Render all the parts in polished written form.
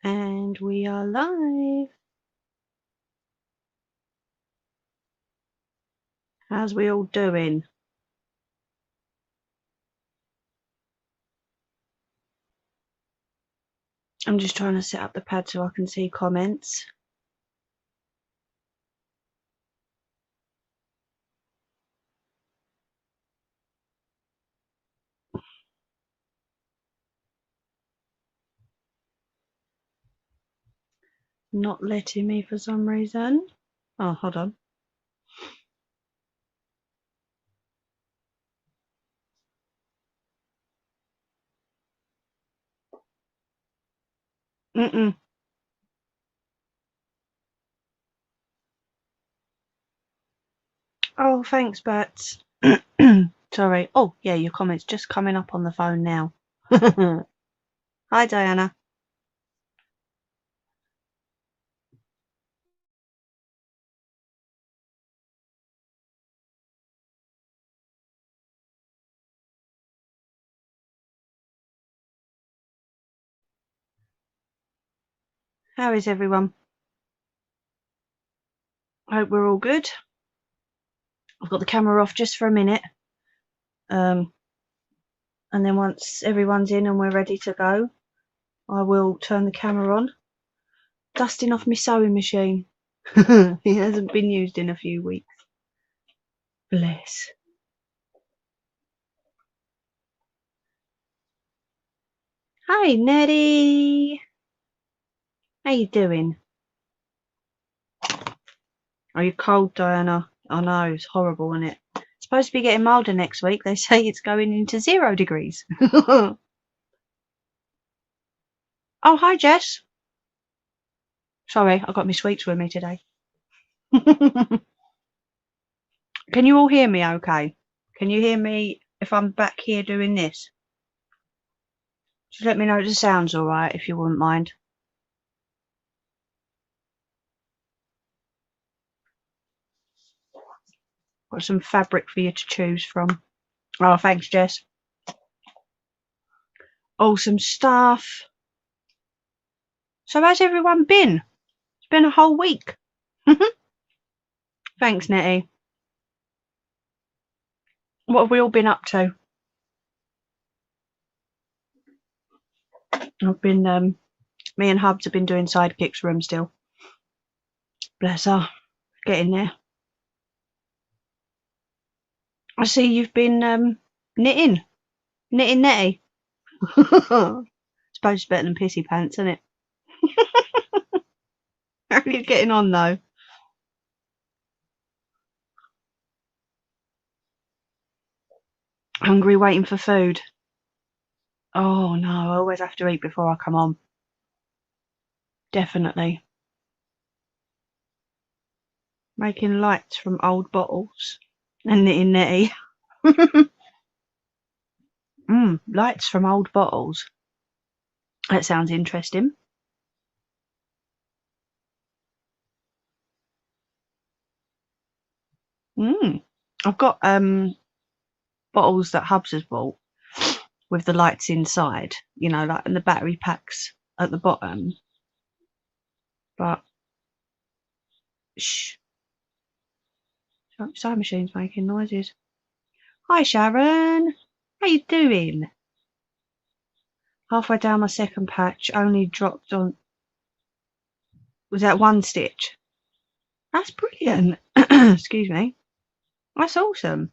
And we are live. How's we all doing? I'm just trying to set up the pad so I can see comments. Not letting me for some reason. Oh, hold on. Oh, thanks, Bats. Sorry. Oh, yeah, your comment's just coming up on the phone now. Hi, Diana. How is everyone? I hope we're all good. I've got the camera off just for a minute. And then once everyone's in and we're ready to go, I will turn the camera on. Dusting off my sewing machine. It hasn't been used in a few weeks. Bless. Hi, Nettie. How you doing? Are you cold, Diana? I know, it's horrible, isn't it? It's supposed to be getting milder next week. They say it's going into 0 degrees. Oh, hi, Jess. Sorry, I got my sweets with me today. Can you all hear me okay? Can you hear me if I'm back here doing this? Just let me know the sound's alright, if you wouldn't mind. Got some fabric for you to choose from. Oh, thanks, Jess. Awesome stuff. So how's everyone been? It's been a whole week. Thanks, Nettie. What have we all been up to? I've been, me and Hubs have been doing Sidekicks room still. Bless her. Getting there. I see you've been, knitting. Knitting Nettie. Suppose it's better than pissy pants, isn't it? How are you getting on, though? Hungry, waiting for food. Oh, no, I always have to eat before I come on. Definitely. Making lights from old bottles. And knitting Nettie. Lights from old bottles. That sounds interesting. I've got bottles that Hubs has bought with the lights inside, you know, like, and the battery packs at the bottom. But shh, sewing machine's making noises. Hi, Sharon. How you doing? Halfway down my second patch, only dropped on. Was that one stitch? That's brilliant. Excuse me. That's awesome.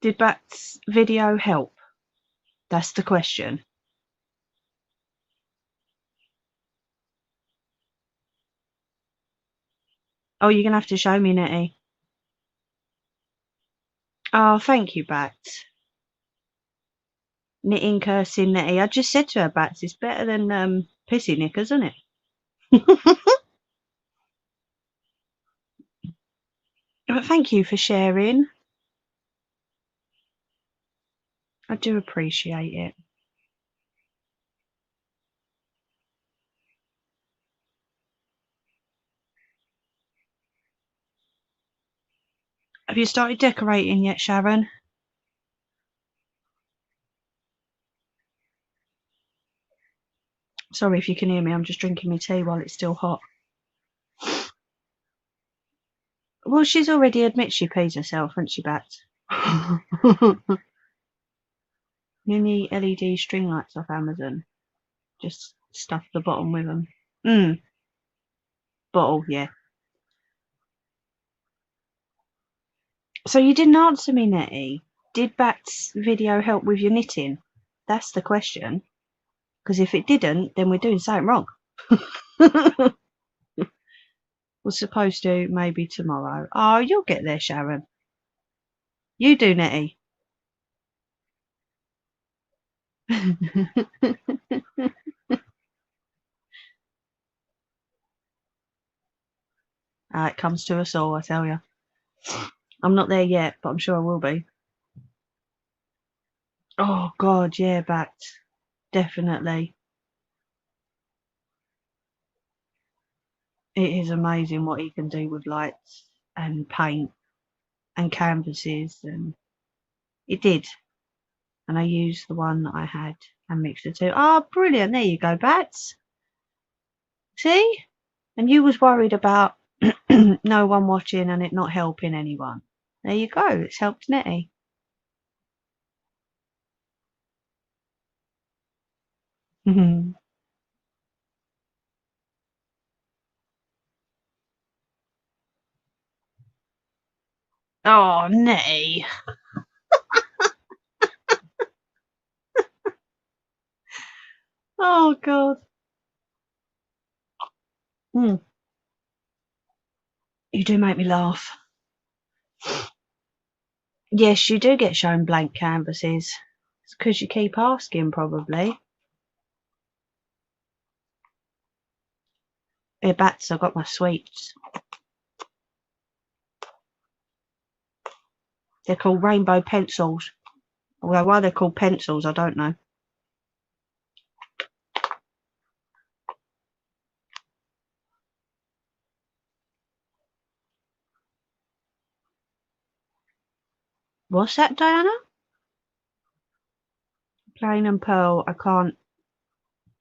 Did Bat's video help? That's the question. Oh, you're going to have to show me, Nettie. Oh, thank you, Bats. Knitting, cursing, Nettie. I just said to her, Bats, it's better than pissy knickers, isn't it? But thank you for sharing. I do appreciate it. Have you started decorating yet, Sharon? Sorry if you can hear me, I'm just drinking my tea while it's still hot. Well, she's already admitted she pees herself, hasn't she, Bats? Mini LED string lights off Amazon. Just stuff the bottom with them. Bottle, yeah. So you didn't answer me, Nettie. Did Bat's video help with your knitting? That's the question. Because if it didn't, then we're doing something wrong. We're supposed to maybe tomorrow. Oh, you'll get there, Sharon. You do, Nettie. It comes to us all, I tell you. I'm not there yet, but I'm sure I will be. Oh, God, yeah, Bat. Definitely. It is amazing what he can do with lights and paint and canvases, and it did. And I used the one that I had and mixed the two. Oh, brilliant. There you go, Bats. See? And you was worried about no one watching and it not helping anyone. There you go. It's helped Nettie. Oh, Nettie. Oh, God. You do make me laugh. Yes, you do get shown blank canvases. It's because you keep asking, probably. Here, Bats, I've got my sweets. They're called rainbow pencils. Although why they're called pencils, I don't know. What's that, Diana? Plain and pearl, I can't.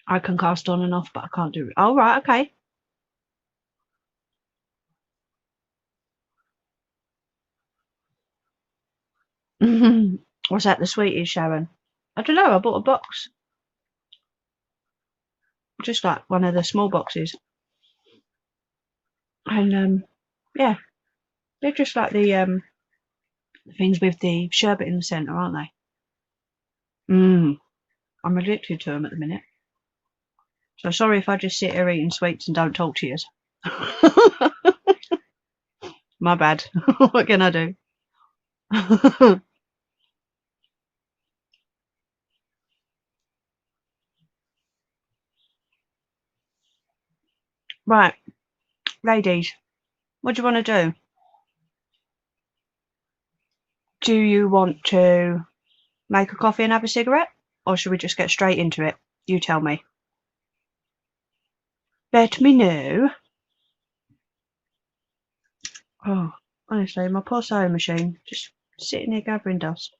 I can cast on and off, but I can't do it. Oh, right, okay. What's that, the sweeties, Sharon? I don't know, I bought a box. Just like one of the small boxes. And, yeah. They're just like the things with the sherbet in the centre, aren't they? I'm addicted to them at the minute. So sorry if I just sit here eating sweets and don't talk to you. My bad. What can I do? Right, ladies, what do you want to do? Do you want to make a coffee and have a cigarette? Or should we just get straight into it? You tell me. Let me know. Oh, honestly, my poor sewing machine just sitting here gathering dust.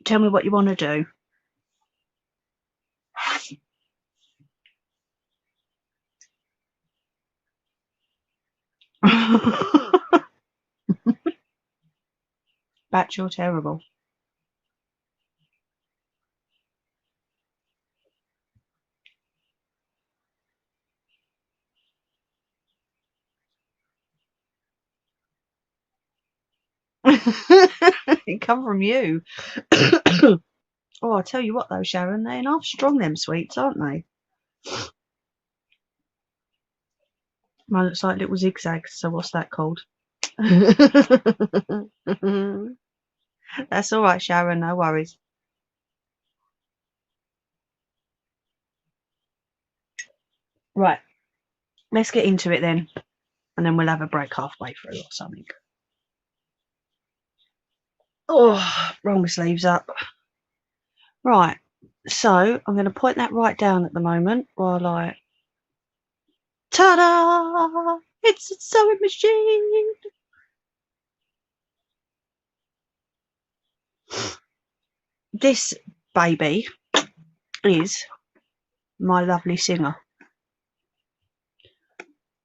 Tell me what you want to do. Bat, you're terrible. It come from you. Oh, I'll tell you what though, Sharon, they're half strong, them sweets, aren't they? Mine looks like little zigzags, so what's that called? That's all right, Sharon, no worries. Right, let's get into it then, and then we'll have a break halfway through or something. Oh, wrong sleeves up. Right, so I'm going to point that right down at the moment while I Ta-da! It's a sewing machine. This baby is my lovely singer.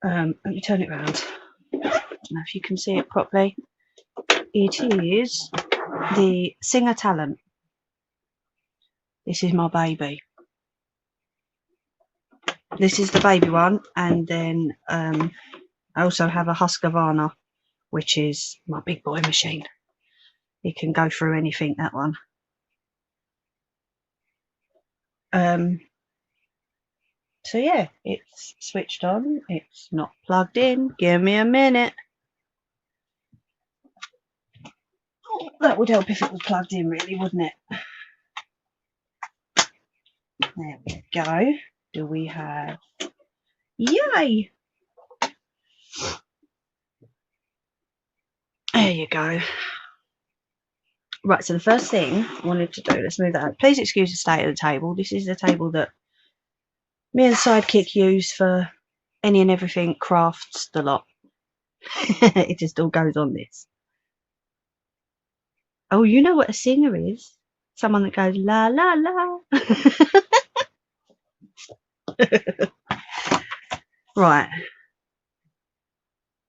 Let me turn it around. I don't know if you can see it properly. It is the Singer Talent. This is my baby. This is the baby one, and then I also have a Husqvarna, which is my big boy machine. It can go through anything, that one. So yeah, it's switched on. It's not plugged in. Give me a minute. Oh, that would help if it was plugged in, really, wouldn't it? There we go. Do we have... Yay! There you go. Right, so the first thing I wanted to do, let's move that out. Please excuse the state of the table. This is the table that me and Sidekick use for any and everything crafts, the lot. It just all goes on this. Oh, you know what a singer is? Someone that goes la la la. Right.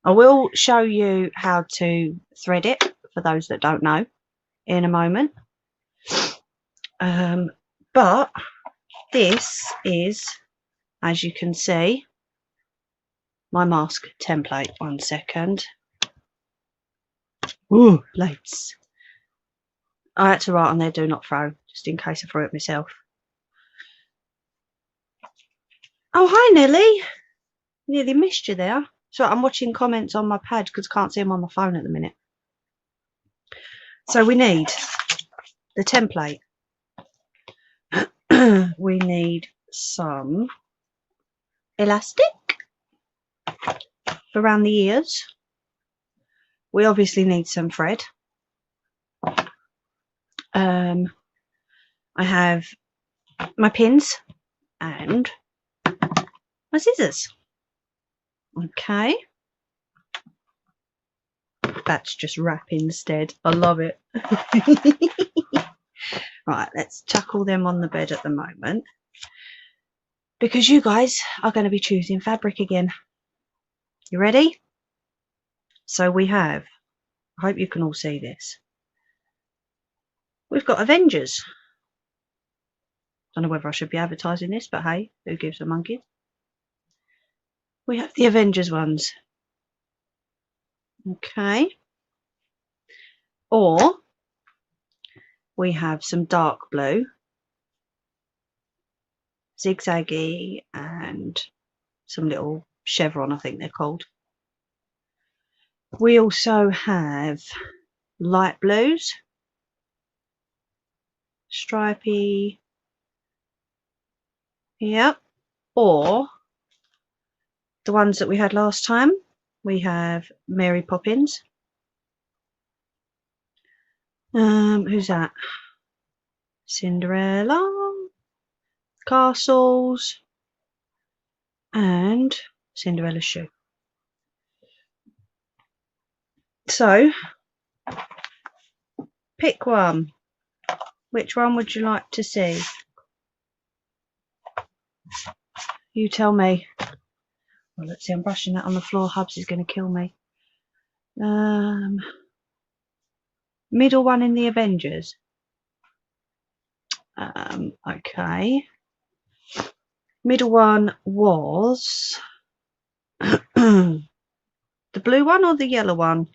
I will show you how to thread it for those that don't know in a moment. But this is, as you can see, my mask template. 1 second. Ooh, lights. I had to write on there, do not throw, just in case I threw it myself. Oh, hi, Nelly. Nearly missed you there. So I'm watching comments on my pad because I can't see them on my phone at the minute. So we need the template. We need some elastic for around the ears. We obviously need some thread. I have my pins and my scissors. Okay. That's just wrap instead. I love it. Right, let's chuck all them on the bed at the moment, because you guys are going to be choosing fabric again. You ready? So we have, I hope you can all see this, we've got Avengers. Don't know whether I should be advertising this, but hey, who gives a monkey? We have the Avengers ones. Okay. Or we have some dark blue, zigzaggy, and some little chevron, I think they're called. We also have light blues, stripy, yep, or the ones that we had last time. We have Mary Poppins. Who's that? Cinderella, Castles, and Cinderella's shoe. So, pick one. Which one would you like to see? You tell me. Well, let's see, I'm brushing that on the floor. Hubs is going to kill me. Middle one in the Avengers. Okay. Middle one was the blue one or the yellow one?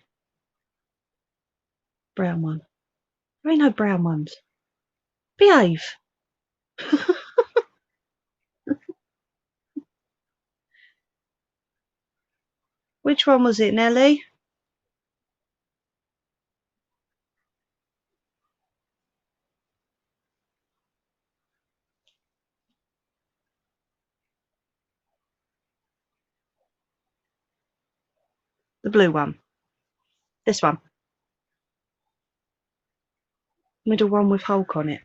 Brown one. There ain't no brown ones. Behave. Which one was it, Nelly? The blue one. This one. Middle one with Hulk on it.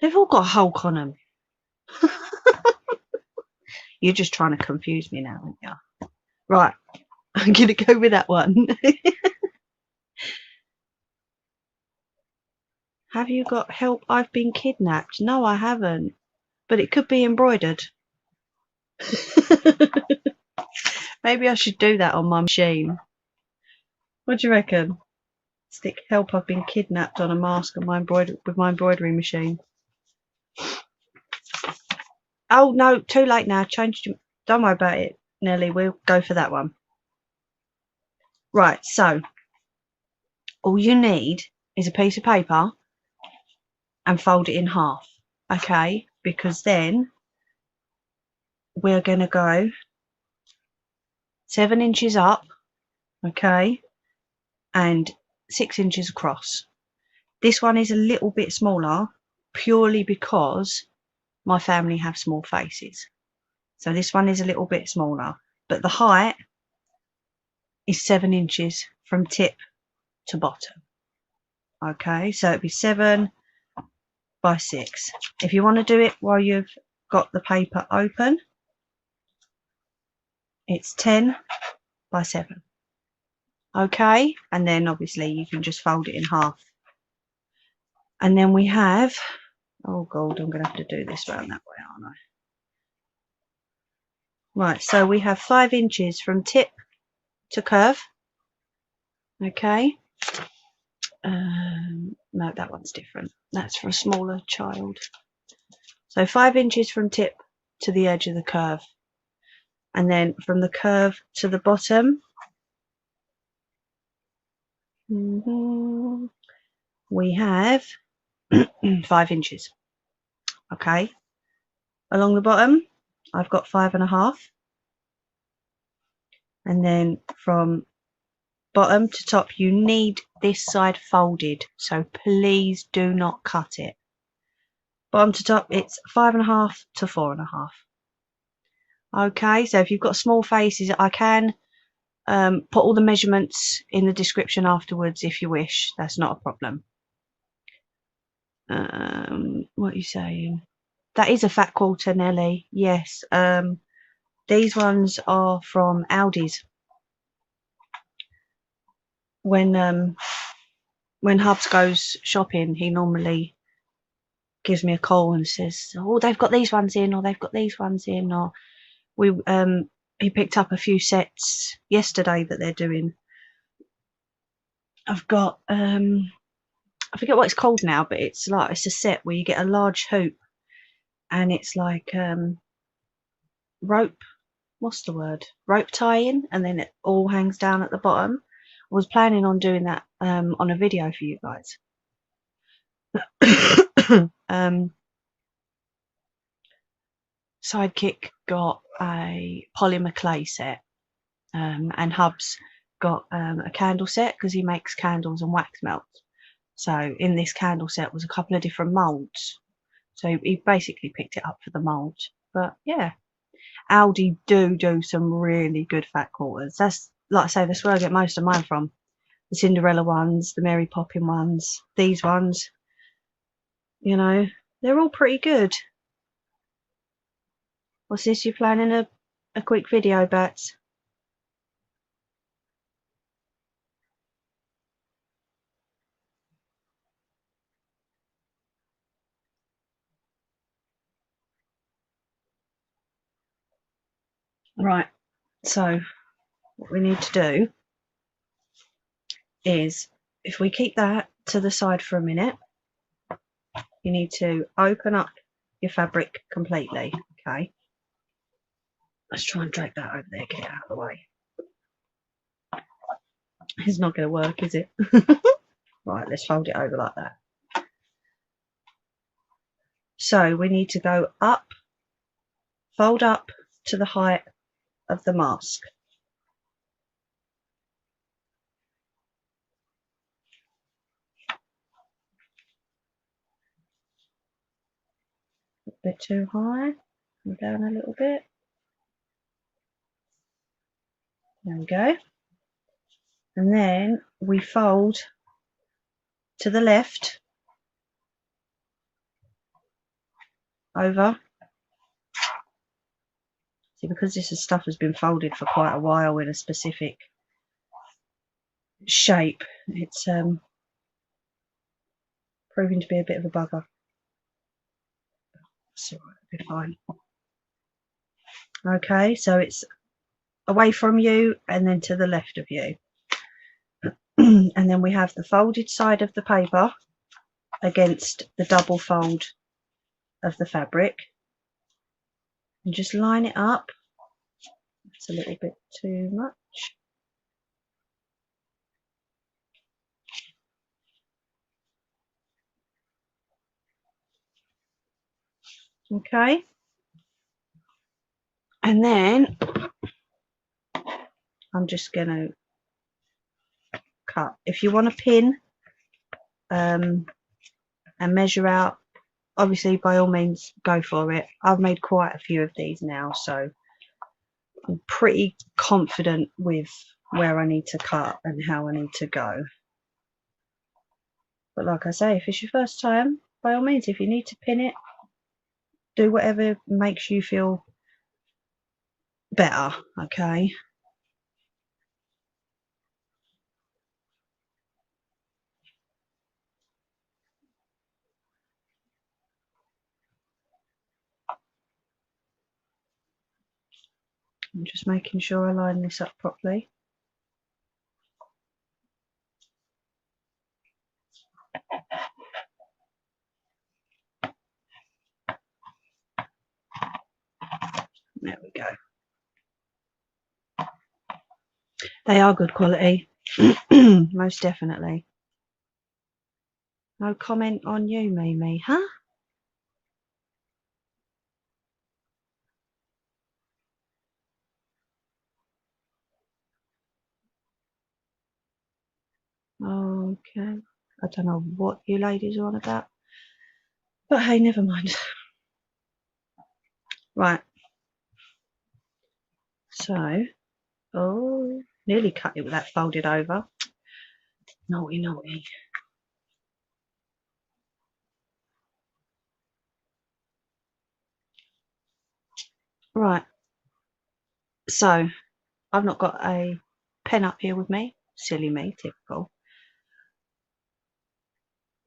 They've all got Hulk on them. You're just trying to confuse me now, aren't you? Right, I'm going to go with that one. Have you got help? I've been kidnapped. No, I haven't. But it could be embroidered. Maybe I should do that on my machine. What do you reckon? Stick help, I've been kidnapped on a mask on my embroidery machine. Oh no, too late now. Changed. Don't worry about it, Nelly. We'll go for that one. Right, so all you need is a piece of paper and fold it in half. Okay, because then we're gonna go 7 inches up, okay, and 6 inches across. This one is a little bit smaller purely because my family have small faces. So this one is a little bit smaller, but the height is 7 inches from tip to bottom. Okay, so it'd be 7 by 6. If you want to do it while you've got the paper open, it's 10 by 7. Okay, and then obviously you can just fold it in half. And then we have, oh god, I'm going to have to do this round that way, aren't I? Right, so we have 5 inches from tip to curve. Okay. No, that one's different. That's for a smaller child. So 5 inches from tip to the edge of the curve. And then from the curve to the bottom, we have 5 inches. Okay. Along the bottom, I've got 5.5. And then from bottom to top, you need this side folded. So please do not cut it. Bottom to top, it's 5.5 to 4.5. Okay, so if you've got small faces, I can put all the measurements in the description afterwards if you wish. That's not a problem. What are you saying? That is a fat quarter, Nelly. Yes. These ones are from Aldi's. When Hubs goes shopping, he normally gives me a call and says, "Oh, they've got these ones in, or they've got these ones in," or he picked up a few sets yesterday that they're doing. I've got I forget what it's called now, but it's a set where you get a large hoop and it's like rope, what's the word? Rope tying, and then it all hangs down at the bottom. I was planning on doing that on a video for you guys. Sidekick got a polymer clay set, and Hubs got a candle set because he makes candles and wax melts. So in this candle set was a couple of different molds. So he basically picked it up for the mold. But yeah, Aldi do some really good fat quarters. That's, like I say, that's where I get most of mine from. The Cinderella ones, the Mary Poppins ones, these ones, you know, they're all pretty good. What's this? You planning a quick video, Bats? Right, so what we need to do is, if we keep that to the side for a minute, you need to open up your fabric completely. Okay, let's try and drag that over there, get it out of the way. It's not going to work, is it? Right, let's fold it over like that. So we need to go up, fold up to the height of the mask. A bit too high, and down a little bit. There we go. And then we fold to the left over. See, because this stuff has been folded for quite a while in a specific shape, it's proving to be a bit of a bugger. So it'll be fine. Okay, so it's away from you and then to the left of you. And then we have the folded side of the paper against the double fold of the fabric. And just line it up. It's a little bit too much. Okay. And then I'm just going to cut. If you want to pin and measure out, obviously by all means go for it. I've made quite a few of these now, so I'm pretty confident with where I need to cut and how I need to go. But like I say, if it's your first time, by all means, if you need to pin it, do whatever makes you feel better, okay? I'm just making sure I line this up properly. There we go. They are good quality, most definitely. No comment on you, Mimi, huh? Okay. I don't know what you ladies are on about. But hey, never mind. Right. So, oh, nearly cut it with that folded over. Naughty, naughty. Right. So, I've not got a pen up here with me. Silly me, typical.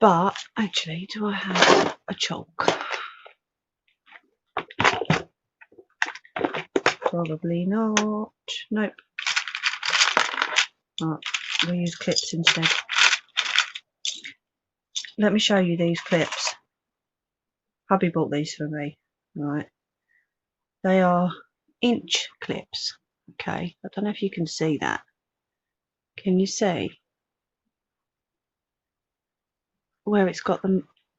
But actually, do I have a chalk? Probably not. Nope. Right, we'll use clips instead. Let me show you these clips. Hubby bought these for me. Right. They are inch clips. Okay. I don't know if you can see that. Can you see where it's got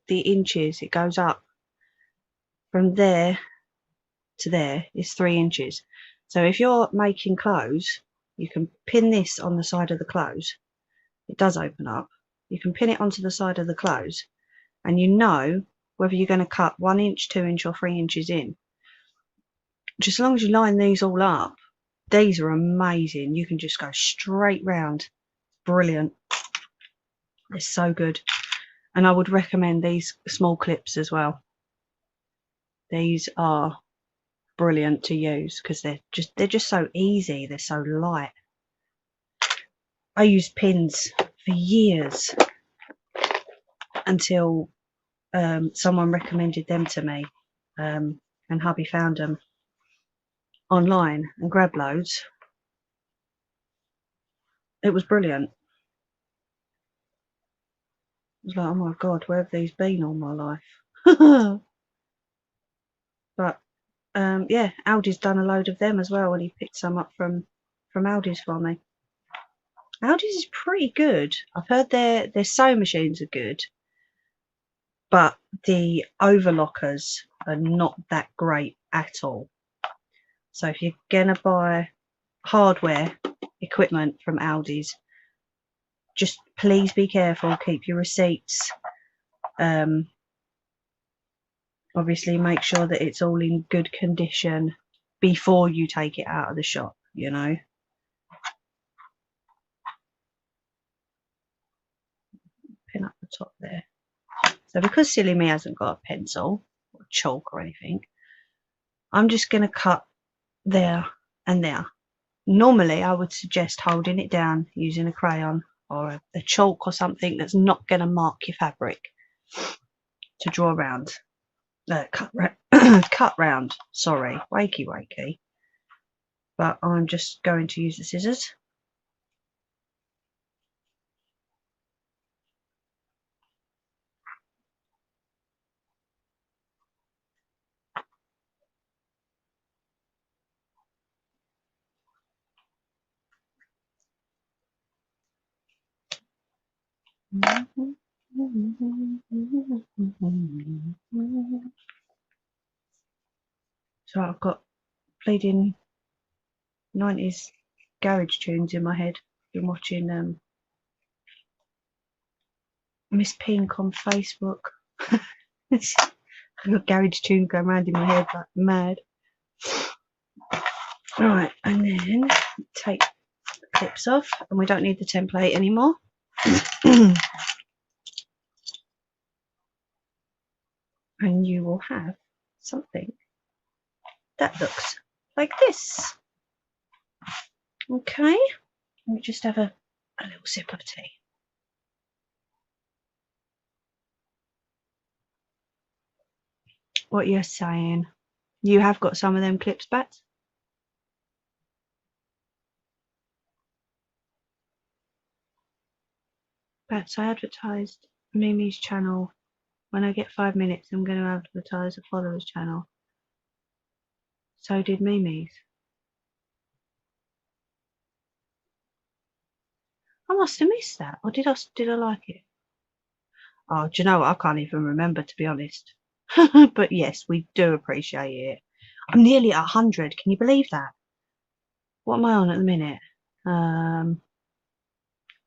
the inches? It goes up from there to there is 3 inches. So if you're making clothes, you can pin this on the side of the clothes. It does open up. You can pin it onto the side of the clothes, and you know whether you're going to cut 1 inch, 2 inch, or 3 inches in. Just as long as you line these all up, these are amazing. You can just go straight round. Brilliant. They're so good. And I would recommend these small clips as well. These are brilliant to use because they're just so easy. They're so light. I used pins for years until someone recommended them to me, and hubby found them online and grabbed loads. It was brilliant. I was like, oh my god, where have these been all my life? But yeah, Aldi's done a load of them as well, and he picked some up from Aldi's for me. Aldi's is pretty good. I've heard their sewing machines are good, but the overlockers are not that great at all. So if you're gonna buy hardware equipment from Aldi's, just please be careful. Keep your receipts. Obviously make sure that it's all in good condition before you take it out of the shop, you know. Pin up the top there. So because Silly Me hasn't got a pencil or chalk or anything, I'm just going to cut there and there. Normally I would suggest holding it down using a crayon or a chalk or something that's not going to mark your fabric to draw around. Cut round, sorry, wakey. But I'm just going to use the scissors. So I've got bleeding 90s garage tunes in my head. Been watching Miss Pink on Facebook. I've got garage tunes going around in my head like mad. Right, and then take the clips off, and we don't need the template anymore. And you will have something that looks like this. Okay, let me just have a little sip of tea. What you're saying? You have got some of them clips back? Bats, I advertised Mimi's channel. When I get 5 minutes, I'm going to advertise a follower's channel. So did Mimi's. I must have missed that, or did I like it? Oh, do you know what? I can't even remember, to be honest. But yes, we do appreciate it. I'm nearly at 100. Can you believe that? What am I on at the minute?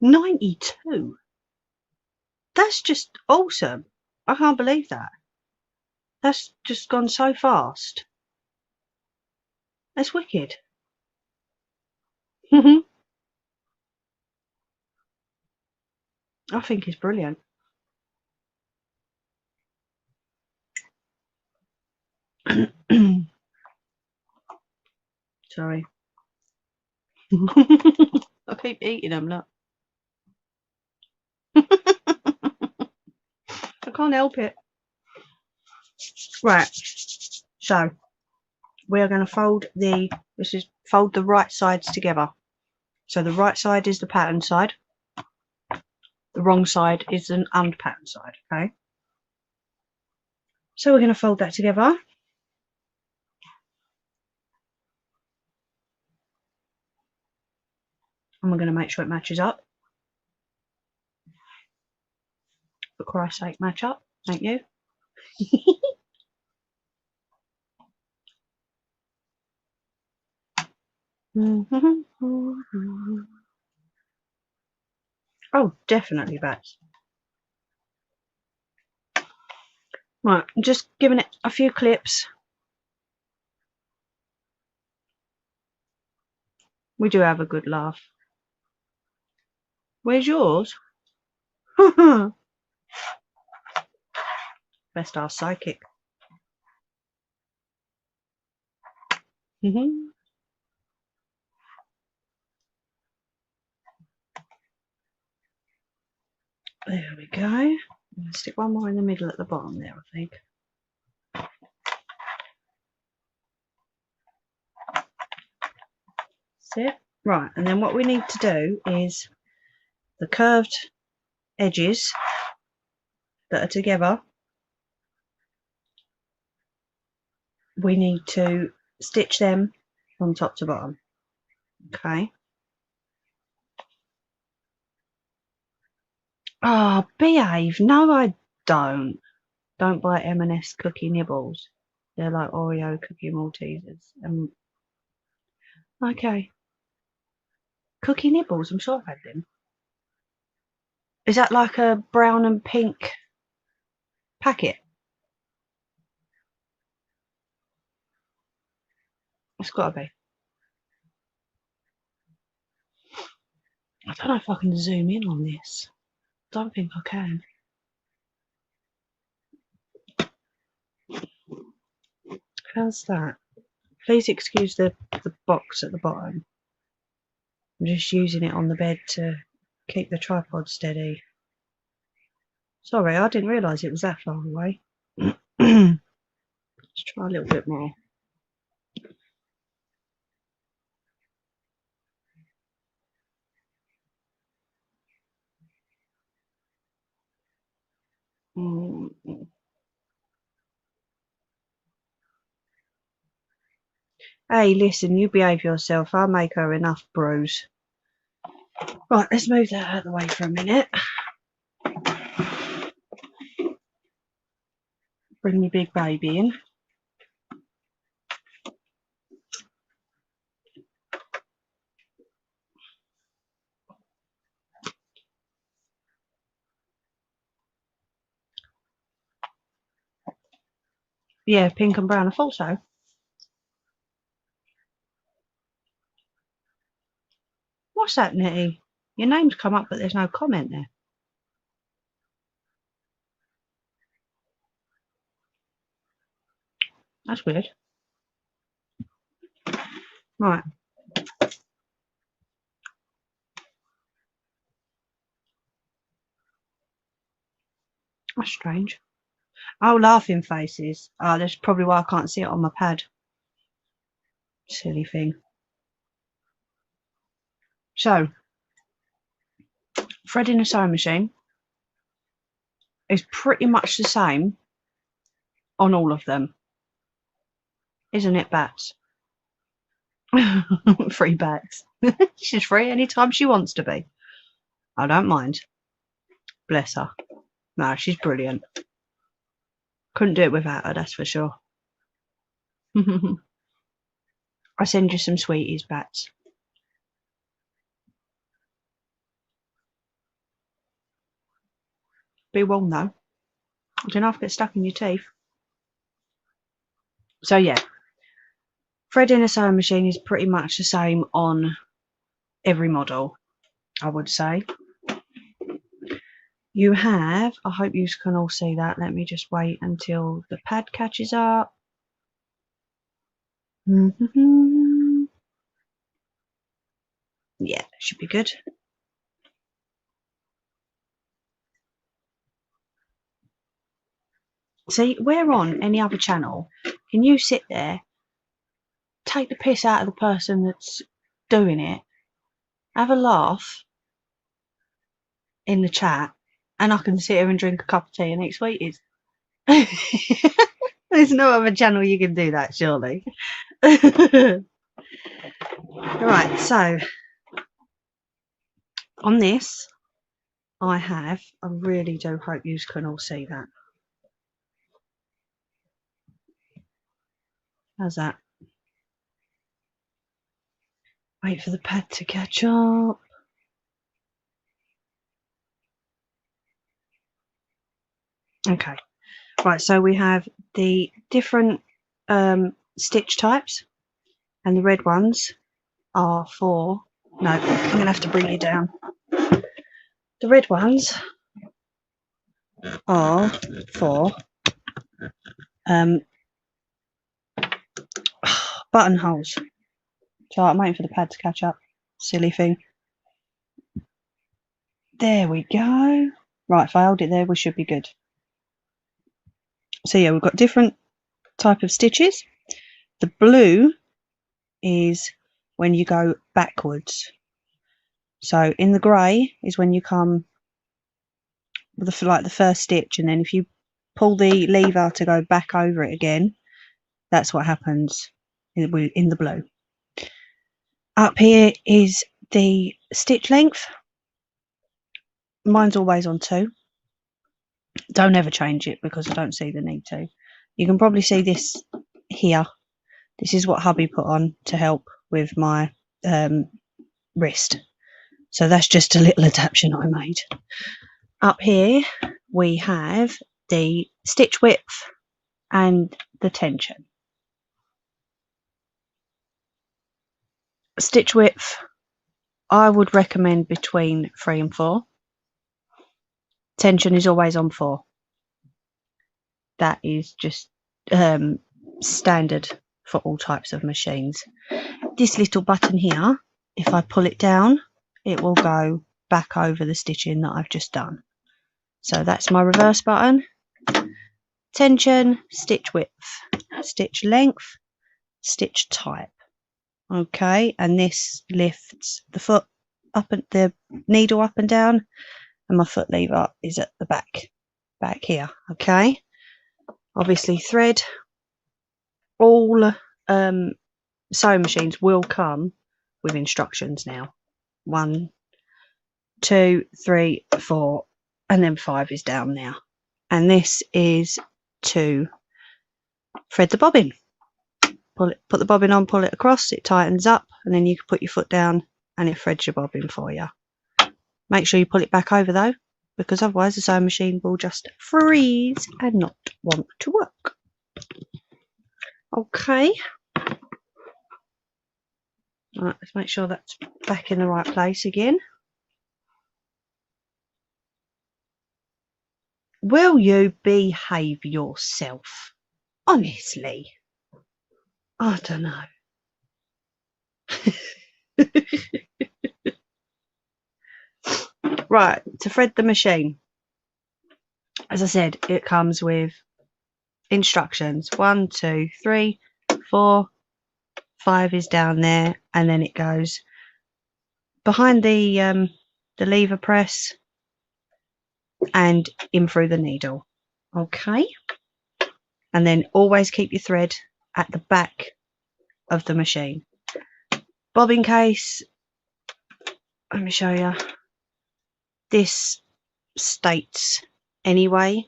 92. That's just awesome. I can't believe that. That's just gone so fast. That's wicked. I think it's brilliant. Sorry. I keep eating them, look. I can't help it. Right. So we are going to fold the right sides together. So the right side is the pattern side. The wrong side is an unpatterned side. Okay. So we're going to fold that together. And we're going to make sure it matches up. For Christ's sake, match up. Thank you. Oh, definitely bats. Right, I'm just giving it a few clips. We do have a good laugh. Where's yours? Best ask psychic. There we go. I'm going to stick one more in the middle at the bottom there, I think. That's it. Right, and then what we need to do is the curved edges that are together, we need to stitch them from top to bottom. Okay. Oh, behave. No, I don't. Don't buy M&S cookie nibbles. They're like Oreo cookie Maltesers. Okay. Cookie nibbles, I'm sure I've had them. Is that like a brown and pink packet? It's got to be. I don't know if I can zoom in on this. I don't think I can. How's that? Please excuse the box at the bottom. I'm just using it on the bed to keep the tripod steady. Sorry, I didn't realise it was that far away. Let's try a little bit more. Hey, listen, you behave yourself. I'll make her enough brews. Right, let's move that out of the way for a minute. Bring your big baby in. Yeah, pink and brown. I thought so. What's that, Nettie? Your name's come up, but there's no comment there. That's weird. Right. That's strange. Oh, laughing faces. Oh, that's probably why I can't see it on my pad. Silly thing. So, threading a sewing machine is pretty much the same on all of them. Isn't it, Bats? Free Bats. She's free anytime she wants to be. I don't mind. Bless her. No, she's brilliant. Couldn't do it without her, that's for sure. I send you some sweeties, Bats. Be warm though. I don't know if it gets stuck in your teeth. So yeah, threading a sewing machine is pretty much the same on every model, I would say. You have, I hope you can all see that. Let me just wait until the pad catches up. Yeah, should be good. See, we're on any other channel. Can you sit there, take the piss out of the person that's doing it, have a laugh in the chat, and I can sit here and drink a cup of tea and eat sweeties. There's no other channel you can do that, surely. Right, so on this, I really do hope you can all see that. How's that? Wait for the pad to catch up. Okay, right, so we have the different stitch types, and the red ones are for, no, I'm going to have to bring you down. The red ones are for buttonholes. So I'm waiting for the pad to catch up. Silly thing. There we go. Right, if I hold it there, we should be good. So yeah, we've got different type of stitches. The blue is when you go backwards. So in the grey is when you come with like the first stitch, and then if you pull the lever to go back over it again, that's what happens in the blue. Up here is the stitch length. Mine's always on 2. Don't ever change it because I don't see the need to. You can probably see this here. This is what hubby put on to help with my wrist. So that's just a little adaptation I made. Up here we have the stitch width and the tension. Stitch width, I would recommend between 3 and 4. Tension is always on 4. That is just standard for all types of machines. This little button here, if I pull it down, it will go back over the stitching that I've just done. So that's my reverse button. Tension, stitch width, stitch length, stitch type. Okay, and this lifts the foot up and the needle up and down, and my foot lever is at the back here. Okay, obviously thread. All sewing machines will come with instructions now. 1, 2, 3, 4, and then 5 is down now. And this is to thread the bobbin. Put the bobbin on, pull it across, it tightens up, and then you can put your foot down and it threads your bobbin for you. Make sure you pull it back over though, because otherwise the sewing machine will just freeze and not want to work. Okay. Right, let's make sure that's back in the right place again. Will you behave yourself? Honestly. I don't know. Right, to thread the machine. As I said, it comes with instructions. 1, 2, 3, 4, 5 is down there, and then it goes behind the lever press and in through the needle. Okay, and then always keep your thread at the back of the machine. Bobbin case, let me show you. This states anyway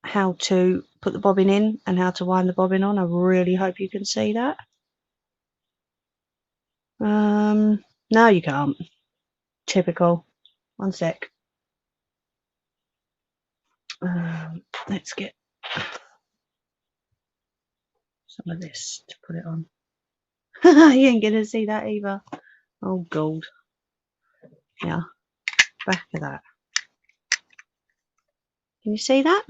how to put the bobbin in and how to wind the bobbin on. I really hope you can see that. No, you can't. Typical. One sec. Let's get some of this to put it on. You ain't gonna see that either. Oh god. Yeah, back of that. Can you see that?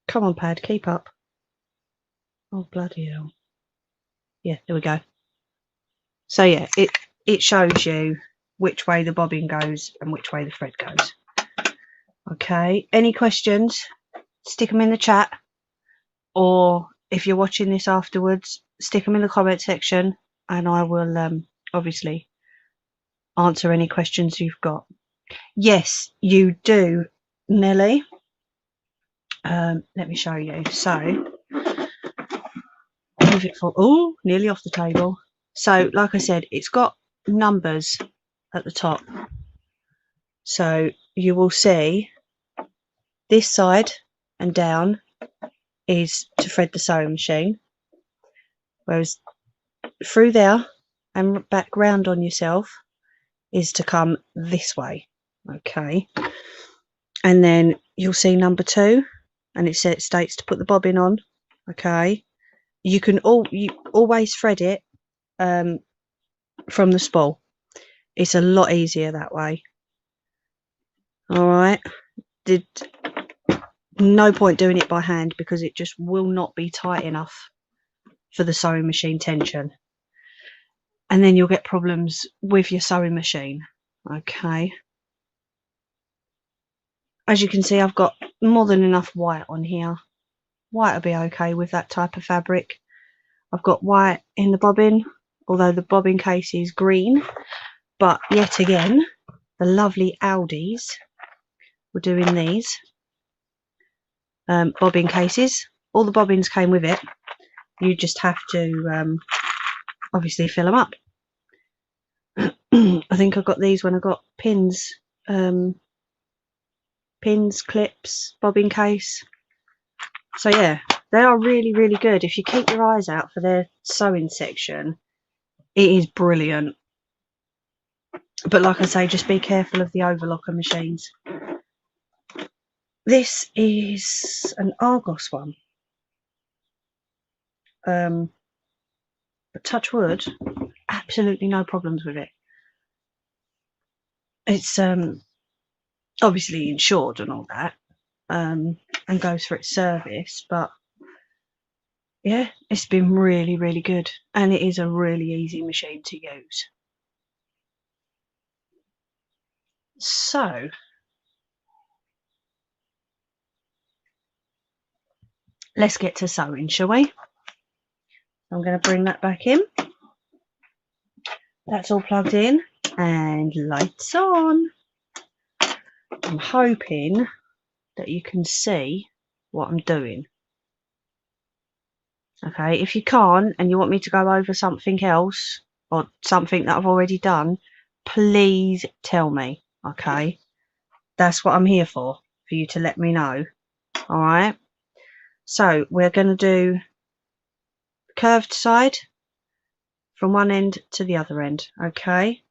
Come on, pad, keep up. Oh bloody hell. Yeah, there we go. So yeah, it shows you which way the bobbin goes and which way the thread goes. Okay, any questions, stick them in the chat, or if you're watching this afterwards, stick them in the comment section and I will obviously answer any questions you've got. Yes, you do, Nelly. Let me show you. So move it for, oh, nearly off the table. So like I said, it's got numbers at the top. So you will see this side and down is to thread the sewing machine, whereas through there and back round on yourself is to come this way. Okay, and then you'll see number 2, and it states to put the bobbin on. Okay, you always thread it from the spool. It's a lot easier that way. All right, no point doing it by hand because it just will not be tight enough for the sewing machine tension, and then you'll get problems with your sewing machine. Okay, as you can see, I've got more than enough white on here. White will be okay with that type of fabric. I've got white in the bobbin, although the bobbin case is green, but yet again the lovely Aldi's were doing these bobbin cases. All the bobbins came with it. You just have to obviously fill them up. I think I got these when I got pins, clips, bobbin case. So yeah, they are really, really good. If you keep your eyes out for their sewing section, it is brilliant. But like I say, just be careful of the overlocker machines. This is an Argos one. But touch wood, absolutely no problems with it. It's obviously insured and all that, and goes for its service. But yeah, it's been really, really good, and it is a really easy machine to use. So let's get to sewing, shall we? I'm going to bring that back in. That's all plugged in and lights on. I'm hoping that you can see what I'm doing. Okay, if you can't and you want me to go over something else or something that I've already done, please tell me. Okay, that's what I'm here for you to let me know. All right, so we're going to do curved side from one end to the other end. Okay,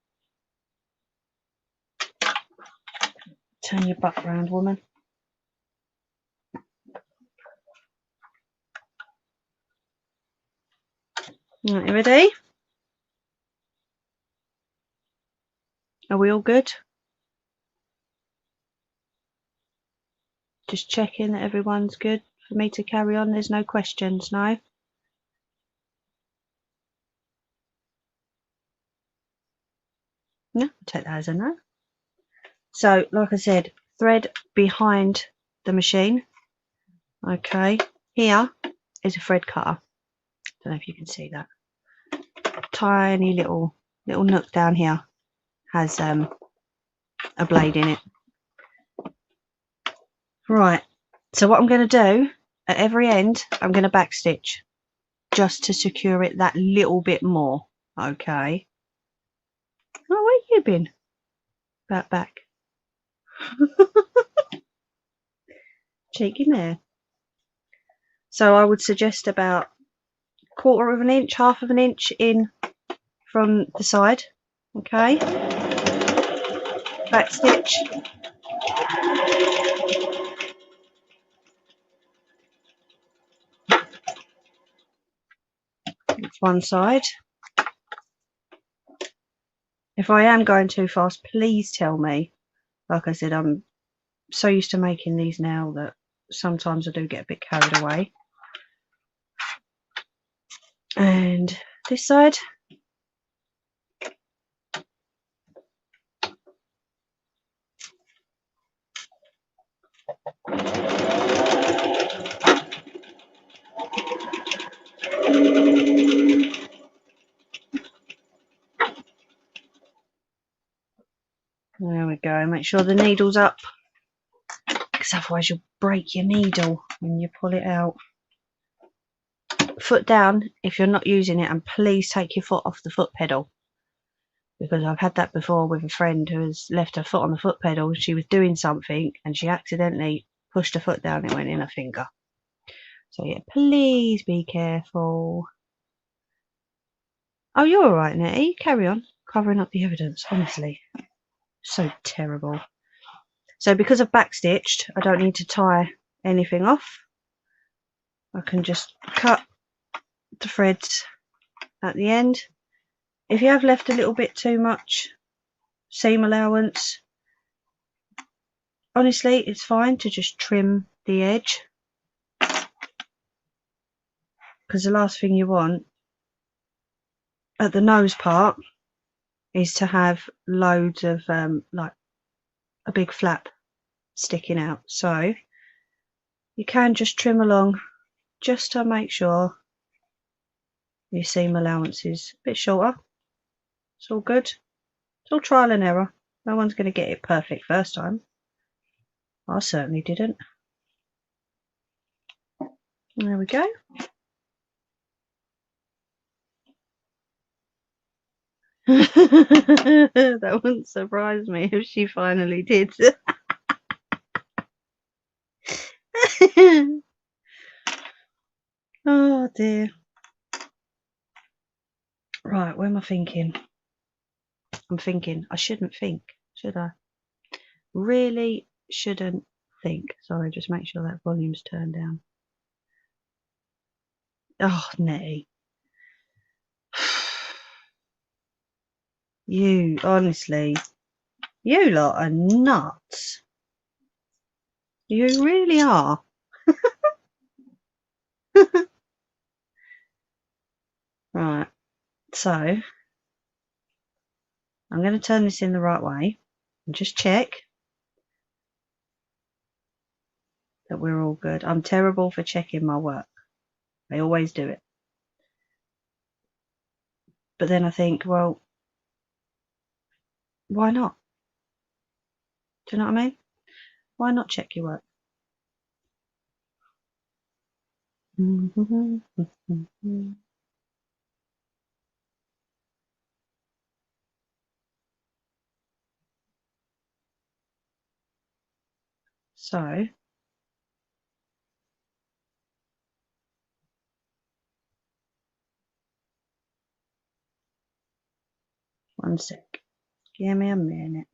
turn your butt round, woman. Right, you ready? Are we all good? Just checking that everyone's good for me to carry on. There's no questions, no? No, I'll take that as a no. So, like I said, thread behind the machine. Okay, here is a thread cutter. Don't know if you can see that. Tiny little nook down here has a blade in it. Right, so what I'm going to do at every end, I'm going to backstitch just to secure it that little bit more. Okay. Oh, where you been? Back. Cheeky mare. So I would suggest about 1/4 of an inch, 1/2 of an inch in from the side. Okay. Backstitch. It's one side. If I am going too fast, please tell me. Like I said, I'm so used to making these now that sometimes I do get a bit carried away. And this side. There we go. Make sure the needle's up, because otherwise you'll break your needle when you pull it out. Foot down if you're not using it, and please take your foot off the foot pedal, because I've had that before with a friend who has left her foot on the foot pedal. She was doing something and she accidentally pushed her foot down and it went in her finger. So yeah, please be careful. Oh, you're all right, Nettie. Carry on covering up the evidence. Honestly, so terrible. So because I've backstitched, I don't need to tie anything off. I can just cut the threads at the end. If you have left a little bit too much seam allowance, honestly, it's fine to just trim the edge, because the last thing you want at the nose part is to have loads of like a big flap sticking out. So you can just trim along just to make sure your seam allowance is a bit shorter. It's all good. It's all trial and error. No one's going to get it perfect first time. I certainly didn't. There we go. That wouldn't surprise me if she finally did. Oh dear. Right, where am I thinking? I'm thinking I shouldn't think, should I? Really shouldn't think. Sorry, just make sure that volume's turned down. Oh, Nettie. You, honestly, you lot are nuts. You really are. Right, so I'm going to turn this in the right way and just check that we're all good. I'm terrible for checking my work. I always do it. But then I think, well, why not? Do you know what I mean? Why not check your work? So, one sec. Give me a minute.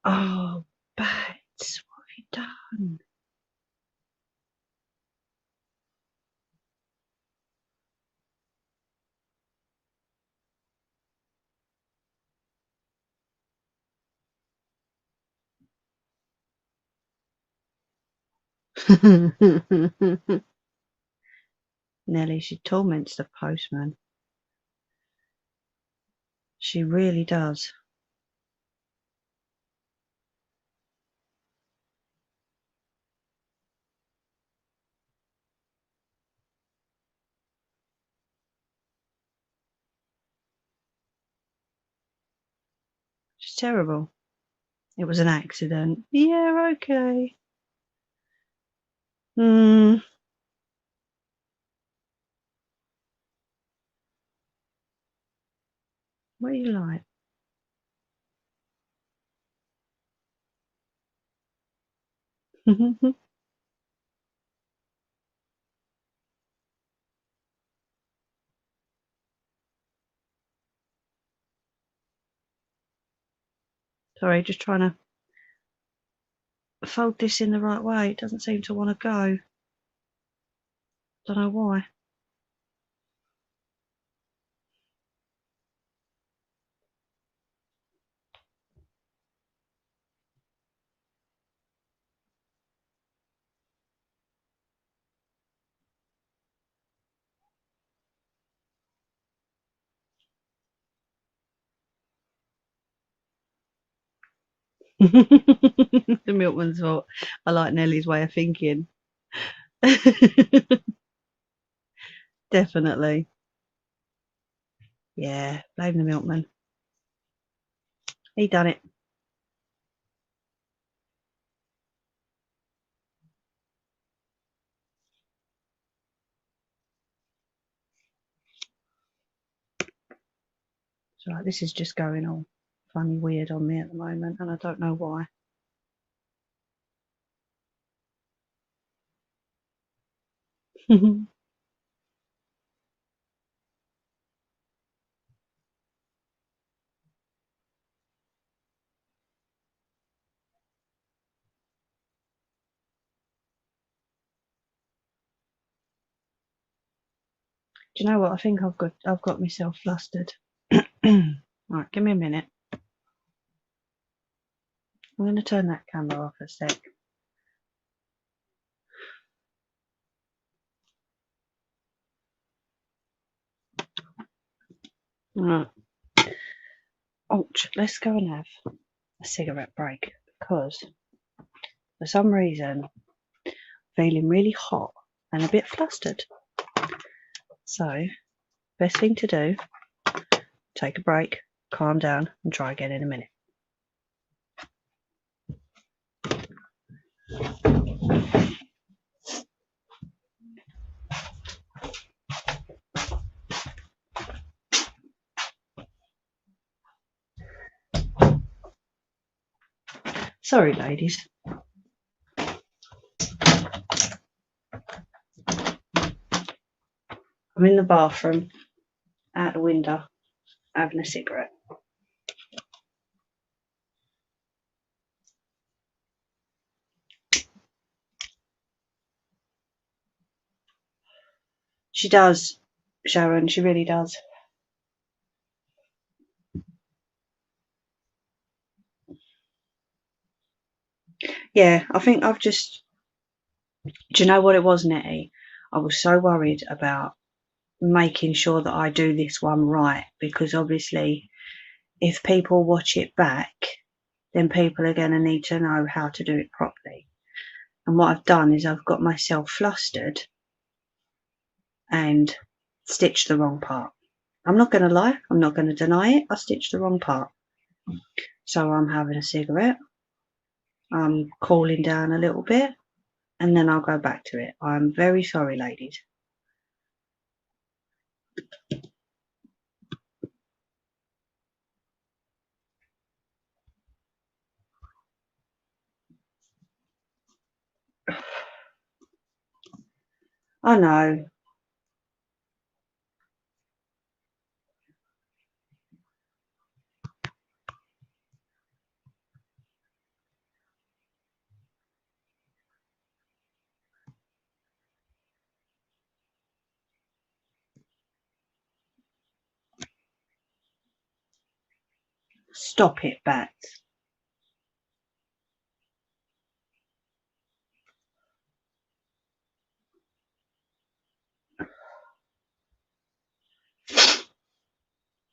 Oh, Bats, what have you done? Nelly, she torments the postman. She really does. She's terrible. It was an accident. Yeah, okay. What are you like? Sorry, just trying to fold this in the right way. It doesn't seem to want to go. Don't know why. The milkman's fault. I like Nellie's way of thinking. Definitely. Yeah, blame the milkman. He done it. It's right, this is just going all funny weird on me at the moment, and I don't know why. Do you know what? I think I've got myself flustered. Right, give me a minute. I'm going to turn that camera off a sec. Right. Oh, let's go and have a cigarette break because for some reason I'm feeling really hot and a bit flustered. So, best thing to do, take a break, calm down, and try again in a minute. Sorry, ladies. I'm in the bathroom, out the window, having a cigarette. She does, Sharon, she really does. Yeah, I think I've just... Do you know what it was, Nettie? I was so worried about making sure that I do this one right, because obviously if people watch it back, then people are going to need to know how to do it properly. And what I've done is I've got myself flustered and stitched the wrong part. I'm not going to lie, I'm not going to deny it, I stitched the wrong part. So I'm having a cigarette, I'm cooling down a little bit, and then I'll go back to it. I'm very sorry, ladies. I know. Stop it, Bats.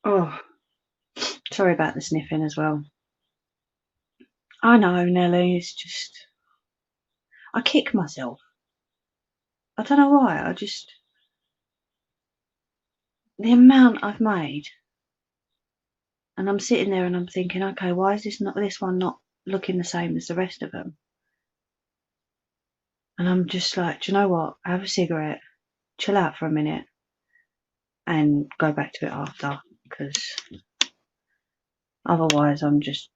Oh, sorry about the sniffing as well. I know, Nelly, it's just... I kick myself. I don't know why, I just... The amount I've made, and I'm sitting there and I'm thinking, okay, why is this one not looking the same as the rest of them? And I'm just like, do you know what? Have a cigarette, chill out for a minute, and go back to it after, because otherwise I'm just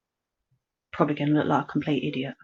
probably going to look like a complete idiot.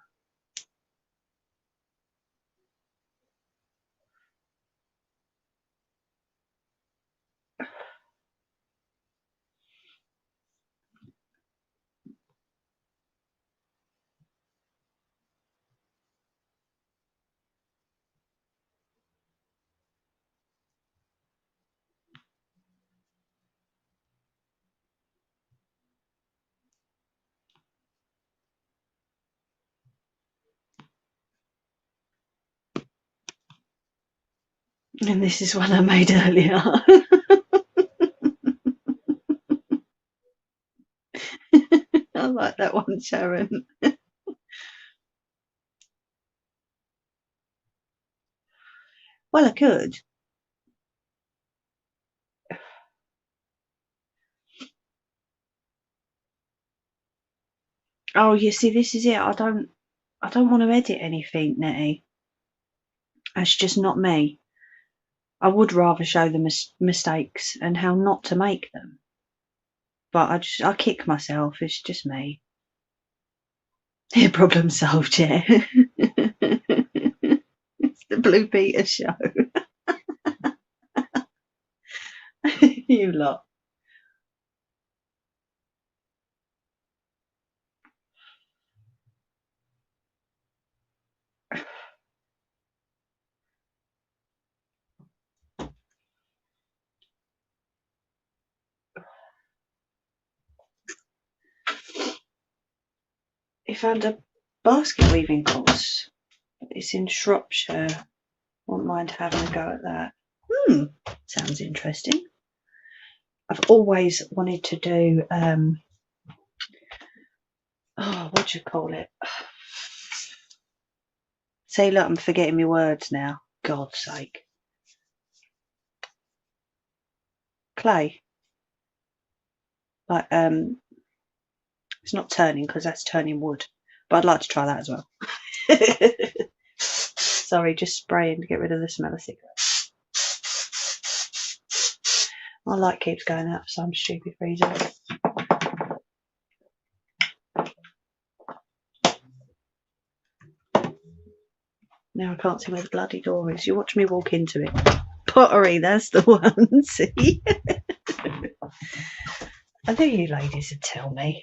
And this is one I made earlier. I like that one, Sharon. Well, I could. Oh, you see, this is it. I don't want to edit anything, Nettie. That's just not me. I would rather show the mistakes and how not to make them. But I kick myself. It's just me. Yeah, problem solved, yeah. It's the Blue Peter show. You lot. He found a basket weaving course. It's in Shropshire. Wouldn't mind having a go at that. Sounds interesting. I've always wanted to do, what do you call it? See, look, I'm forgetting my words now. God's sake. Clay. Like, it's not turning because that's turning wood. But I'd like to try that as well. Sorry, just spraying to get rid of the smell of cigarettes. My light keeps going out for some stupid reason. Now I can't see where the bloody door is. You watch me walk into it. Pottery, that's the one. See? I knew you ladies would tell me.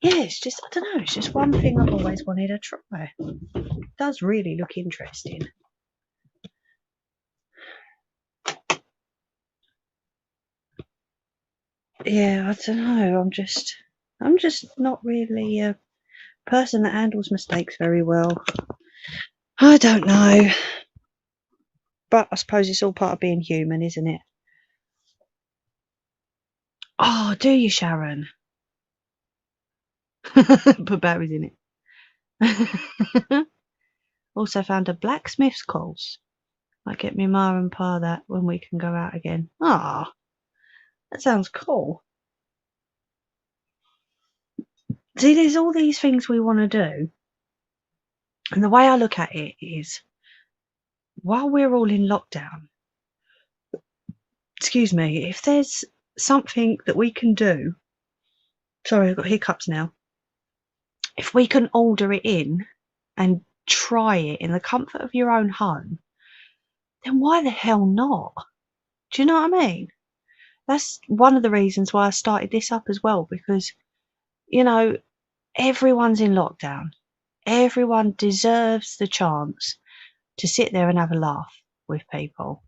Yeah, it's just, I don't know, it's just one thing I've always wanted to try. It does really look interesting. Yeah, I don't know. I'm just not really a person that handles mistakes very well. I don't know. But I suppose it's all part of being human, isn't it? Oh, do you, Sharon? Put Barry's in it. Also found a blacksmith's course. Might get me ma and pa that when we can go out again. Ah, that sounds cool. See, there's all these things we want to do. And the way I look at it is, while we're all in lockdown, excuse me, if there's something that we can do, sorry, I've got hiccups now. If we can order it in and try it in the comfort of your own home, then why the hell not? Do you know what I mean? That's one of the reasons why I started this up as well, because, you know, everyone's in lockdown. Everyone deserves the chance to sit there and have a laugh with people.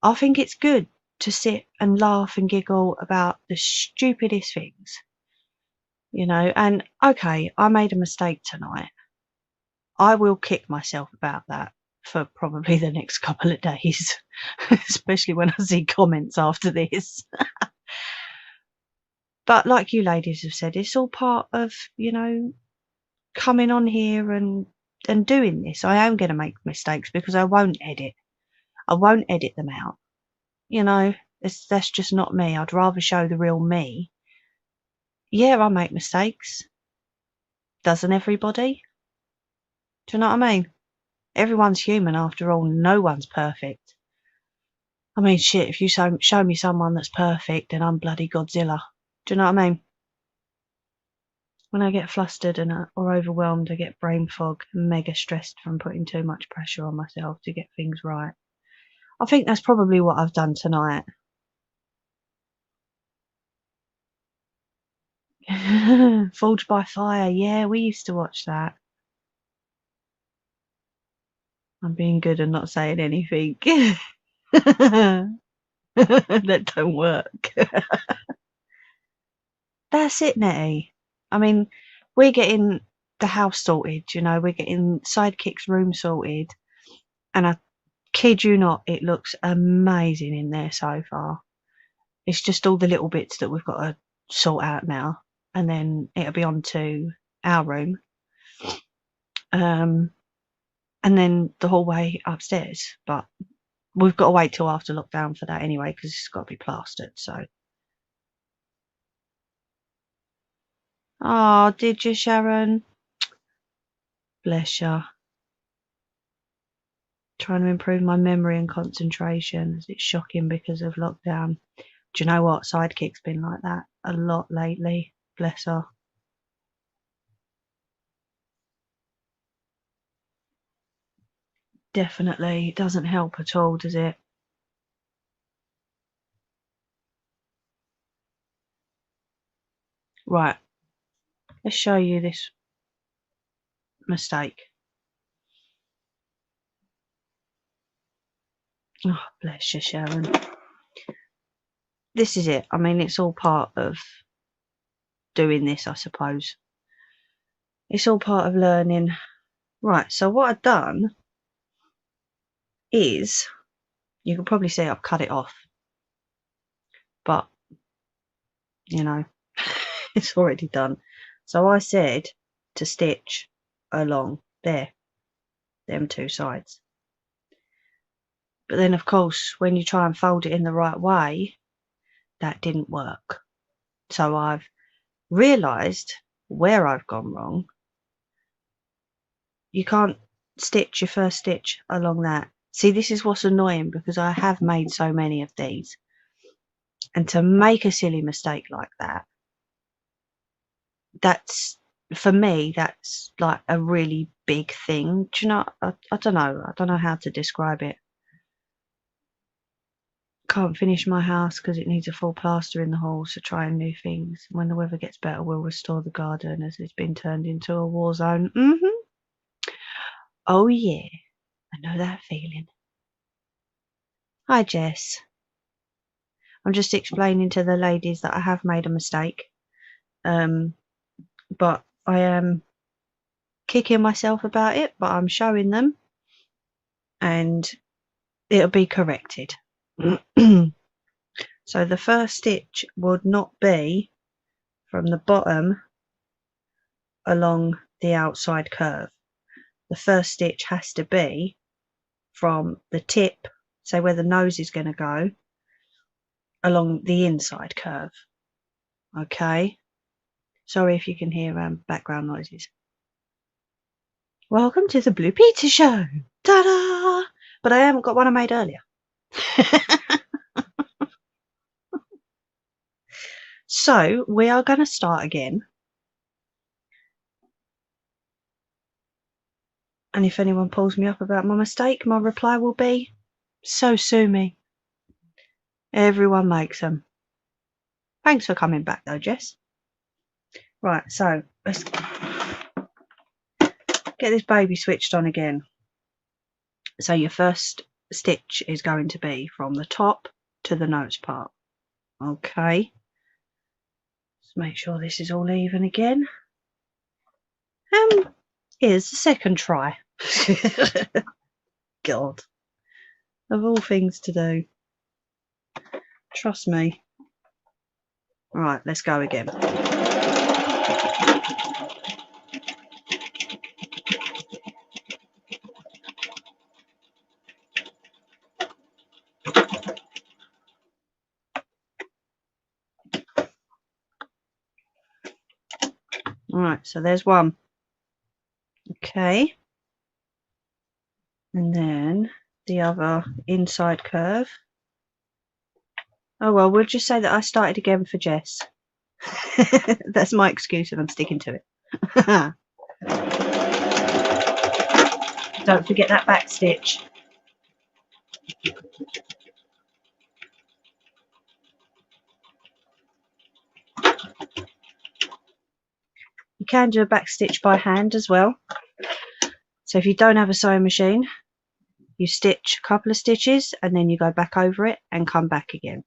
I think it's good to sit and laugh and giggle about the stupidest things, you know. And okay, I made a mistake tonight. I will kick myself about that for probably the next couple of days, especially when I see comments after this. But like you ladies have said, it's all part of, you know, coming on here and doing this. I am going to make mistakes because I won't edit. I won't edit them out. You know, that's just not me. I'd rather show the real me. Yeah, I make mistakes. Doesn't everybody? Do you know what I mean? Everyone's human after all. No one's perfect. I mean, shit, if you show me someone that's perfect, then I'm bloody Godzilla. Do you know what I mean? When I get flustered or overwhelmed, I get brain fog and mega stressed from putting too much pressure on myself to get things right. I think that's probably what I've done tonight. Forged by Fire. Yeah, we used to watch that. I'm being good and not saying anything. That don't work. That's it, Nettie. I mean, we're getting the house sorted, you know, we're getting Sidekick's room sorted. And I kid you not, it looks amazing in there so far. It's just all the little bits that we've got to sort out now. And then it'll be on to our room. And then the hallway upstairs. But we've got to wait till after lockdown for that anyway, because it's got to be plastered. So. Oh, did you, Sharon? Bless you. Trying to improve my memory and concentration. It's shocking because of lockdown. Do you know what? Sidekick's been like that a lot lately. Bless her. Definitely. It doesn't help at all, does it? Right. Let's show you this mistake. Oh, bless you, Sharon. This is it. I mean, it's all part of doing this, I suppose. It's all part of learning. Right, so what I've done is, you can probably see I've cut it off. But, you know, it's already done. So I said to stitch along there, them two sides. But then, of course, when you try and fold it in the right way, that didn't work. So I've realised where I've gone wrong. You can't stitch your first stitch along that. See, this is what's annoying, because I have made so many of these. And to make a silly mistake like that, for me, that's like a really big thing. Do you know? I don't know. I don't know how to describe it. Can't finish my house because it needs a full plaster in the halls, so trying new things. When the weather gets better, we'll restore the garden as it's been turned into a war zone. Oh yeah, I know that feeling. Hi Jess. I'm just explaining to the ladies that I have made a mistake. But I am kicking myself about it, but I'm showing them and it'll be corrected. So the first stitch would not be from the bottom along the outside curve. The first stitch has to be from the tip, say where the nose is going to go, along the inside curve. Okay, sorry if you can hear background noises. Welcome to the Blue Peter Show. Ta-da! But I haven't got one I made earlier. So we are going to start again. And if anyone pulls me up about my mistake, my reply will be, so sue me. Everyone makes them. Thanks for coming back though, Jess. Right, so let's get this baby switched on again. So your first stitch is going to be from the top to the nose part. Okay. Let's make sure this is all even again. Here's the second try. God. Of all things to do. Trust me. Right, let's go again. Alright, so there's one. Okay. And then the other inside curve. Oh well, we'll just say that I started again for Jess. That's my excuse and I'm sticking to it. Don't forget that back stitch. You can do a back stitch by hand as well. So if you don't have a sewing machine, you stitch a couple of stitches and then you go back over it and come back again.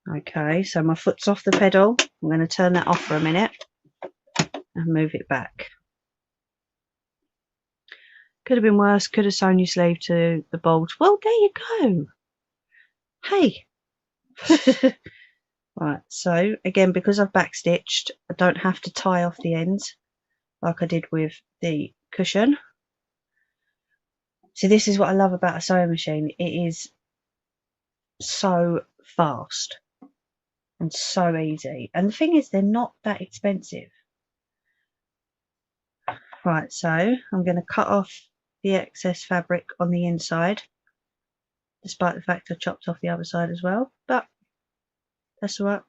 Okay, so my foot's off the pedal. I'm going to turn that off for a minute and move it back. Could have been worse, could have sewn your sleeve to the bolt. Well, there you go. Hey. Right, so again, because I've backstitched, I don't have to tie off the ends like I did with the cushion. So this is what I love about a sewing machine. It is so fast and so easy. And the thing is, they're not that expensive. Right, so I'm going to cut off the excess fabric on the inside, despite the fact I chopped off the other side as well. But that's all right.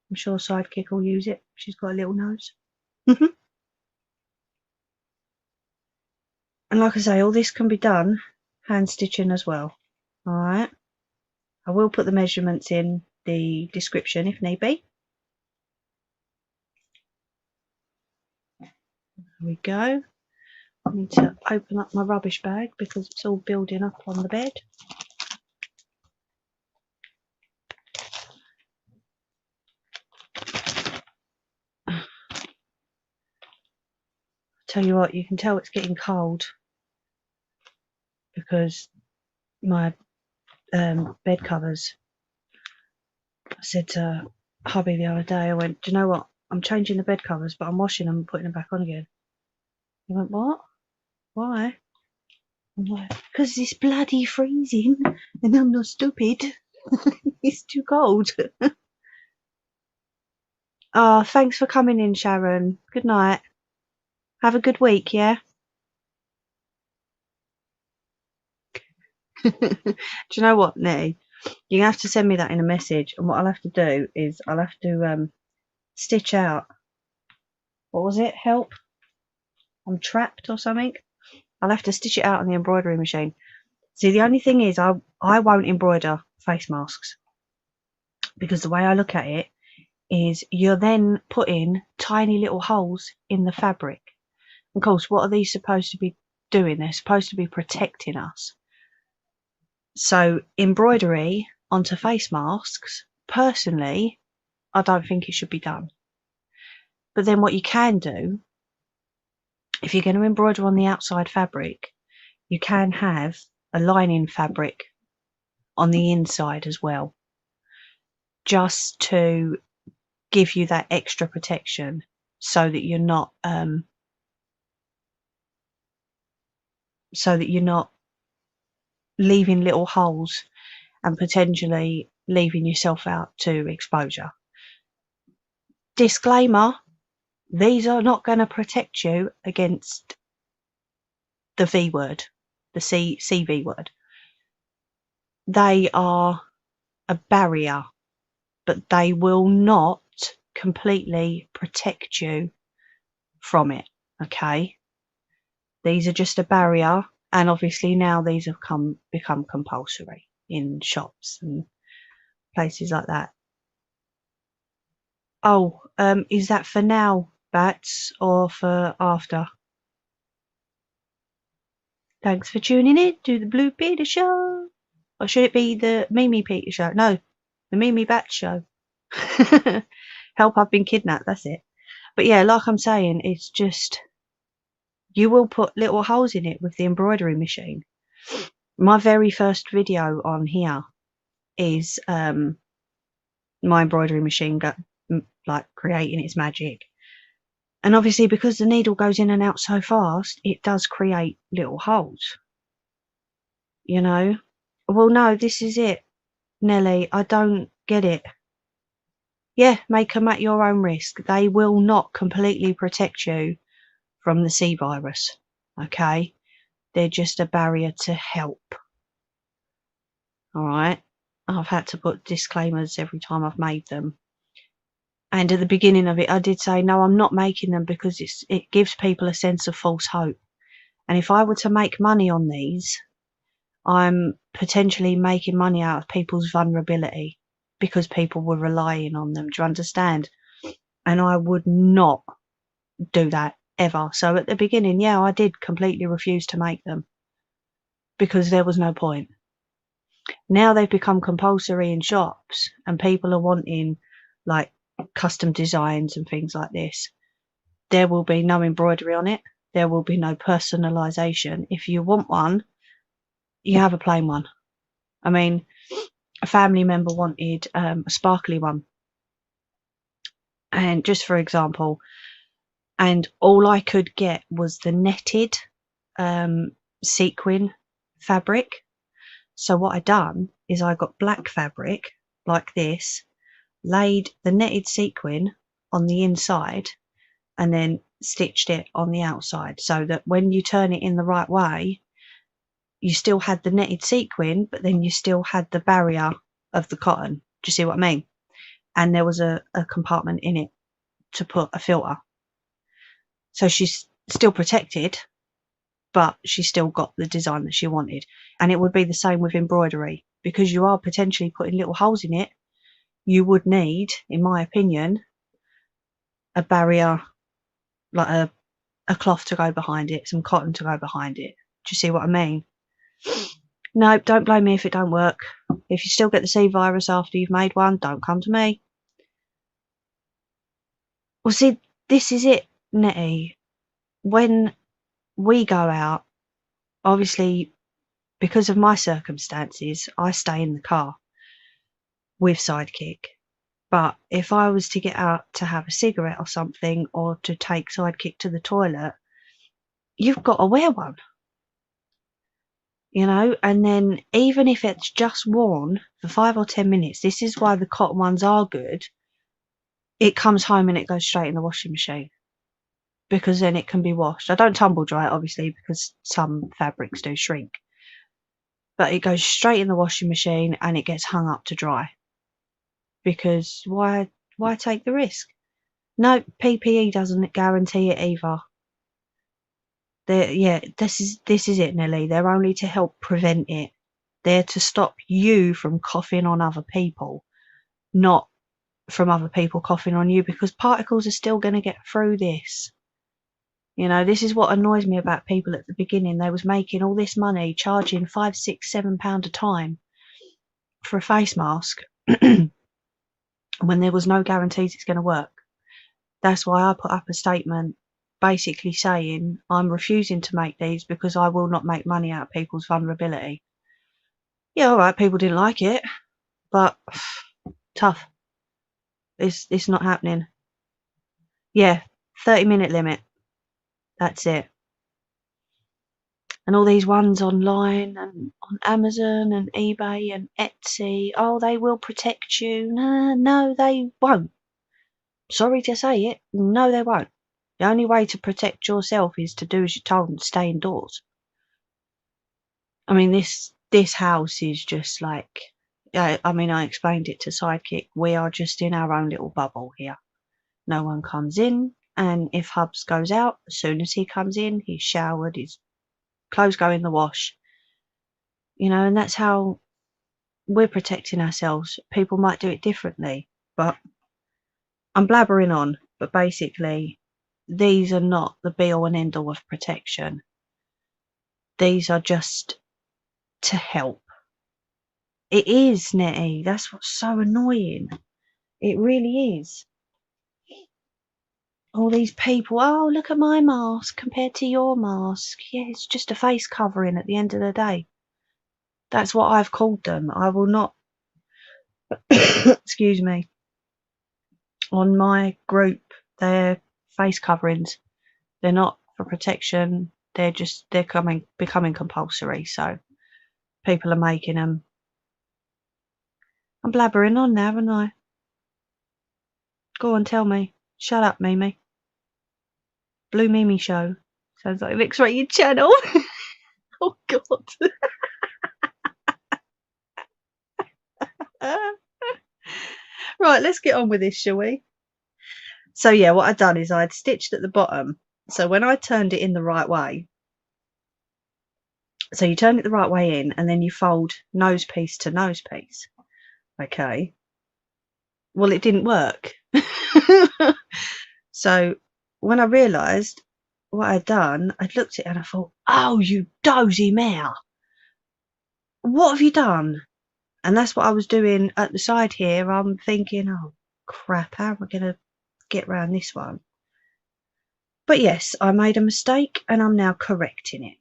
I'm sure Sidekick will use it. She's got a little nose. And like I say, all this can be done hand stitching as well. Alright. I will put the measurements in the description if need be. There we go. I need to open up my rubbish bag because it's all building up on the bed. Tell you what, you can tell it's getting cold because my bed covers. I said to hubby the other day, I went, do you know what? I'm changing the bed covers, but I'm washing them and putting them back on again. He went, what? Why? I'm like, because it's bloody freezing and I'm not stupid. It's too cold. Oh, thanks for coming in, Sharon. Good night. Have a good week, yeah? Do you know what, Nettie? You're going to have to send me that in a message. And what I'll have to do is I'll have to stitch out. What was it? Help? I'm trapped or something? I'll have to stitch it out on the embroidery machine. See, the only thing is I won't embroider face masks, because the way I look at it is you're then putting tiny little holes in the fabric. Of course, what are these supposed to be doing? They're supposed to be protecting us. So embroidery onto face masks, personally, I don't think it should be done. But then what you can do, if you're going to embroider on the outside fabric, you can have a lining fabric on the inside as well, just to give you that extra protection, so that you're not leaving little holes and potentially leaving yourself out to exposure. Disclaimer, these are not going to protect you against the V word, the CV word. They are a barrier, but they will not completely protect you from it, okay? These are just a barrier, and obviously now these have become compulsory in shops and places like that. Oh, is that for now, Bats, or for after? Thanks for tuning in to the Blue Peter Show. Or should it be the Mimi Peter Show? No, the Mimi Bat Show. Help, I've been kidnapped, that's it. But yeah, like I'm saying, it's just, you will put little holes in it with the embroidery machine. My very first video on here is my embroidery machine like creating its magic. And obviously, because the needle goes in and out so fast, it does create little holes. You know? Well, no, this is it, Nelly. I don't get it. Yeah, make them at your own risk. They will not completely protect you from the C virus. Okay? They're just a barrier to help. Alright? I've had to put disclaimers every time I've made them. And at the beginning of it, I did say, no, I'm not making them because it gives people a sense of false hope. And if I were to make money on these, I'm potentially making money out of people's vulnerability, because people were relying on them. Do you understand? And I would not do that ever. So at the beginning, yeah, I did completely refuse to make them because there was no point. Now they've become compulsory in shops and people are wanting like custom designs and things like this. There will be no embroidery on it. There will be no personalisation. If you want one, you have a plain one. I mean, a family member wanted a sparkly one. And just for example, and all I could get was the netted sequin fabric. So what I done is I got black fabric like this, laid the netted sequin on the inside, and then stitched it on the outside, so that when you turn it in the right way, you still had the netted sequin, but then you still had the barrier of the cotton. Do you see what I mean? And there was a compartment in it to put a filter. So she's still protected, but she still got the design that she wanted. And it would be the same with embroidery, because you are potentially putting little holes in it. You would need, in my opinion, a barrier, like a cloth to go behind it, some cotton to go behind it. Do you see what I mean? No, don't blame me if it don't work. If you still get the C virus after you've made one, don't come to me. Well, see, this is it, Nettie. When we go out, obviously, because of my circumstances, I stay in the car with Sidekick. But if I was to get out to have a cigarette or something, or to take Sidekick to the toilet, you've got to wear one. You know, and then even if it's just worn for 5 or 10 minutes, this is why the cotton ones are good. It comes home and it goes straight in the washing machine, because then it can be washed. I don't tumble dry it, obviously, because some fabrics do shrink. But it goes straight in the washing machine and it gets hung up to dry. Because why take the risk? No, PPE doesn't guarantee it either. Yeah, this is it, Nelly. They're only to help prevent it. They're to stop you from coughing on other people, not from other people coughing on you, because particles are still going to get through this. You know, this is what annoys me about people at the beginning. They was making all this money, charging £5, £6, £7 a time for a face mask when there was no guarantees it's going to work. That's why I put up a statement basically saying I'm refusing to make these because I will not make money out of people's vulnerability. Yeah, all right, people didn't like it, but tough. It's not happening. Yeah, 30-minute limit. That's it. And all these ones online and on Amazon and eBay and Etsy, oh, they will protect you. No, they won't. Sorry to say it, no, they won't. The only way to protect yourself is to do as you're told and stay indoors. I mean, this house is just like, I mean, I explained it to Sidekick. We are just in our own little bubble here. No one comes in, and if Hubs goes out, as soon as he comes in, he's showered, his clothes go in the wash. You know, and that's how we're protecting ourselves. People might do it differently, but I'm blabbering on. But basically, these are not the be-all and end-all of protection. These are just to help. It is, Nettie. That's what's so annoying. It really is. All these people, oh, look at my mask compared to your mask. Yeah, it's just a face covering at the end of the day. That's what I've called them. I will not, excuse me, on my group, they're face coverings. They're not for protection. They're becoming compulsory. So people are making them. I'm blabbering on now, haven't I? Go on, tell me. Shut up, Mimi. Blue Mimi Show. Sounds like an X-rated channel. Oh, God. Right, let's get on with this, shall we? So, yeah, what I'd done is I'd stitched at the bottom. So when I turned it in the right way, so you turn it the right way in, and then you fold nose piece to nose piece. Okay. Well, it didn't work. So when I realised what I'd done, I'd looked at it and I thought, oh, you dozy mare. What have you done? And that's what I was doing at the side here. I'm thinking, oh, crap, how am I going to get around this one? But yes, I made a mistake and I'm now correcting it.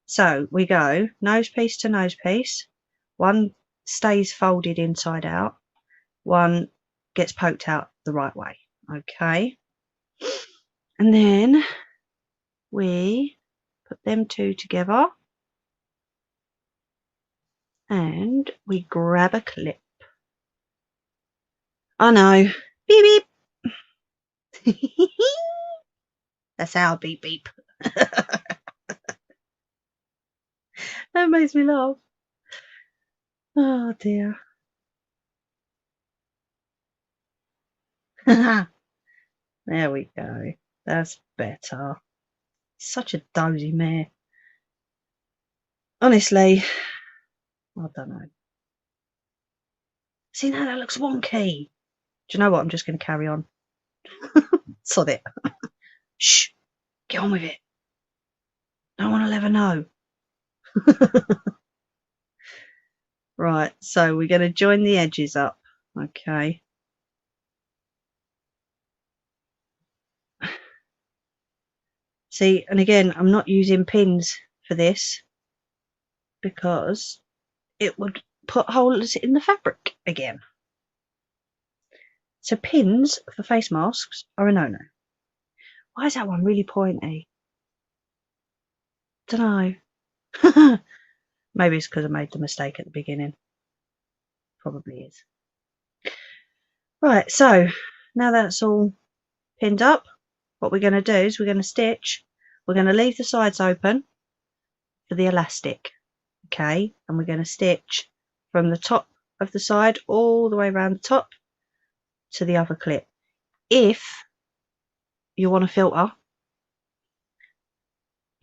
So we go nose piece to nose piece. One stays folded inside out. One gets poked out the right way. Okay. And then we put them two together. And we grab a clip. I know. Beep beep. That's our beep beep. That makes me laugh. Oh dear. There we go. That's better. Such a dozy mare. Honestly, I don't know. See, now that looks wonky. Do you know what? I'm just going to carry on. Sod it. Shh. Get on with it. No one will ever know. Right, so we're going to join the edges up. Okay. See, and again, I'm not using pins for this because it would put holes in the fabric again. So pins for face masks are a no-no. Why is that one really pointy? Don't know. Maybe it's because I made the mistake at the beginning. Probably is. Right, so now that's all pinned up, what we're going to do is we're going to stitch. We're going to leave the sides open for the elastic. Okay, and we're going to stitch from the top of the side all the way around the top to the other clip. If you want to filter,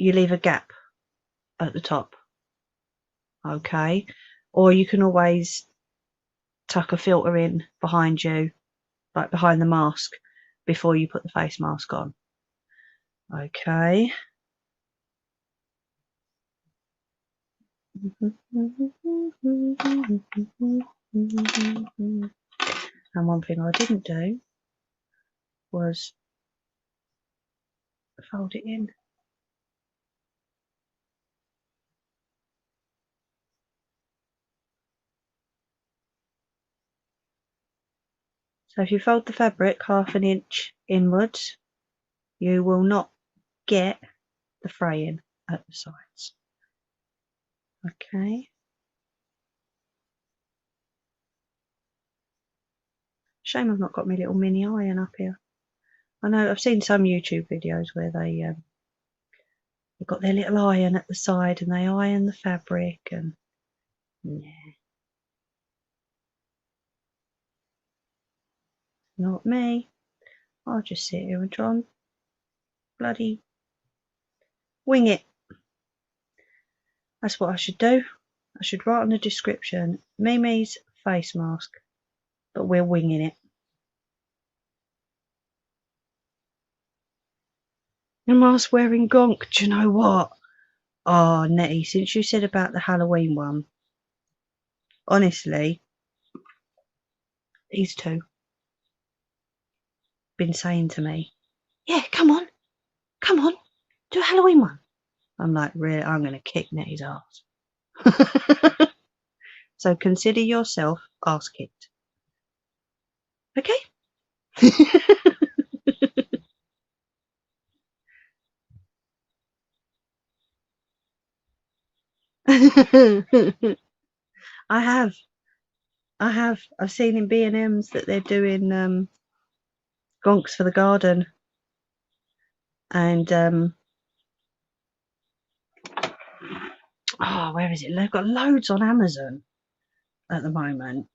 you leave a gap at the top, okay? Or you can always tuck a filter in behind you, like behind the mask, before you put the face mask on. Okay. And one thing I didn't do was fold it in. So if you fold the fabric 1/2 inch inwards, you will not get the fraying at the sides. Okay. Shame I've not got my little mini iron up here. I know I've seen some YouTube videos where they've got their little iron at the side and they iron the fabric, and yeah, not me. I'll just sit here and try and bloody wing it. That's what I should do. I should write on the description, Mimi's face mask, but we're winging it. Am I swearing gonk? Do you know what? Oh, Nettie, since you said about the Halloween one, honestly, these two been saying to me, yeah, come on, do a Halloween one. I'm like, really? I'm going to kick Nettie's ass. So consider yourself ass kicked. Okay? I have. I've seen in B&M's that they're doing gonks for the garden. And oh, where is it? They've got loads on Amazon at the moment.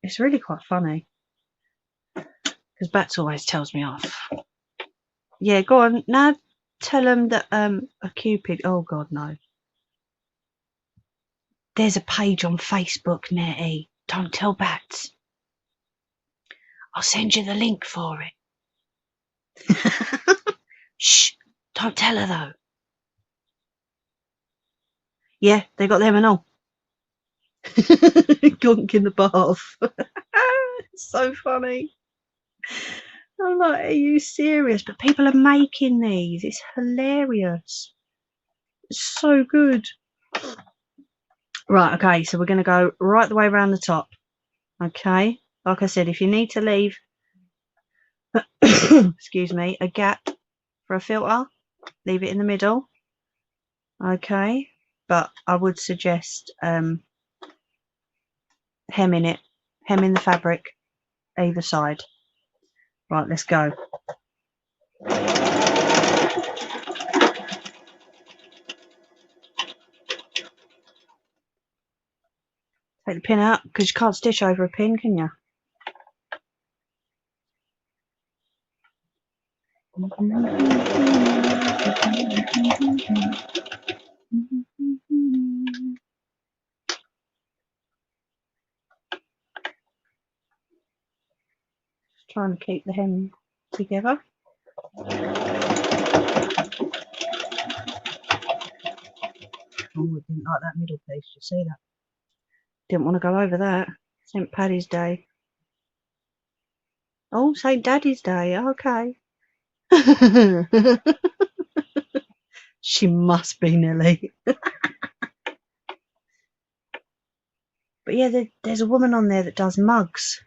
It's really quite funny. Because Bats always tells me off. Yeah, go on. Now tell them that a Cupid. Oh, God, no. There's a page on Facebook, Nettie. Don't tell Bats. I'll send you the link for it. Shh. Don't tell her, though. Yeah, they got them and all. Gonk in the bath. It's so funny. I'm like, are you serious? But people are making these. It's hilarious. It's so good. Right, okay, so we're going to go right the way around the top. Okay, like I said, if you need to leave, excuse me, a gap for a filter, leave it in the middle. Okay, but I would suggest hemming the fabric either side. Right, let's go. Take the pin out, because you can't stitch over a pin, can you? Just trying to keep the hem together. Oh, I didn't like that middle piece. You see that? Didn't want to go over that. St. Paddy's Day. Oh, St. Daddy's Day. Okay. She must be Nelly. But yeah, there's a woman on there that does mugs,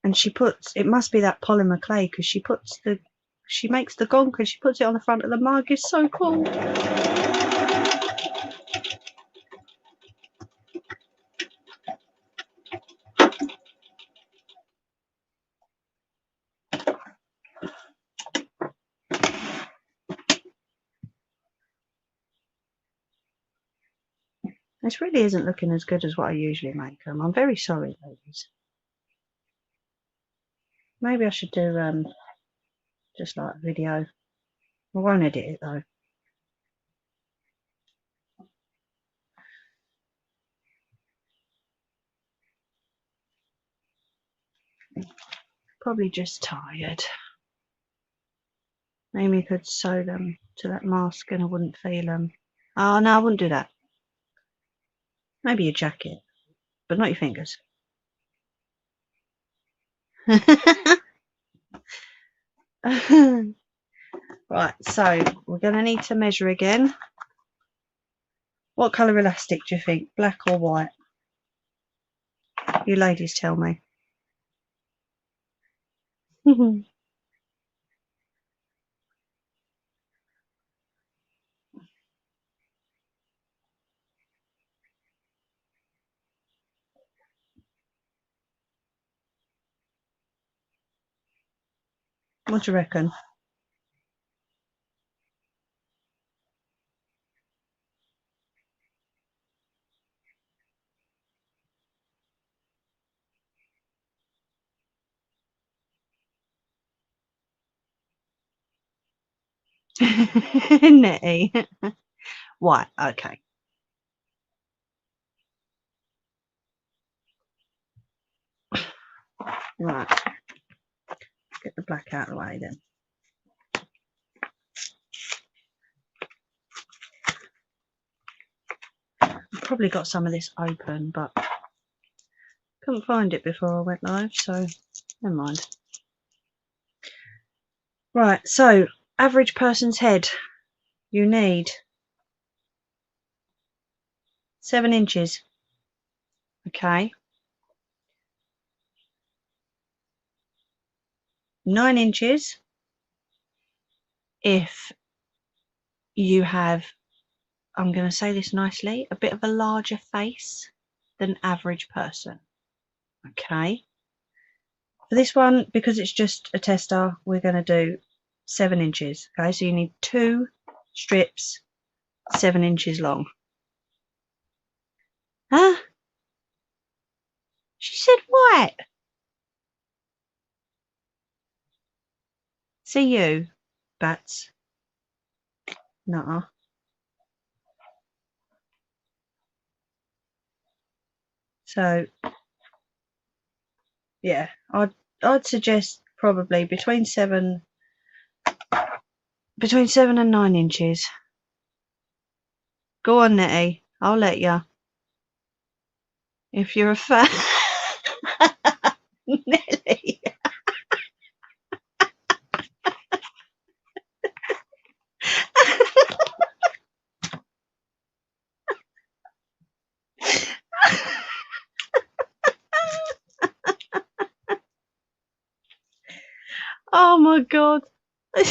and she puts, it must be that polymer clay, because she makes the gonk and she puts it on the front of the mug. It's so cool. This really isn't looking as good as what I usually make them. I'm very sorry, ladies. Maybe I should do just like a video. I won't edit it though. Probably just tired. Amy could sew them to that mask and I wouldn't feel them. Oh no, I wouldn't do that. Maybe your jacket, but not your fingers. Right, so we're going to need to measure again. What colour elastic do you think? Black or white? You ladies tell me. What do you reckon? Netty. White, okay. Right. Get the black out of the way then. I've probably got some of this open, but couldn't find it before I went live, so never mind. Right, so average person's head, you need 7 inches. Okay. 9 inches if you have, I'm going to say this nicely, a bit of a larger face than average person. Okay. For this one, because it's just a tester, we're going to do 7 inches. Okay, so you need 2 strips 7 inches long. Huh? She said white. See you, Bats. Nuh-uh. So, yeah, I'd suggest probably between 7 and 9 inches. Go on, Nettie. I'll let you. If you're a fan. Nelly. Oh my god. Yeah,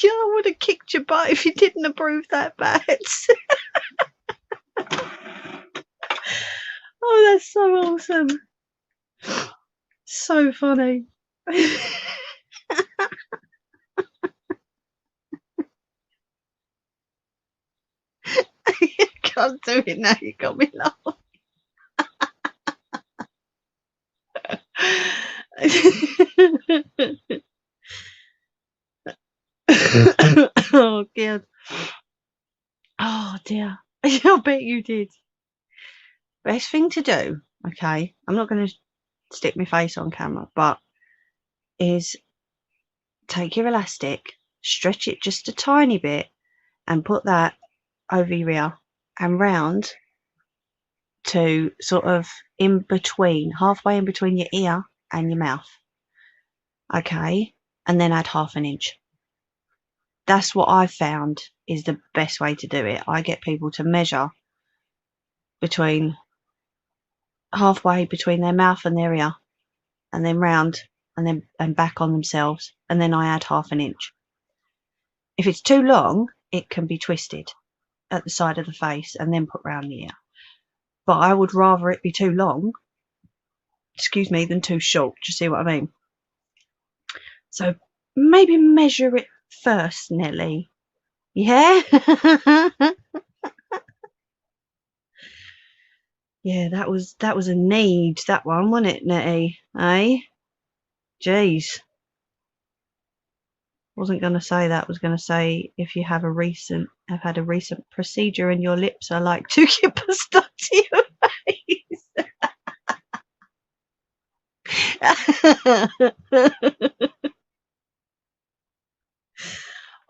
I would have kicked your butt if you didn't approve that, Bats. Oh, that's so awesome. So funny. Can't do it now, you got me laughing. Oh god. Oh dear. I bet you did. Best thing to do, okay, I'm not going to stick my face on camera, but is take your elastic, stretch it just a tiny bit, and put that over your ear and round to sort of in between, halfway in between your ear and your mouth. Okay, and then add 1/2 inch. That's what I found is the best way to do it. I get people to measure between halfway between their mouth and their ear, and then round and back on themselves, and then I add 1/2 inch. If it's too long, it can be twisted at the side of the face and then put round the ear. But I would rather it be too long, excuse me, than too short. Do you see what I mean? So maybe measure it first, Nelly. Yeah? Yeah, that was a need, that one, wasn't it, Nettie? Eh? Jeez. Wasn't going to say that. Was going to say if you have had a recent procedure and your lips are like two kippers stuck to your face.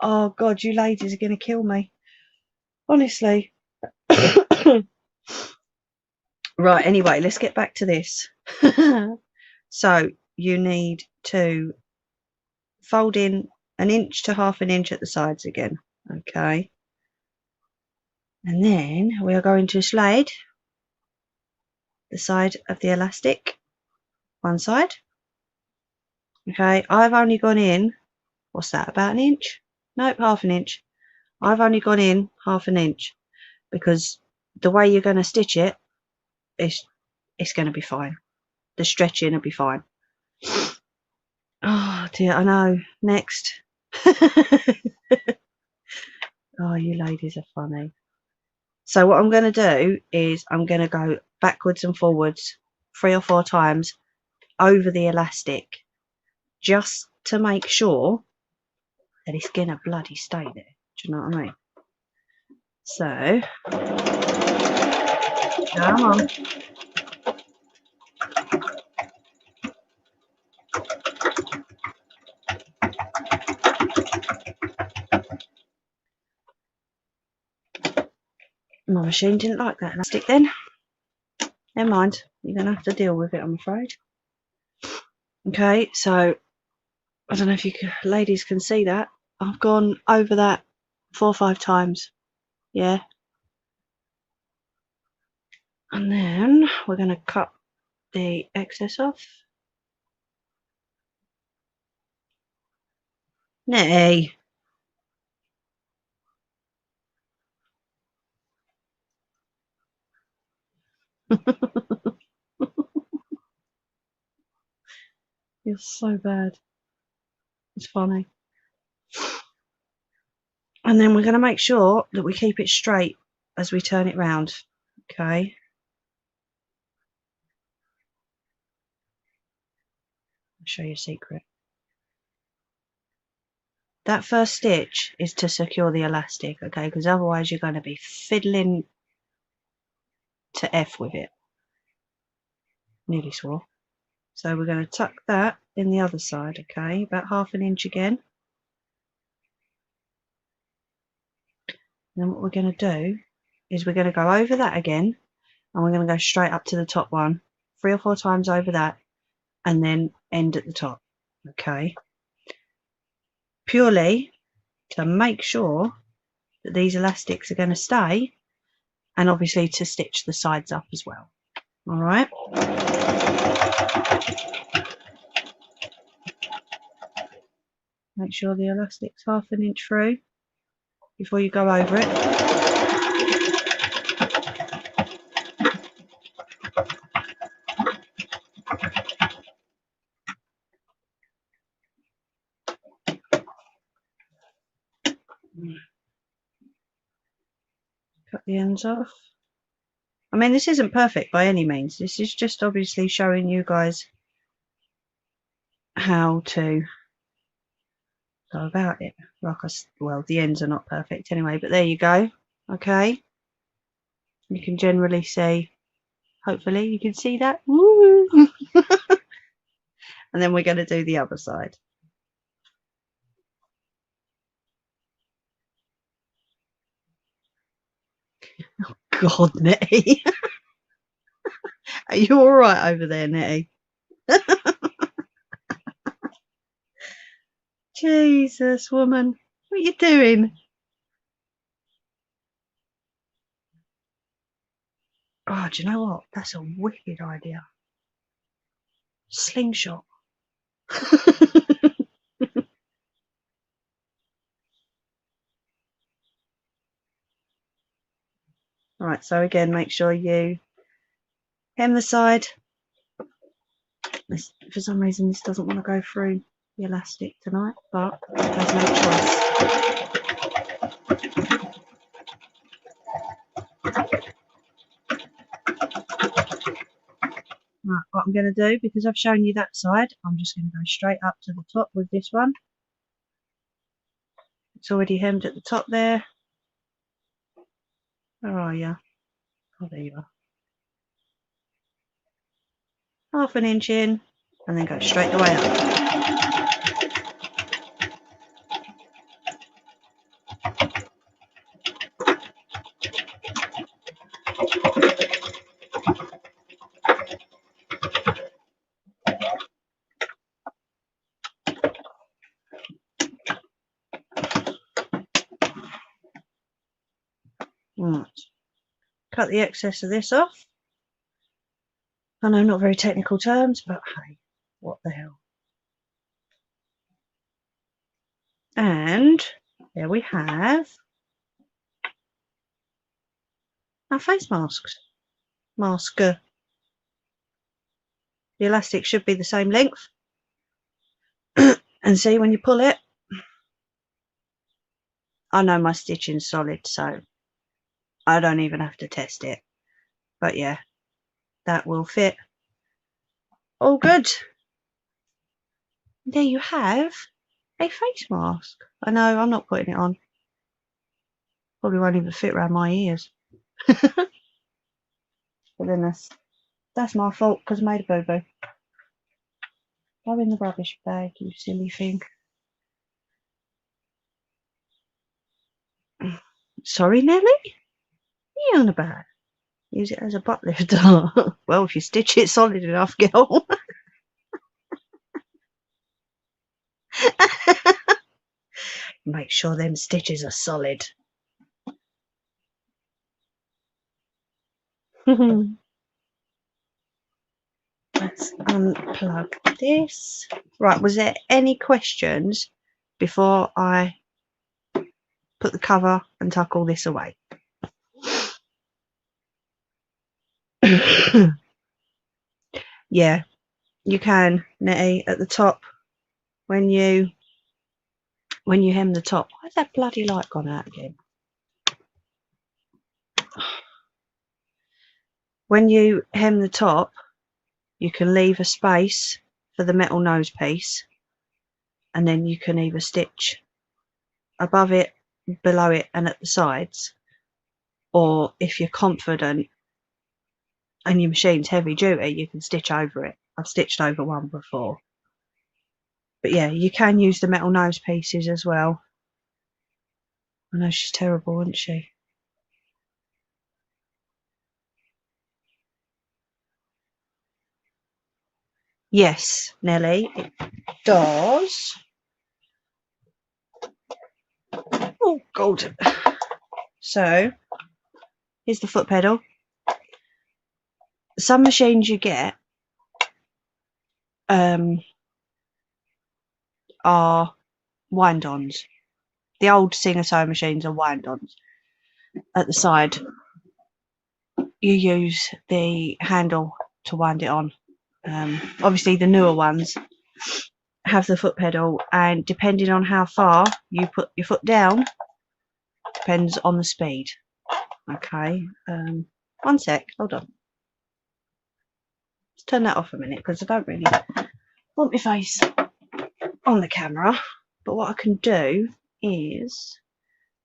Oh God, you ladies are going to kill me. Honestly. Right, anyway, let's get back to this. So you need to fold in 1 inch to half an inch at the sides again. Okay. And then we are going to slide the side of the elastic, one side. Okay, I've only gone in, what's that, about 1 inch? Nope, half an inch. I've only gone in half an inch because the way you're going to stitch it, it's going to be fine. The stretching will be fine. Oh dear, I know. Next. Oh, you ladies are funny. So what I'm going to do is I'm going to go backwards and forwards 3 or 4 times over the elastic just to make sure that it's going to bloody stay there. Do you know what I mean? So, come on. My machine didn't like that elastic then. Never mind. You're going to have to deal with it, I'm afraid. Okay, so I don't know if you ladies can see that. I've gone over that 4 or 5 times. Yeah. And then we're going to cut the excess off. Nay. You're so bad. It's funny. And then we're going to make sure that we keep it straight as we turn it round. Okay. I'll show you a secret. That first stitch is to secure the elastic, okay, because otherwise you're going to be fiddling to F with it. Nearly swore. So we're going to tuck that in the other side, okay, about half an inch again. Then what we're going to do is we're going to go over that again, and we're going to go straight up to the top one, 3 or 4 times over that, and then end at the top, okay. Purely to make sure that these elastics are going to stay, and obviously to stitch the sides up as well. All right. Make sure the elastic's half an inch through before you go over it. Cut the ends off. I mean, this isn't perfect by any means. This is just obviously showing you guys how to go about it. Well, the ends are not perfect anyway, but there you go. Okay. You can generally see, hopefully you can see that. Woo! And then we're going to do the other side. Oh God, Nettie. Are you all right over there, Nettie? Jesus, woman, what are you doing? Oh, do you know what? That's a wicked idea. Slingshot. Right, so again, make sure you hem the side. For some reason, this doesn't want to go through the elastic tonight, but there's no choice. Right, what I'm going to do, because I've shown you that side, I'm just going to go straight up to the top with this one. It's already hemmed at the top there. Where are you? Oh, there you are. Half an inch in, and then go straight the way up. Right. Cut the excess of this off. I know, not very technical terms, but hey, what the hell. And there we have our face masks. Masker. The elastic should be the same length. And see, when you pull it, I know my stitching's solid, so I don't even have to test it. But yeah, that will fit. All good. There you have a face mask. I know, I'm not putting it on. Probably won't even fit around my ears. But then that's my fault because I made a boo-boo. Go in the rubbish bag, you silly thing. Sorry, Nelly? What are you on about? Use it as a butt lifter. Well, if you stitch it solid enough, girl. Make sure them stitches are solid. Let's unplug this. Right, was there any questions before I put the cover and tuck all this away? Yeah, you can, Nettie, at the top when you hem the top. Why's that bloody light gone out again? When you hem the top, you can leave a space for the metal nose piece, and then you can either stitch above it, below it, and at the sides, or if you're confident and your machine's heavy duty, you can stitch over it. I've stitched over one before. But yeah, you can use the metal nose pieces as well. I know, she's terrible, isn't she? Yes, Nelly, it does. Oh, God. So, here's the foot pedal. Some machines you get are wind-ons. The old Singer sewing machines are wind-ons. At the side, you use the handle to wind it on. Obviously, the newer ones have the foot pedal, and depending on how far you put your foot down, depends on the speed. Okay, one sec, hold on. Let's turn that off a minute because I don't really want my face on the camera. But what I can do is,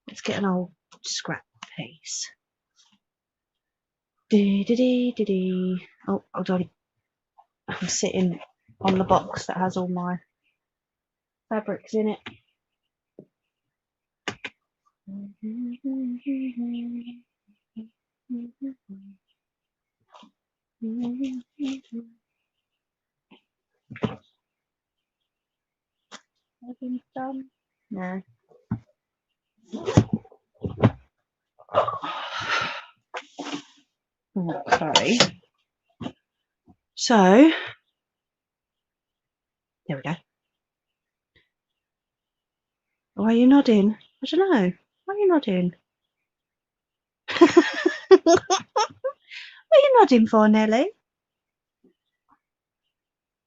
let's get an old scrap piece. Oh, hold on. I'm sitting on the box that has all my fabrics in it. Done? No. Okay. So there we go. Why are you nodding? I don't know. Why are you nodding? What are you nodding for, Nelly?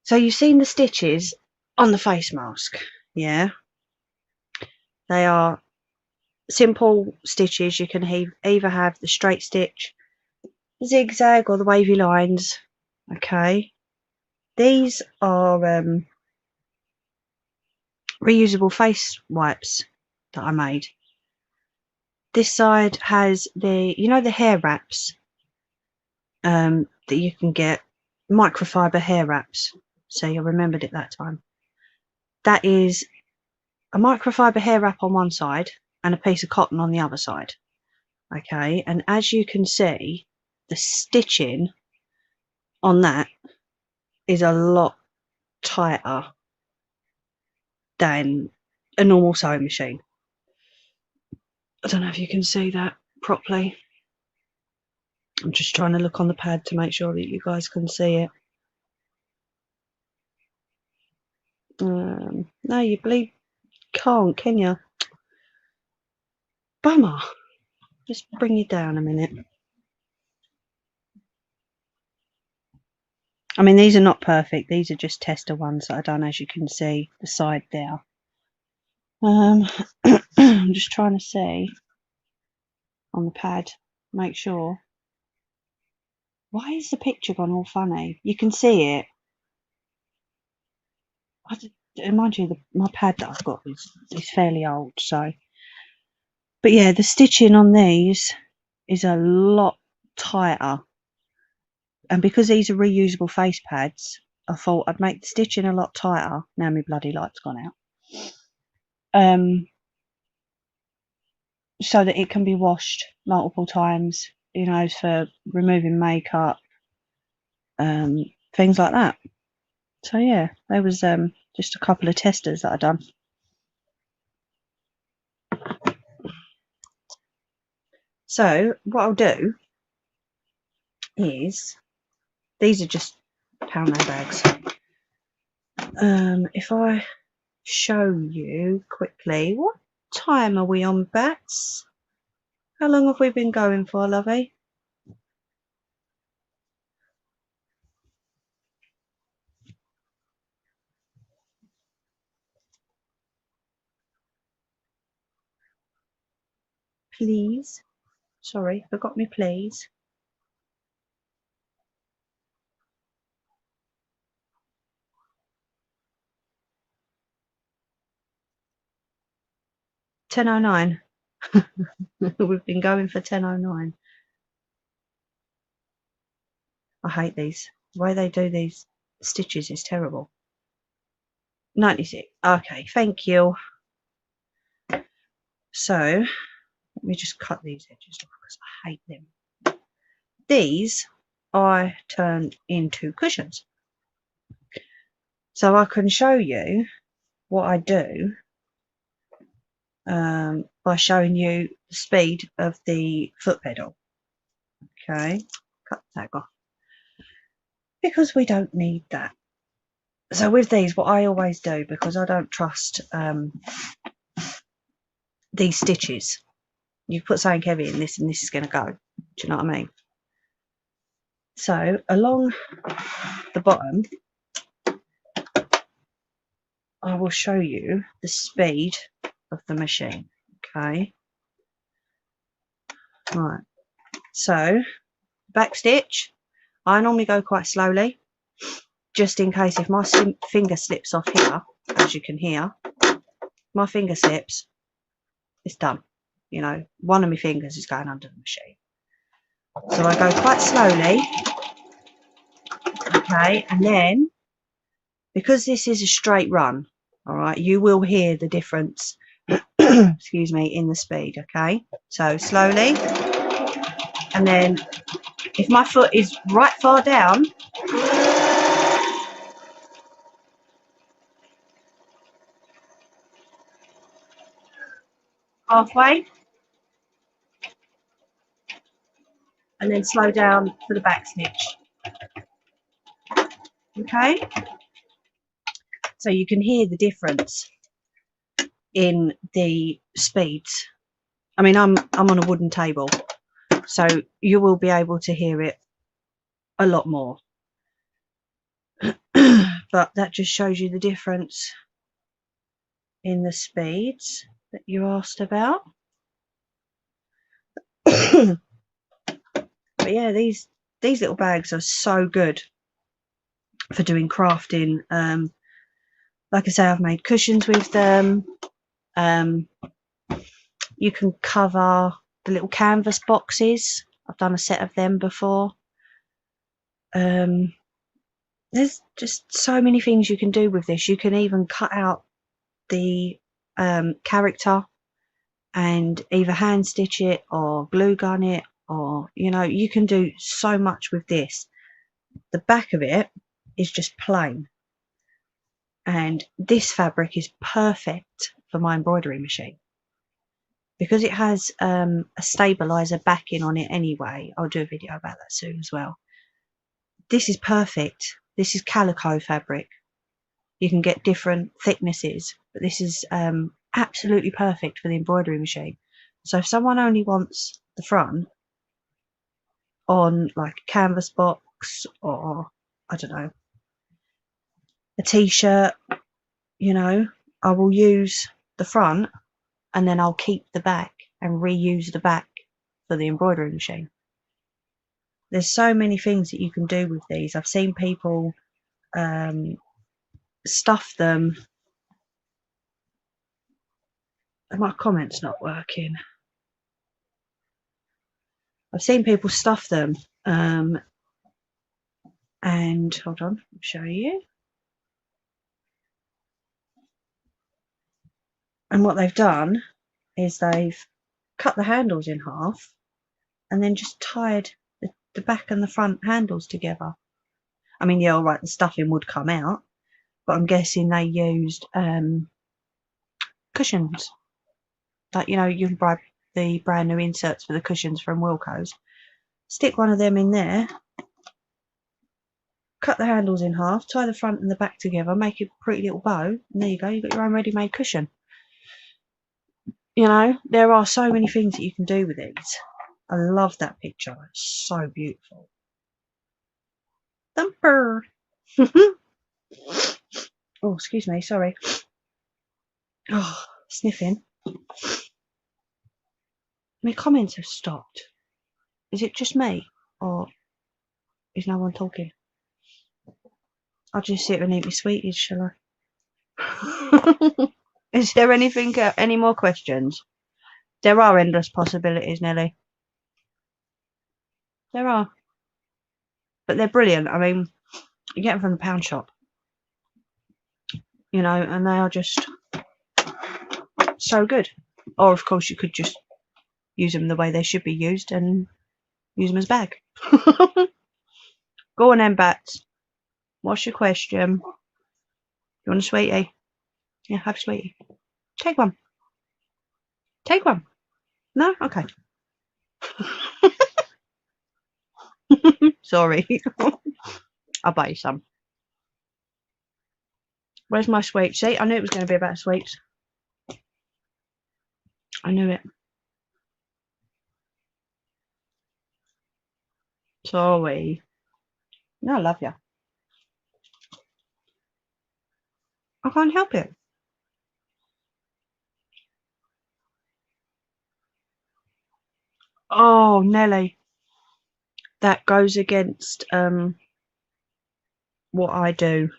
So you've seen the stitches on the face mask, yeah? They are simple stitches. You can either have the straight stitch, zigzag, or the wavy lines. Okay. These are reusable face wipes. that I made. This side has the, you know, the hair wraps that you can get, microfiber hair wraps. So you remembered it that time. That is a microfiber hair wrap on one side and a piece of cotton on the other side. Okay, and as you can see, the stitching on that is a lot tighter than a normal sewing machine. I don't know if you can see that properly. I'm just trying to look on the pad to make sure that you guys can see it. No, you bleed can't, can you? Bummer. Just bring you down a minute. I mean, these are not perfect. These are just tester ones that I've done, as you can see, the side there. I'm just trying to see on the pad, make sure. Why is the picture gone all funny? You can see it. Mind you, my pad that I've got is fairly old, so. But yeah, the stitching on these is a lot tighter. And because these are reusable face pads, I thought I'd make the stitching a lot tighter. Now my bloody light's gone out. So that it can be washed multiple times, you know, for removing makeup, things like that. So yeah, there was just a couple of testers that I've done. So what I'll do is, these are just pound note bags. If I show you quickly, what time are we on, Bats? How long have we been going for, lovey? Please. Sorry, forgot me, please. $10.09. We've been going for $10.09. I hate these. The way they do these stitches is terrible. 96. Okay, thank you. So let me just cut these edges off because I hate them. These I turned into cushions. So I can show you what I do by showing you the speed of the foot pedal. Okay, cut the tag off because we don't need that. So with these, what I always do, because I don't trust these stitches, you put something heavy in this and this is going to go. Do you know what I mean? So along the bottom, I will show you the speed of the machine. Okay. Right. So back stitch, I normally go quite slowly, just in case if my finger slips off here, as you can hear, my finger slips, it's done. You know, one of my fingers is going under the machine. So I go quite slowly. Okay, and then because this is a straight run, all right, you will hear the difference, excuse me, in the speed. Okay, so slowly, and then if my foot is right far down, halfway, and then slow down for the back stitch. Okay, so you can hear the difference in the speeds. I mean, I'm on a wooden table, so you will be able to hear it a lot more. But that just shows you the difference in the speeds that you asked about. But yeah, these little bags are so good for doing crafting. Like I say, I've made cushions with them. You can cover the little canvas boxes. I've done a set of them before. There's just so many things you can do with this. You can even cut out the character and either hand stitch it or glue gun it, or you can do so much with this. The back of it is just plain, and this fabric is perfect for my embroidery machine because it has a stabilizer backing on it anyway. I'll do a video about that soon as well. This is perfect. This is calico fabric. You can get different thicknesses, but this is absolutely perfect for the embroidery machine. So if someone only wants the front on like a canvas box, or I don't know, a t-shirt, I will use the front and then I'll keep the back and reuse the back for the embroidery machine. There's so many things that you can do with these. I've seen people stuff them. My comment's not working. I've seen people stuff them and hold on, I'll show you. And what they've done is they've cut the handles in half and then just tied the back and the front handles together. I mean, yeah, all right, the stuffing would come out, but I'm guessing they used cushions. Like, you can buy the brand new inserts for the cushions from Wilko's. Stick one of them in there, cut the handles in half, tie the front and the back together, make a pretty little bow, and there you go, you've got your own ready-made cushion. There are so many things that you can do with these. I love that picture. It's so beautiful. Thumper. Oh, excuse me, sorry. Oh, sniffing. My comments have stopped. Is it just me, or is no one talking? I'll just sit and eat my sweeties, shall I? Is there anything, any more questions? There are endless possibilities, Nelly. There are. But they're brilliant. I mean, you get them from the pound shop. And they are just so good. Or, of course, you could just use them the way they should be used and use them as a bag. Go on then, Bats. What's your question? You want a sweetie? Yeah, have a sweetie. Take one. Take one. No? Okay. Sorry. I'll buy you some. Where's my sweet? See, I knew it was going to be about sweets. I knew it. Sorry. No, I love you. I can't help it. Oh, Nelly. That goes against what I do.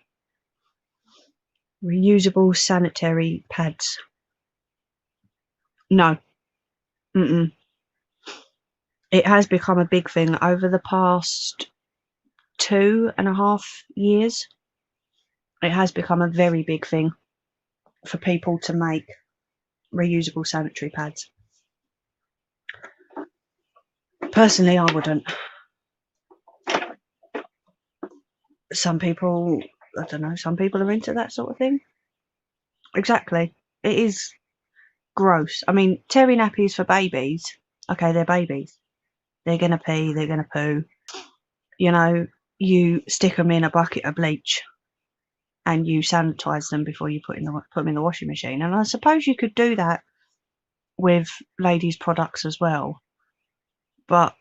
Reusable sanitary pads. No. It has become a big thing over the past 2.5 years. It has become a very big thing for people to make reusable sanitary pads. Personally, I wouldn't. Some people, I don't know, some people are into that sort of thing. Exactly. It is gross. I mean, terry nappies for babies, okay, they're babies. They're going to pee, they're going to poo. You stick them in a bucket of bleach and you sanitize them before you put them in the washing machine. And I suppose you could do that with ladies' products as well. But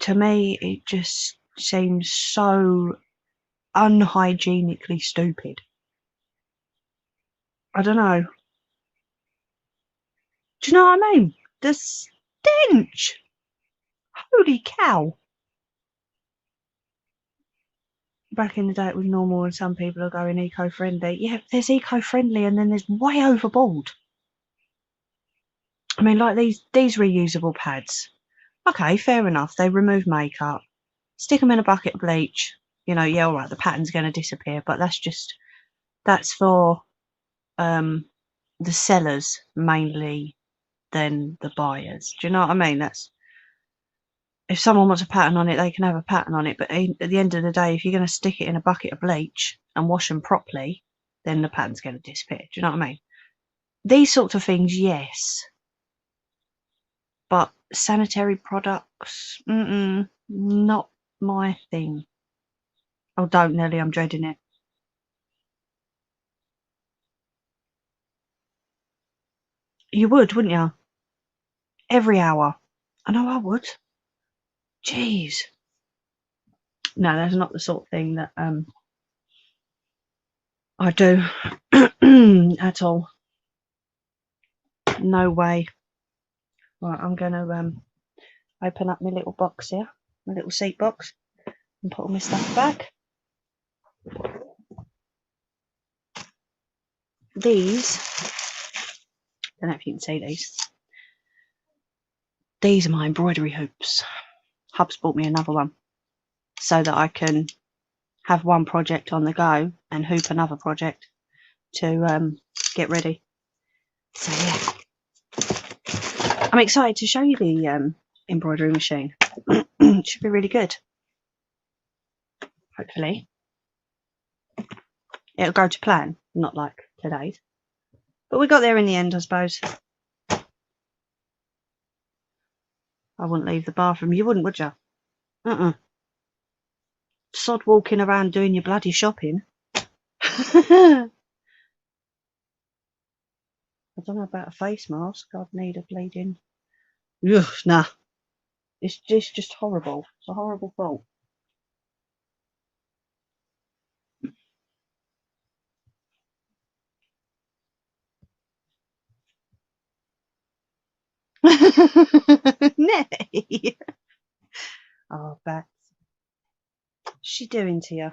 to me, it just seems so unhygienically stupid. I don't know. Do you know what I mean? The stench! Holy cow! Back in the day it was normal and some people are going eco-friendly. Yeah, there's eco-friendly and then there's way overboard. I mean, like these reusable pads. Okay, fair enough. They remove makeup. Stick them in a bucket of bleach. You know, yeah, all right, the pattern's going to disappear, but that's for the sellers mainly than the buyers. Do you know what I mean? That's, if someone wants a pattern on it, they can have a pattern on it. But at the end of the day, if you're going to stick it in a bucket of bleach and wash them properly, then the pattern's going to disappear. Do you know what I mean? These sorts of things, yes. But sanitary products, not my thing. Oh, don't, Nelly, I'm dreading it. You would, wouldn't you? Every hour. I know I would. Jeez. No, that's not the sort of thing that I do at all. No way. Right, I'm going to open up my little box here, my little seat box, and put all my stuff back. These, I don't know if you can see these. These are my embroidery hoops. Hub's bought me another one so that I can have one project on the go and hoop another project to get ready. So yeah, I'm excited to show you the embroidery machine. It should be really good. Hopefully it'll go to plan, not like today's, but we got there in the end, I suppose. I wouldn't leave the bathroom. You wouldn't, would you? Sod walking around doing your bloody shopping. I don't know about a face mask. I'd need a bleeding. Ugh, nah. It's just horrible. It's a horrible thought. Nay. Oh, Bats. What's she doing to you?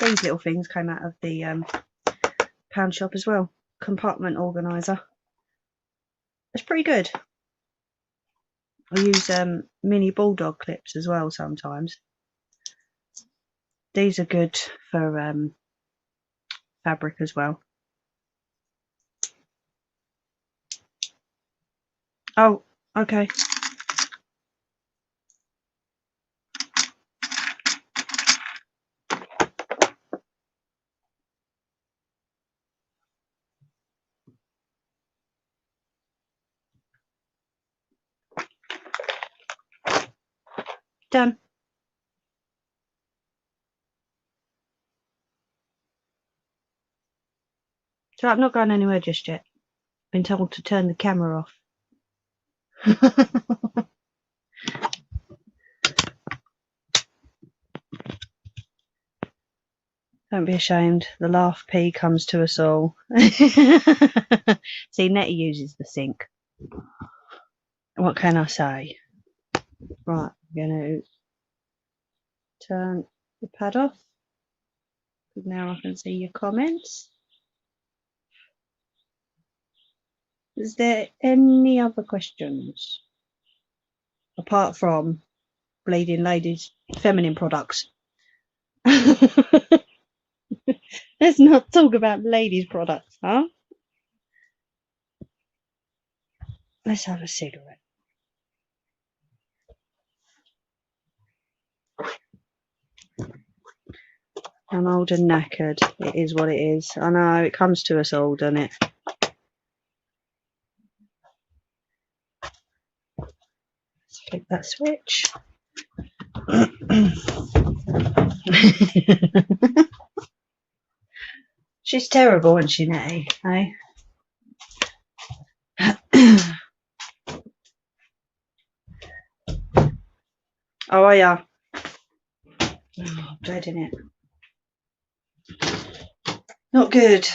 These little things came out of the pound shop as well. Compartment organizer. It's pretty good. I use mini bulldog clips as well sometimes. These are good for fabric as well. Oh, okay. Done. So I'm not going anywhere just yet. Been told to turn the camera off. Don't be ashamed. The laugh pee comes to us all. See, Nettie uses the sink. What can I say? Right, I'm going to turn the pad off. Now I can see your comments. Is there any other questions? Apart from bleeding ladies, feminine products. Let's not talk about ladies' products, huh? Let's have a cigarette. I'm old and knackered. It is what it is. I know, it comes to us all, doesn't it? Let's flip that switch. She's terrible, isn't she, Nettie? Hey? Oh, are ya? Oh, I'm dreading it. Not good.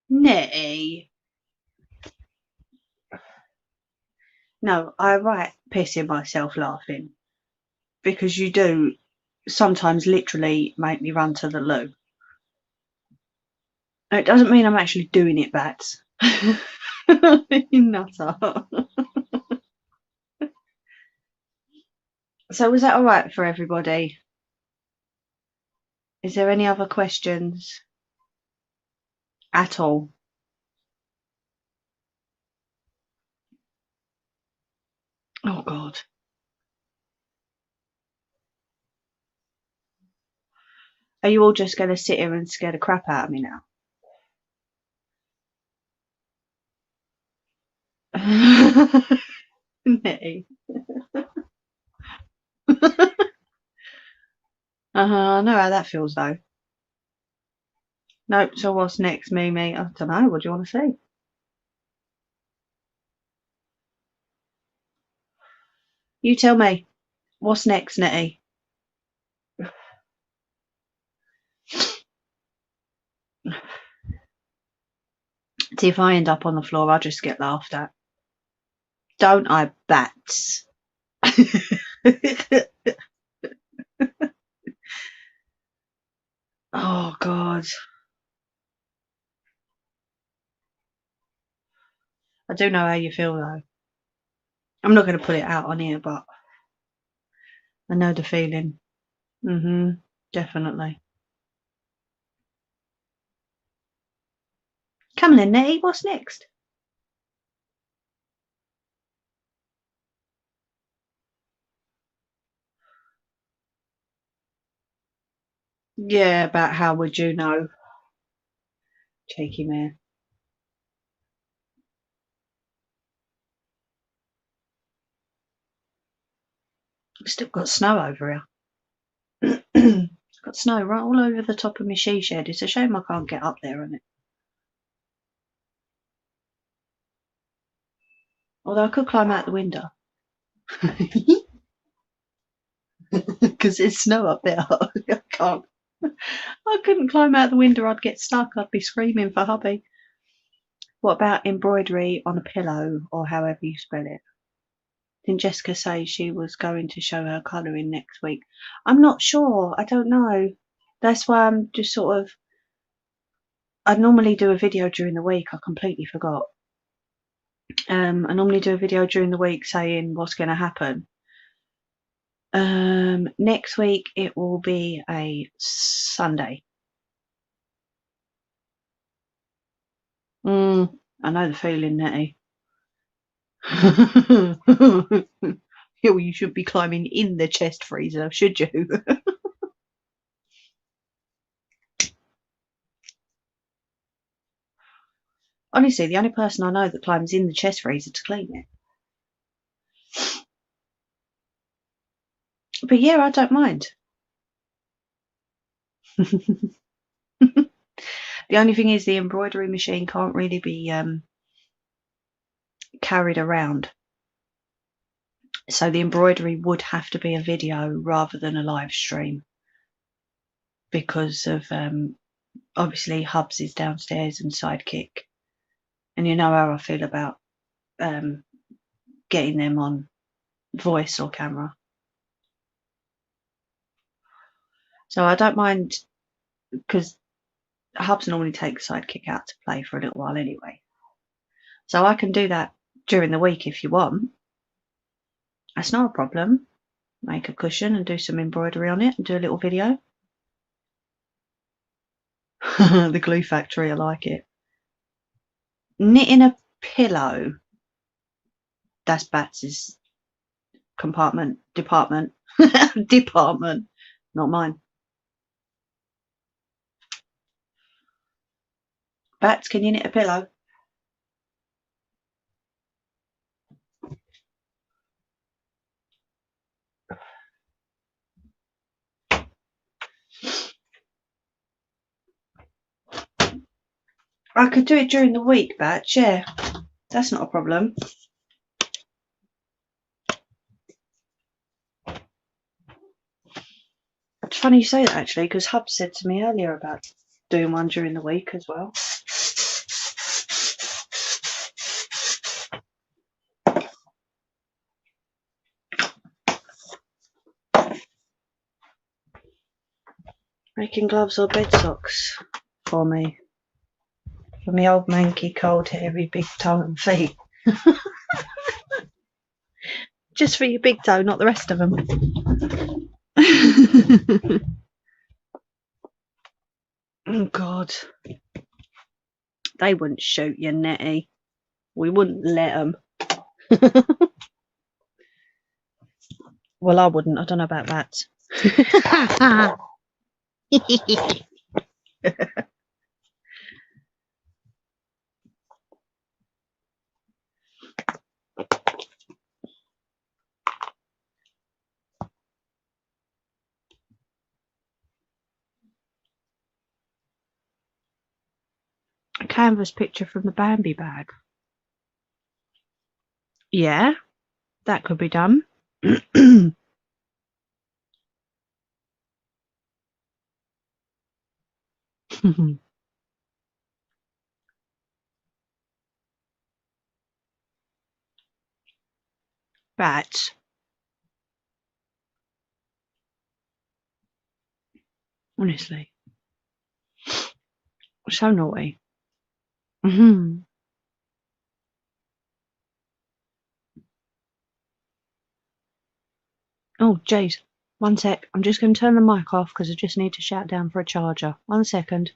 Nay. No, I write pissing myself laughing because you do sometimes literally make me run to the loo. It doesn't mean I'm actually doing it, Bats. You nutter. So was that all right for everybody? Is there any other questions at all? Oh God. Are you all just going to sit here and scare the crap out of me now? Nay. I know how that feels though. Nope, so what's next, Mimi? I don't know, what do you want to see? You tell me. What's next, Nettie? See, if I end up on the floor, I'll just get laughed at. Don't I, Bats? Oh, God. I do know how you feel, though. I'm not going to put it out on here, but I know the feeling. Definitely. Come on then, Nettie, what's next? Yeah, about how would you know? Cheeky man. We've still got snow over here. Got snow right all over the top of my she shed. It's a shame I can't get up there on it. Although I could climb out the window. Because there's snow up there. I can't. I couldn't climb out the window. I'd get stuck. I'd be screaming for hubby. What about embroidery on a pillow, or however you spell it? Didn't Jessica say she was going to show her colouring next week? I'm not sure. I don't know. That's why I'm just sort of. I normally do a video during the week. I completely forgot. I normally do a video during the week saying what's going to happen. Next week it will be a Sunday. I know the feeling, Nettie. Yeah, well, you should be climbing in the chest freezer, should you? Honestly, the only person I know that climbs in the chest freezer to clean it. But yeah, I don't mind. The only thing is the embroidery machine can't really be carried around. So the embroidery would have to be a video rather than a live stream because of obviously Hubs is downstairs and Sidekick. And you know how I feel about getting them on voice or camera. So I don't mind because Hubs normally takes Sidekick out to play for a little while anyway. So I can do that during the week if you want. That's not a problem. Make a cushion and do some embroidery on it and do a little video. The Glue Factory, I like it. Knitting a pillow. That's Bats's department. Department, not mine. Bats, can you knit a pillow? I could do it during the week, Batch, yeah. That's not a problem. It's funny you say that, actually, because Hub said to me earlier about doing one during the week as well. Making gloves or bed socks for me. For me old manky, cold, hairy, big toe and feet. Just for your big toe, not the rest of them. Oh, God. They wouldn't shoot you, Nettie. We wouldn't let them. Well, I wouldn't. I don't know about that. A canvas picture from the Bambi bag. Yeah, that could be done. Bats. Honestly. So naughty. Oh, jeez. One sec. I'm just going to turn the mic off because I just need to shout down for a charger. 1 second.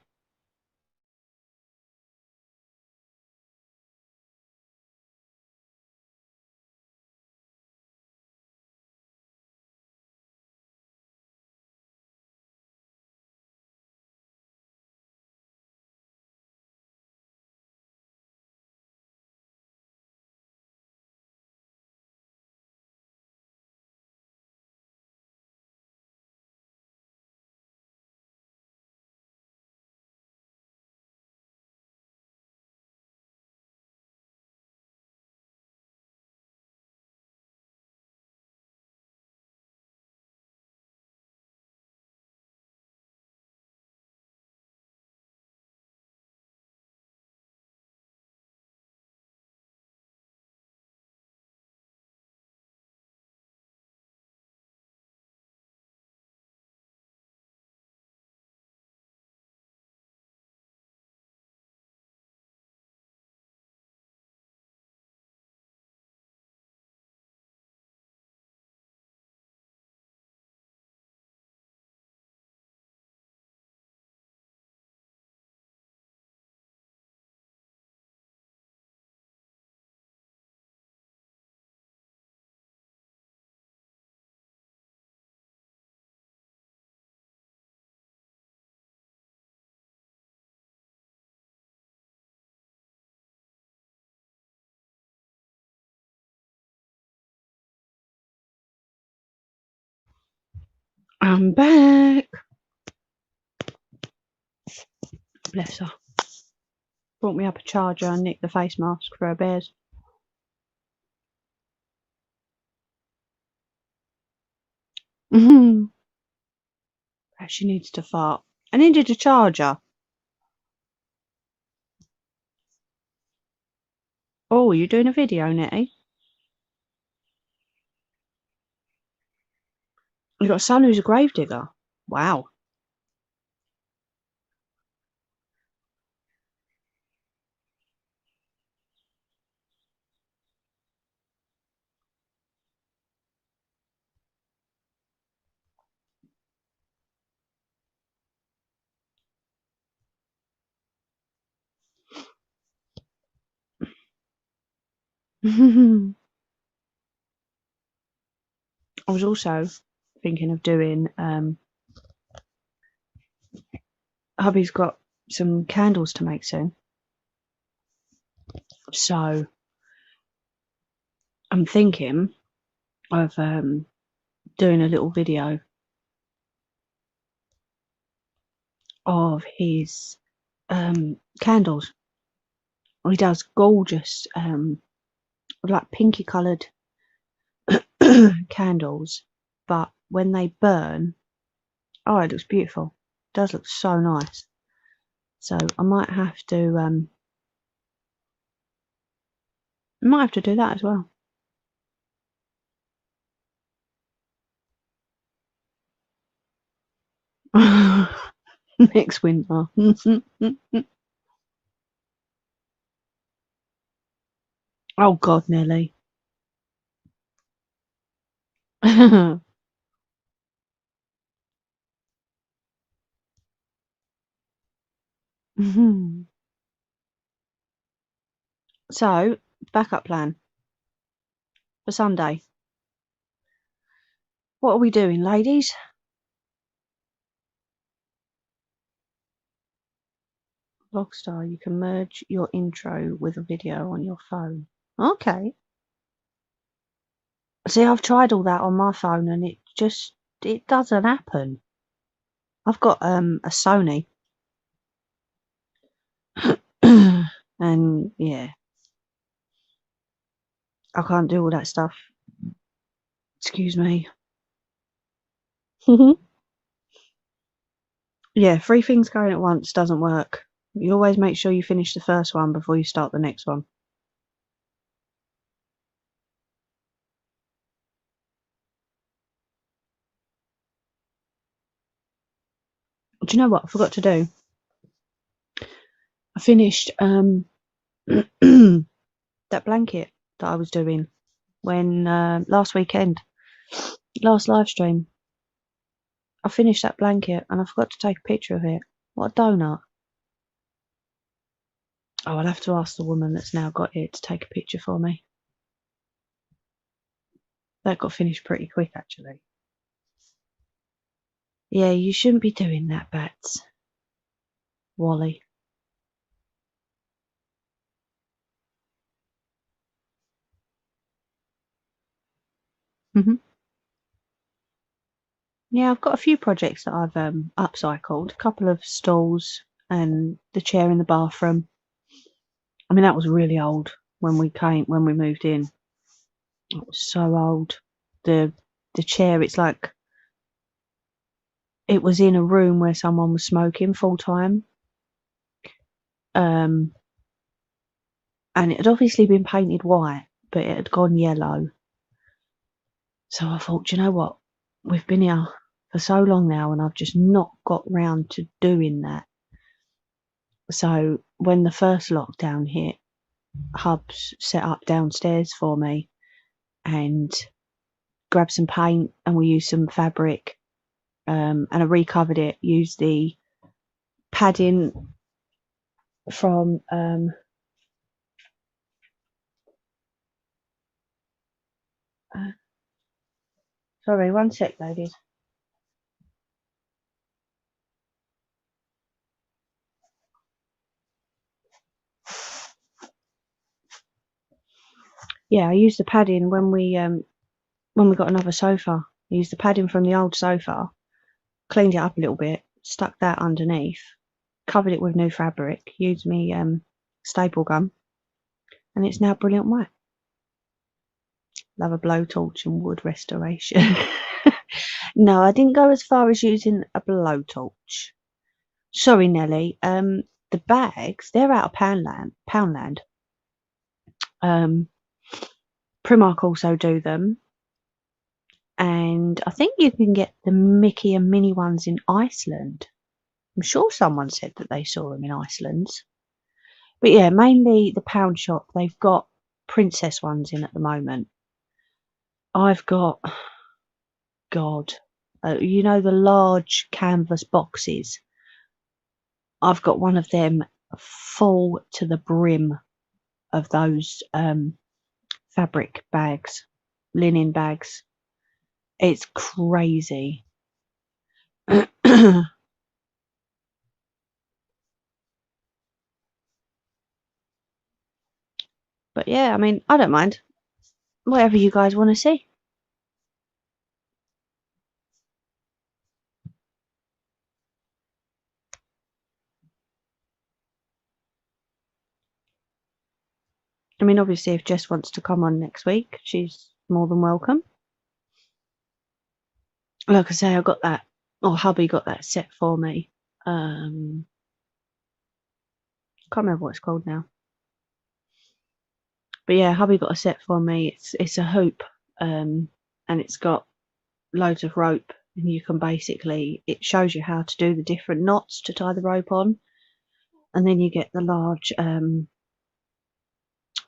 I'm back. Bless her. Brought me up a charger and nicked the face mask for her bears. She needs to fart. I needed a charger. Oh, you're doing a video, Nettie? You got a son who's a gravedigger. Wow. I was also thinking of doing hubby's got some candles to make soon, so I'm thinking of doing a little video of his candles. He does gorgeous, like pinky coloured candles, but when they burn, oh, it looks beautiful. It does look so nice. So I might have to do that as well. Next winter. Oh God, Nelly. So, backup plan for Sunday. What are we doing, ladies? Vlogstar, you can merge your intro with a video on your phone. Okay. See, I've tried all that on my phone and it doesn't happen. I've got a Sony. And yeah, I can't do all that stuff. Excuse me. Yeah, 3 things going at once doesn't work. You always make sure you finish the first one before you start the next one. Do you know what I forgot to do? I finished that blanket that I was doing when last weekend, last live stream. I finished that blanket and I forgot to take a picture of it. What a donut. Oh, I'll have to ask the woman that's now got it to take a picture for me. That got finished pretty quick, actually. Yeah, you shouldn't be doing that, Bats. Wally. Yeah, I've got a few projects that I've upcycled. A couple of stalls and the chair in the bathroom. I mean, that was really old when we moved in. It was so old. The chair, it's like it was in a room where someone was smoking full time. And it had obviously been painted white, but it had gone yellow. So I thought, you know what? We've been here for so long now and I've just not got round to doing that. So when the first lockdown hit, Hubs set up downstairs for me and grabbed some paint and we used some fabric and I recovered it, used the padding from sorry, one sec, ladies. Yeah, I used the padding when we got another sofa. I used the padding from the old sofa, cleaned it up a little bit, stuck that underneath, covered it with new fabric, used me staple gun, and it's now brilliant white. Love a blowtorch and wood restoration. No, I didn't go as far as using a blowtorch. Sorry, Nelly. The bags, they're out of Poundland. Primark also do them. And I think you can get the Mickey and Minnie ones in Iceland. I'm sure someone said that they saw them in Iceland. But yeah, mainly the Pound Shop. They've got princess ones in at the moment. I've got, God, you know the large canvas boxes? I've got one of them full to the brim of those fabric bags, linen bags. It's crazy. But yeah, I mean, I don't mind. Whatever you guys want to see. I mean, obviously, if Jess wants to come on next week, she's more than welcome. Like I say, I got that, or hubby got that set for me. Can't remember what it's called now. But yeah, hubby got a set for me. It's a hoop, and it's got loads of rope, and you can basically, it shows you how to do the different knots to tie the rope on, and then you get the large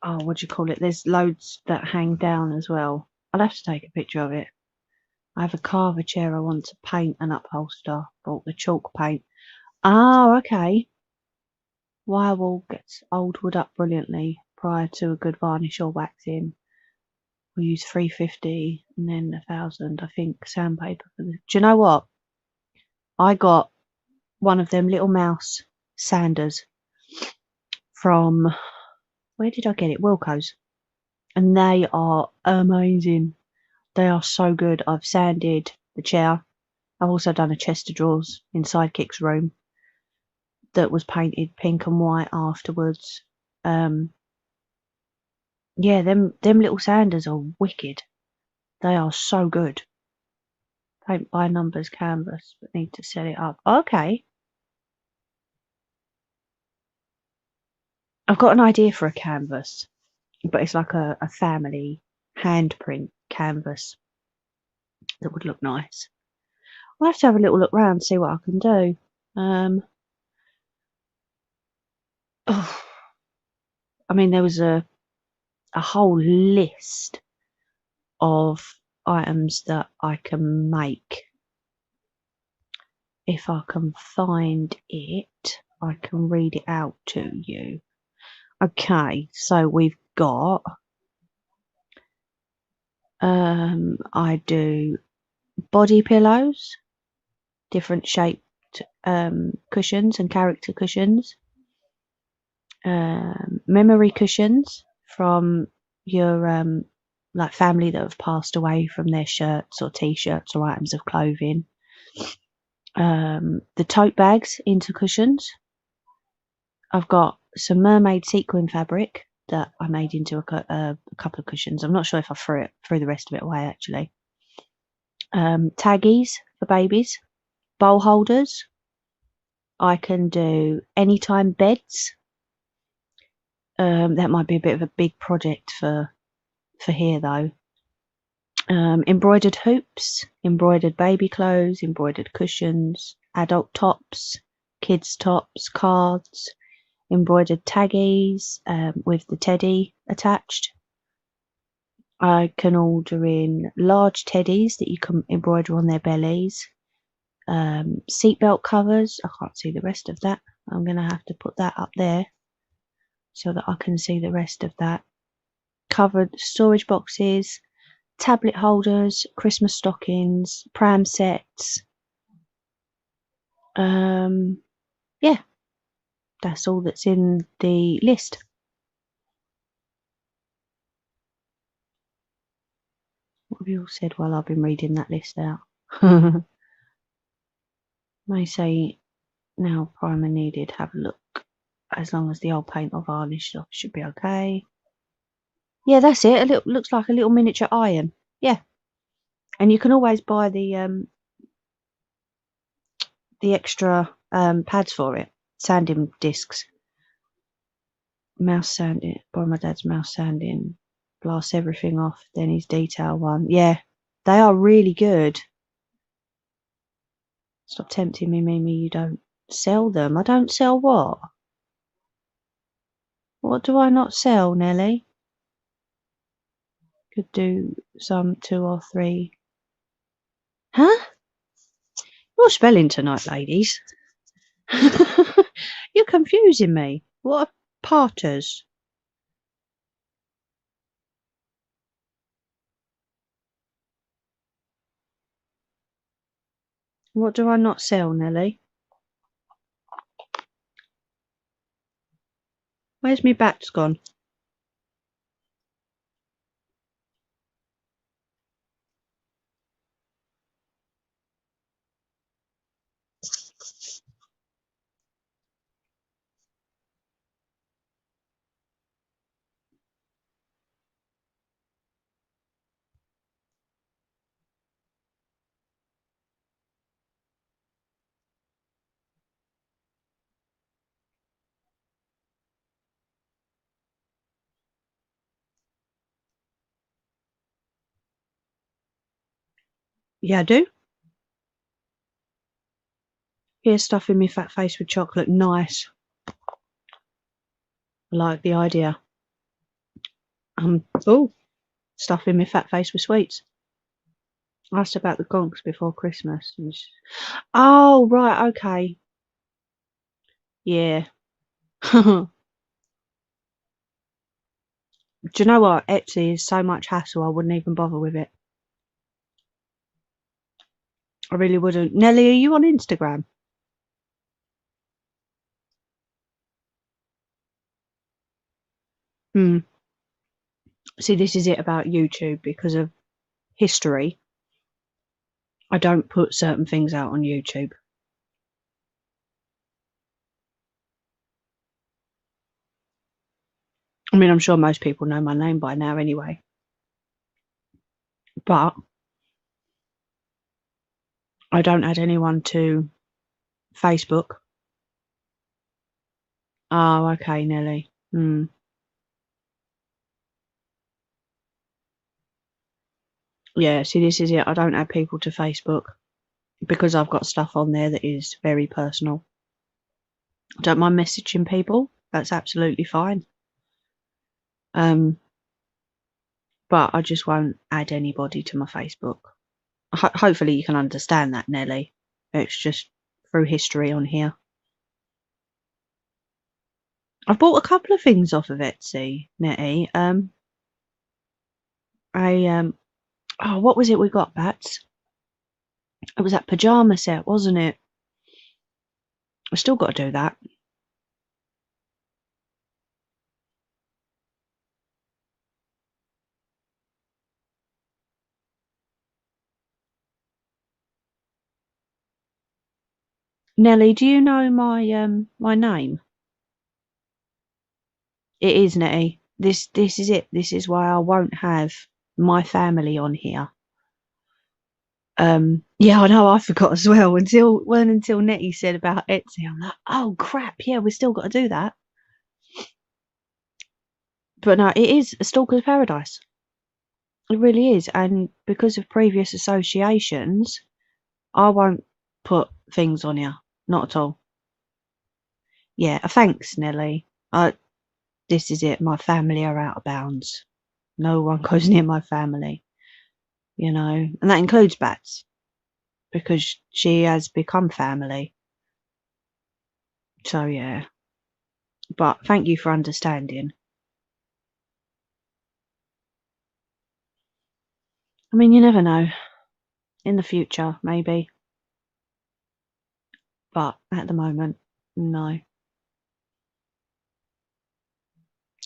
what do you call it? There's loads that hang down as well. I'll have to take a picture of it. I have a carver chair I want to paint and upholster. Bought the chalk paint. Oh, okay. Wire gets old wood up brilliantly prior to a good varnish or waxing. We use 350 and then 1,000, I think, sandpaper for the. Do you know what? I got one of them little mouse sanders from, where did I get it? Wilko's. And they are amazing. They are so good. I've sanded the chair. I've also done a chest of drawers in Sidekick's room that was painted pink and white afterwards. Yeah, them little sanders are wicked. They are so good. Paint by numbers canvas, but need to set it up. Okay. I've got an idea for a canvas, but it's like a family handprint canvas that would look nice. I'll have to have a little look round, see what I can do. Oh, I mean, there was a whole list of items that I can make. If I can find it, I can read it out to you. Okay, so we've got I do body pillows, different shaped cushions and character cushions, memory cushions from your like family that have passed away from their shirts or t-shirts or items of clothing. The tote bags into cushions. I've got some mermaid sequin fabric that I made into a couple of cushions. I'm not sure if I threw the rest of it away actually. Taggies for babies, bowl holders. I can do anytime beds. That might be a bit of a big project for here though. Embroidered hoops, embroidered baby clothes, embroidered cushions, adult tops, kids tops, cards, embroidered taggies with the teddy attached. I can order in large teddies that you can embroider on their bellies. Seatbelt covers. I can't see the rest of that. I'm going to have to put that up there so that I can see the rest of that. Covered storage boxes, tablet holders, Christmas stockings, pram sets. Yeah, that's all that's in the list. What have you all said while I've been reading that list out? May say now primer needed. Have a look. As long as the old paint or varnish off should be okay. Yeah, that's it. It looks like a little miniature iron. Yeah, and you can always buy the extra pads for it, sanding discs. Mouse sanding. Borrow my dad's mouse sanding. Blast everything off. Then his detail one. Yeah, they are really good. Stop tempting me, Mimi. You don't sell them. I don't sell what? What do I not sell, Nelly? Could do some 2 or 3. Huh? You're spelling tonight, ladies. You're confusing me. What are parters? What do I not sell, Nelly? Where's me bats gone? Yeah, I do. Here's stuffing my fat face with chocolate. Nice. I like the idea. Oh, stuffing my fat face with sweets. I asked about the gonks before Christmas. Oh, right, okay. Yeah. Do you know what? Etsy is so much hassle, I wouldn't even bother with it. I really wouldn't. Nelly, are you on Instagram? See, this is it about YouTube because of history. I don't put certain things out on YouTube. I mean, I'm sure most people know my name by now anyway. But I don't add anyone to Facebook. Oh, okay, Nelly. Yeah, see, this is it. I don't add people to Facebook because I've got stuff on there that is very personal. I don't mind messaging people. That's absolutely fine. But I just won't add anybody to my Facebook. Hopefully you can understand that, Nelly. It's just through history on here. I've bought a couple of things off of Etsy, Nettie. What was it we got, Bats? It was that pajama set, wasn't it? I've still got to do that. Nelly, do you know my name? It is, Nettie. This is it. This is why I won't have my family on here. Yeah, I know, I forgot as well until Nettie said about Etsy. I'm like, oh crap, yeah, we still got to do that. But no, it is a stalker's paradise. It really is, and because of previous associations, I won't put things on here. Not at all. Yeah, thanks, Nelly. This is it. My family are out of bounds. No one goes near my family, and that includes Bats because she has become family. So yeah, but thank you for understanding. I mean, you never know. In the future, maybe. But at the moment, no.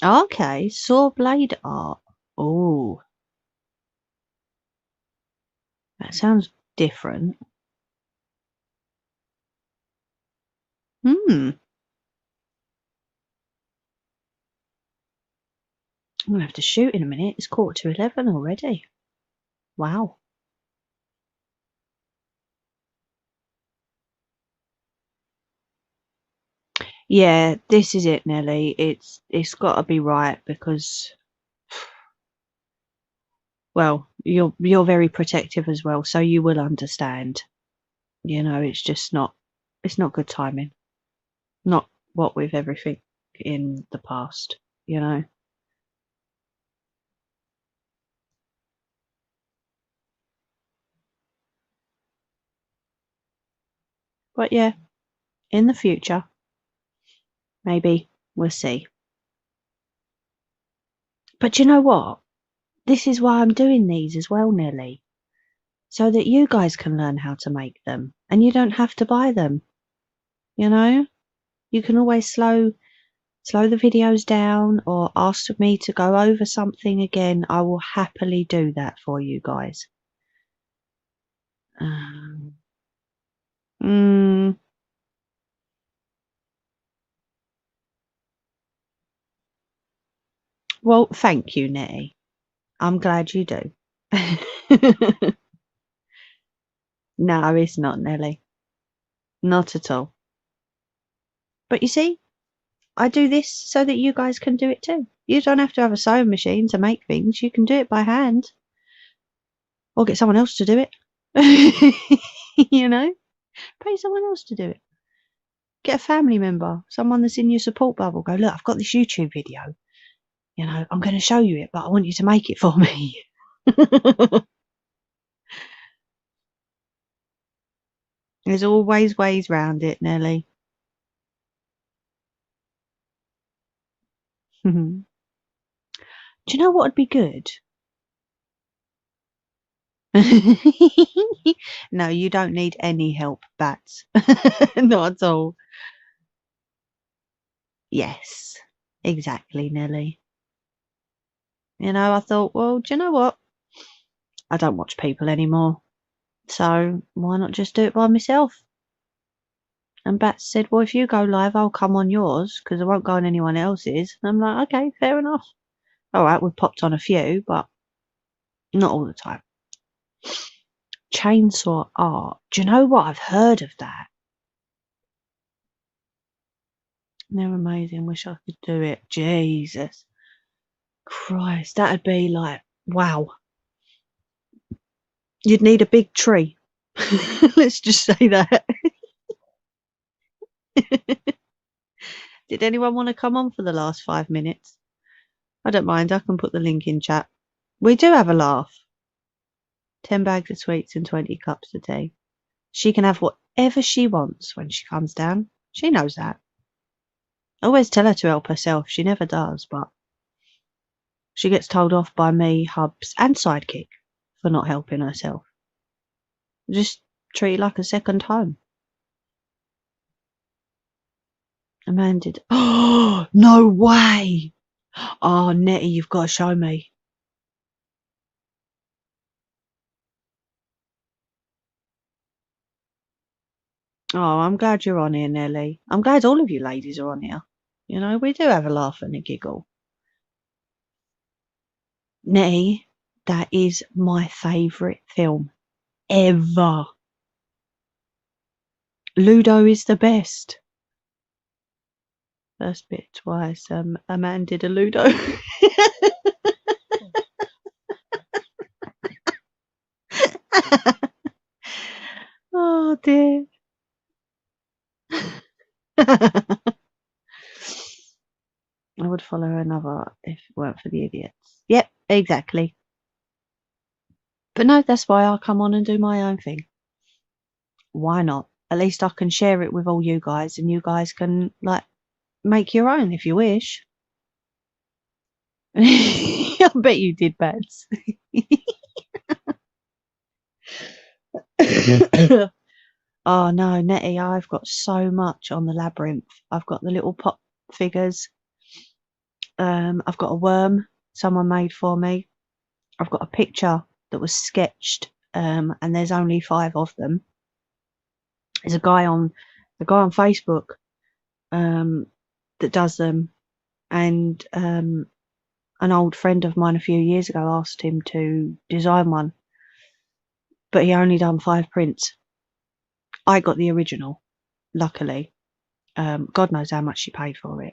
Okay, saw blade art. Oh, that sounds different. I'm gonna have to shoot in a minute. It's 11:15 already. Wow. Yeah, this is it, Nelly. It's got to be right because, well, you're very protective as well, so you will understand. It's just not it's not good timing. Not what with everything in the past. But yeah, in the future, maybe we'll see. But you know what? This is why I'm doing these as well, Nelly, so that you guys can learn how to make them and you don't have to buy them. You can always slow the videos down or ask me to go over something again. I will happily do that for you guys. Um, mm, well, thank you, Nettie. I'm glad you do. No, it's not, Nelly. Not at all. But you see, I do this so that you guys can do it too. You don't have to have a sewing machine to make things. You can do it by hand or get someone else to do it. You know, pay someone else to do it. Get a family member, someone that's in your support bubble. Go, look, I've got this YouTube video. You know, I'm going to show you it, but I want you to make it for me. There's always ways round it, Nelly. Do you know what would be good? No, you don't need any help, Bats. Not at all. Yes, exactly, Nelly. You know, I thought, well, do you know what? I don't watch people anymore. So why not just do it by myself? And Bats said, well, if you go live, I'll come on yours because I won't go on anyone else's. And I'm like, okay, fair enough. All right, we've popped on a few, but not all the time. Chainsaw art. Do you know what? I've heard of that. They're amazing. Wish I could do it. Jesus Christ, that'd be like, wow. You'd need a big tree. Let's just say that. Did anyone want to come on for the last 5 minutes? I don't mind. I can put the link in chat. We do have a laugh. 10 bags of sweets and 20 cups of tea. She can have whatever she wants when she comes down. She knows that. I always tell her to help herself. She never does, but she gets told off by me, Hubs, and Sidekick for not helping herself. Just treat it like a second home. Amanda did. Oh, no way. Oh, Nettie, you've got to show me. Oh, I'm glad you're on here, Nelly. I'm glad all of you ladies are on here. You know, we do have a laugh and a giggle. Nettie, that is my favourite film ever. Ludo is the best. First bit twice. A man did a Ludo. Oh dear. I would follow another if it weren't for the idiots. Yep, exactly. But no, that's why I'll come on and do my own thing. Why not? At least I can share it with all you guys, and you guys can like make your own if you wish. I bet you did, Bats. Oh no, Nettie, I've got so much on the labyrinth. I've got the little pop figures. I've got a worm someone made for me. I've got a picture that was sketched, and there's only 5 of them. There's a guy on Facebook that does them, and an old friend of mine a few years ago asked him to design one, but he only done 5 prints. I got the original, luckily. God knows how much she paid for it.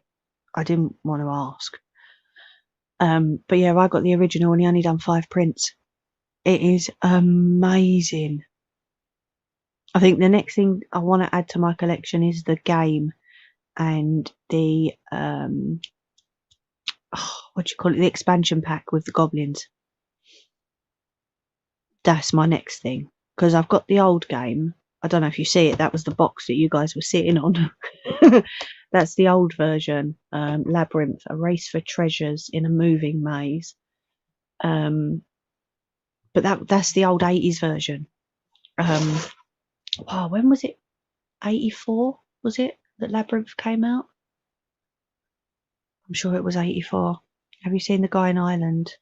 I didn't want to ask. But yeah, I got the original and he only done 5 prints. It is amazing. I think the next thing I want to add to my collection is the game and the what do you call it? The expansion pack with the goblins. That's my next thing, because I've got the old game. I don't know if you see it. That was the box that you guys were sitting on. That's the old version. Labyrinth, a race for treasures in a moving maze. But that's the old 80s version. Wow, when was it? 84 was it that Labyrinth came out? I'm sure it was 84. Have you seen the guy in Ireland?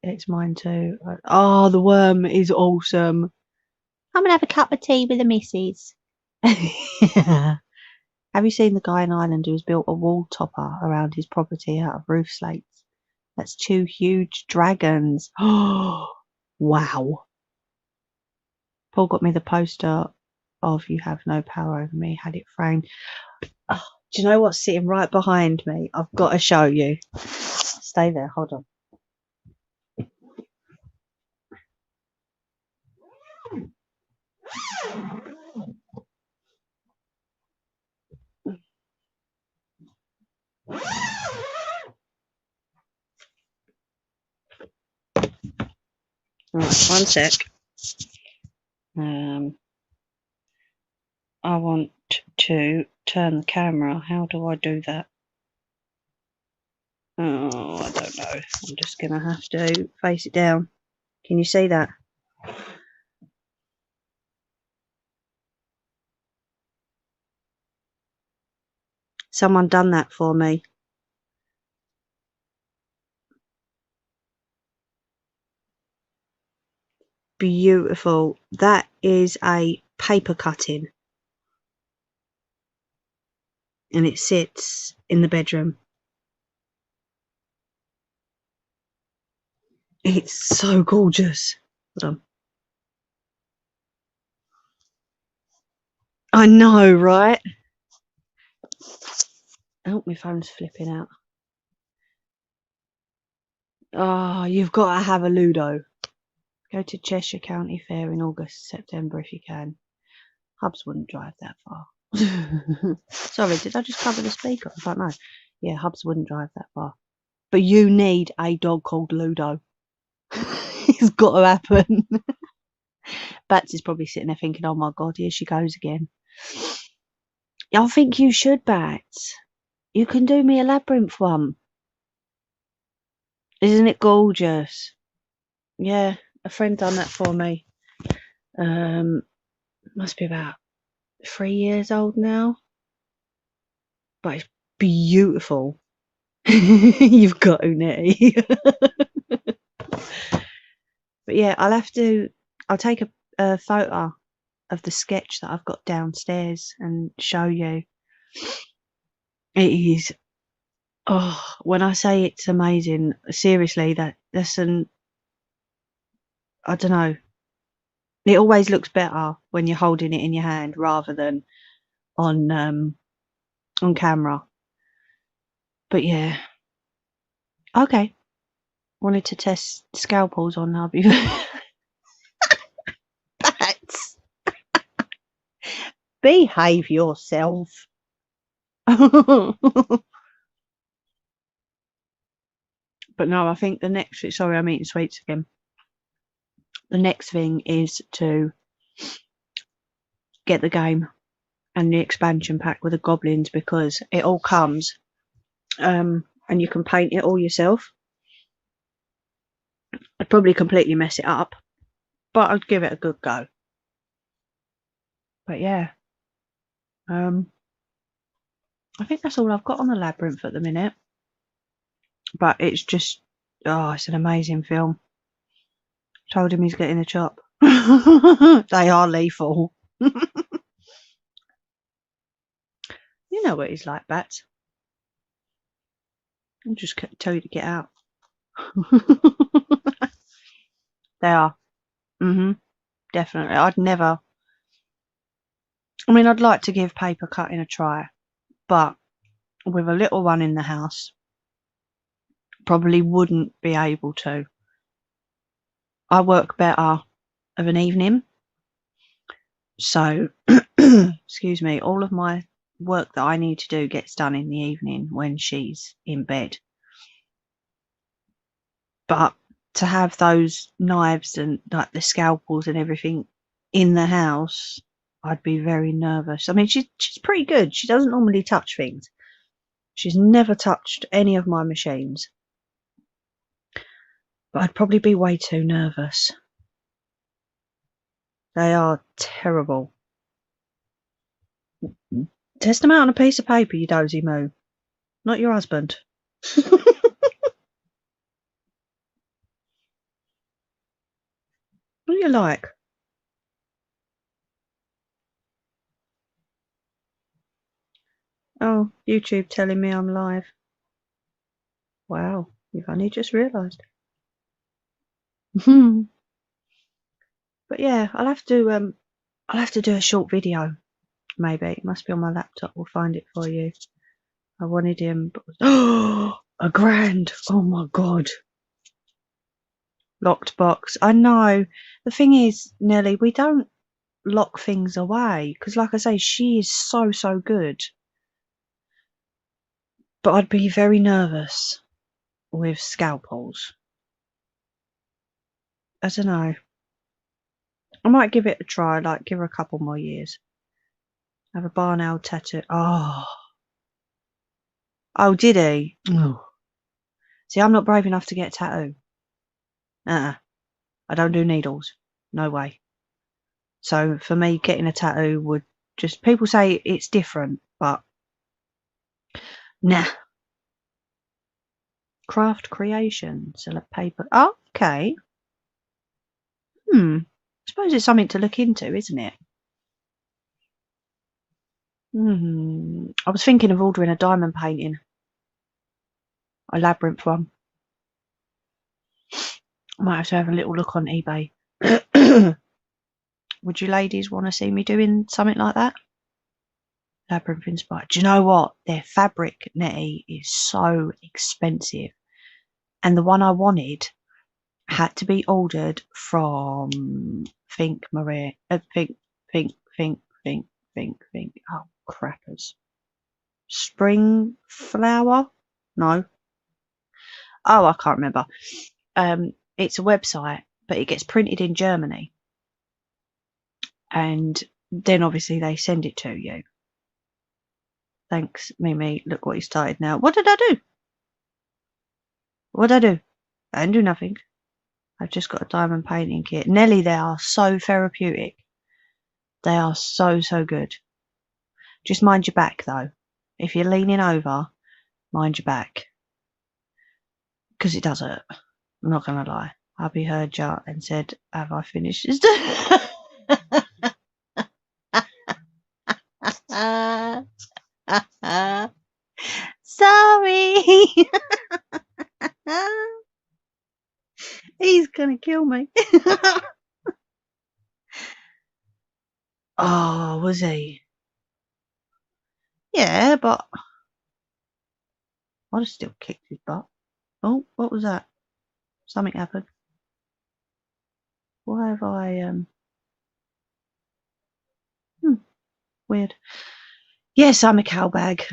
It's mine too. Oh, the worm is awesome. I'm gonna have a cup of tea with the missus. Have you seen the guy in Ireland who's built a wall topper around his property out of roof slates? That's 2 huge dragons. Oh, wow. Paul got me the poster of You Have No Power Over Me, had it framed. Oh, do you know what's sitting right behind me? I've got to show you. Stay there, hold on. Right, one sec. I want to turn the camera. How do I do that? Oh, I don't know. I'm just going to have to face it down. Can you see that? Someone done that for me. Beautiful. That is a paper cutting. And it sits in the bedroom. It's so gorgeous. Hold on. I know, right? Oh, my phone's flipping out. Oh, you've got to have a Ludo. Go to Cheshire County Fair in August, September if you can. Hubs wouldn't drive that far. Sorry, did I just cover the speaker? I don't know. Yeah, Hubs wouldn't drive that far. But you need a dog called Ludo. It's got to happen. Bats is probably sitting there thinking, oh my God, here she goes again. I think you should, Bats. You can do me a labyrinth one. Isn't it gorgeous? Yeah, a friend done that for me. Must be about 3 years old now. But it's beautiful. You've got to, Nettie. But yeah, I'll take a photo of the sketch that I've got downstairs and show you. It is, oh, when I say it's amazing, seriously, that's I don't know. It always looks better when you're holding it in your hand rather than on camera. But yeah. Okay. Wanted to test scalpels on hubby. Bats. Behave yourself. But no, I think the next, sorry, I'm eating sweets again. The next thing is to get the game and the expansion pack with the goblins, because it all comes and you can paint it all yourself. I'd probably completely mess it up, but I'd give it a good go. But yeah, I think that's all I've got on the labyrinth at the minute. But it's just, oh, it's an amazing film. Told him he's getting a chop. They are lethal. You know what he's like, Bats. I'll just tell you to get out. They are. Definitely. I'd like to give paper cutting a try, but with a little one in the house, probably wouldn't be able to. I work better of an evening. So, excuse me, all of my work that I need to do gets done in the evening when she's in bed. But to have those knives and like the scalpels and everything in the house, I'd be very nervous. I mean, she's pretty good. She doesn't normally touch things. She's never touched any of my machines. But I'd probably be way too nervous. They are terrible. Test them out on a piece of paper, you dozy moo. Not your husband. What do you like? Oh, YouTube telling me I'm live. Wow, you've only just realised. But yeah, I'll have to do a short video. Maybe it must be on my laptop. We'll find it for you. I wanted him, but oh, £1,000! Oh my God! Locked box. I know. The thing is, Nelly, we don't lock things away, because like I say, she is so good. But I'd be very nervous with scalpels. I don't know. I might give it a try, like give her a couple more years. Have a barnail tattoo. Oh, did he? Oh. See, I'm not brave enough to get a tattoo. I don't do needles. No way. So for me, getting a tattoo would just, people say it's different, but nah. Craft creation, select paper. Oh, okay. I suppose it's something to look into, isn't it? I was thinking of ordering a diamond painting. A labyrinth one. I might have to have a little look on eBay. Would you ladies want to see me doing something like that? Labyrinth inspired. Do you know what? Their fabric, Nettie, is so expensive. And the one I wanted had to be ordered from think. Oh, crappers. Spring flower? No. Oh, I can't remember. It's a website, but it gets printed in Germany. And then obviously they send it to you. Thanks, Mimi. Look what he started now. What did I do? What did I do? I didn't do nothing. I've just got a diamond painting kit. Nelly, they are so therapeutic. They are so good. Just mind your back, though. If you're leaning over, mind your back. Because it does hurt. I'm not going to lie. Hubby heard ya and said, have I finished? Sorry. He's going to kill me. Oh, was he? Yeah, but I'd have still kicked his butt. Oh, what was that? Something happened. Why have I, weird. Yes, I'm a cowbag.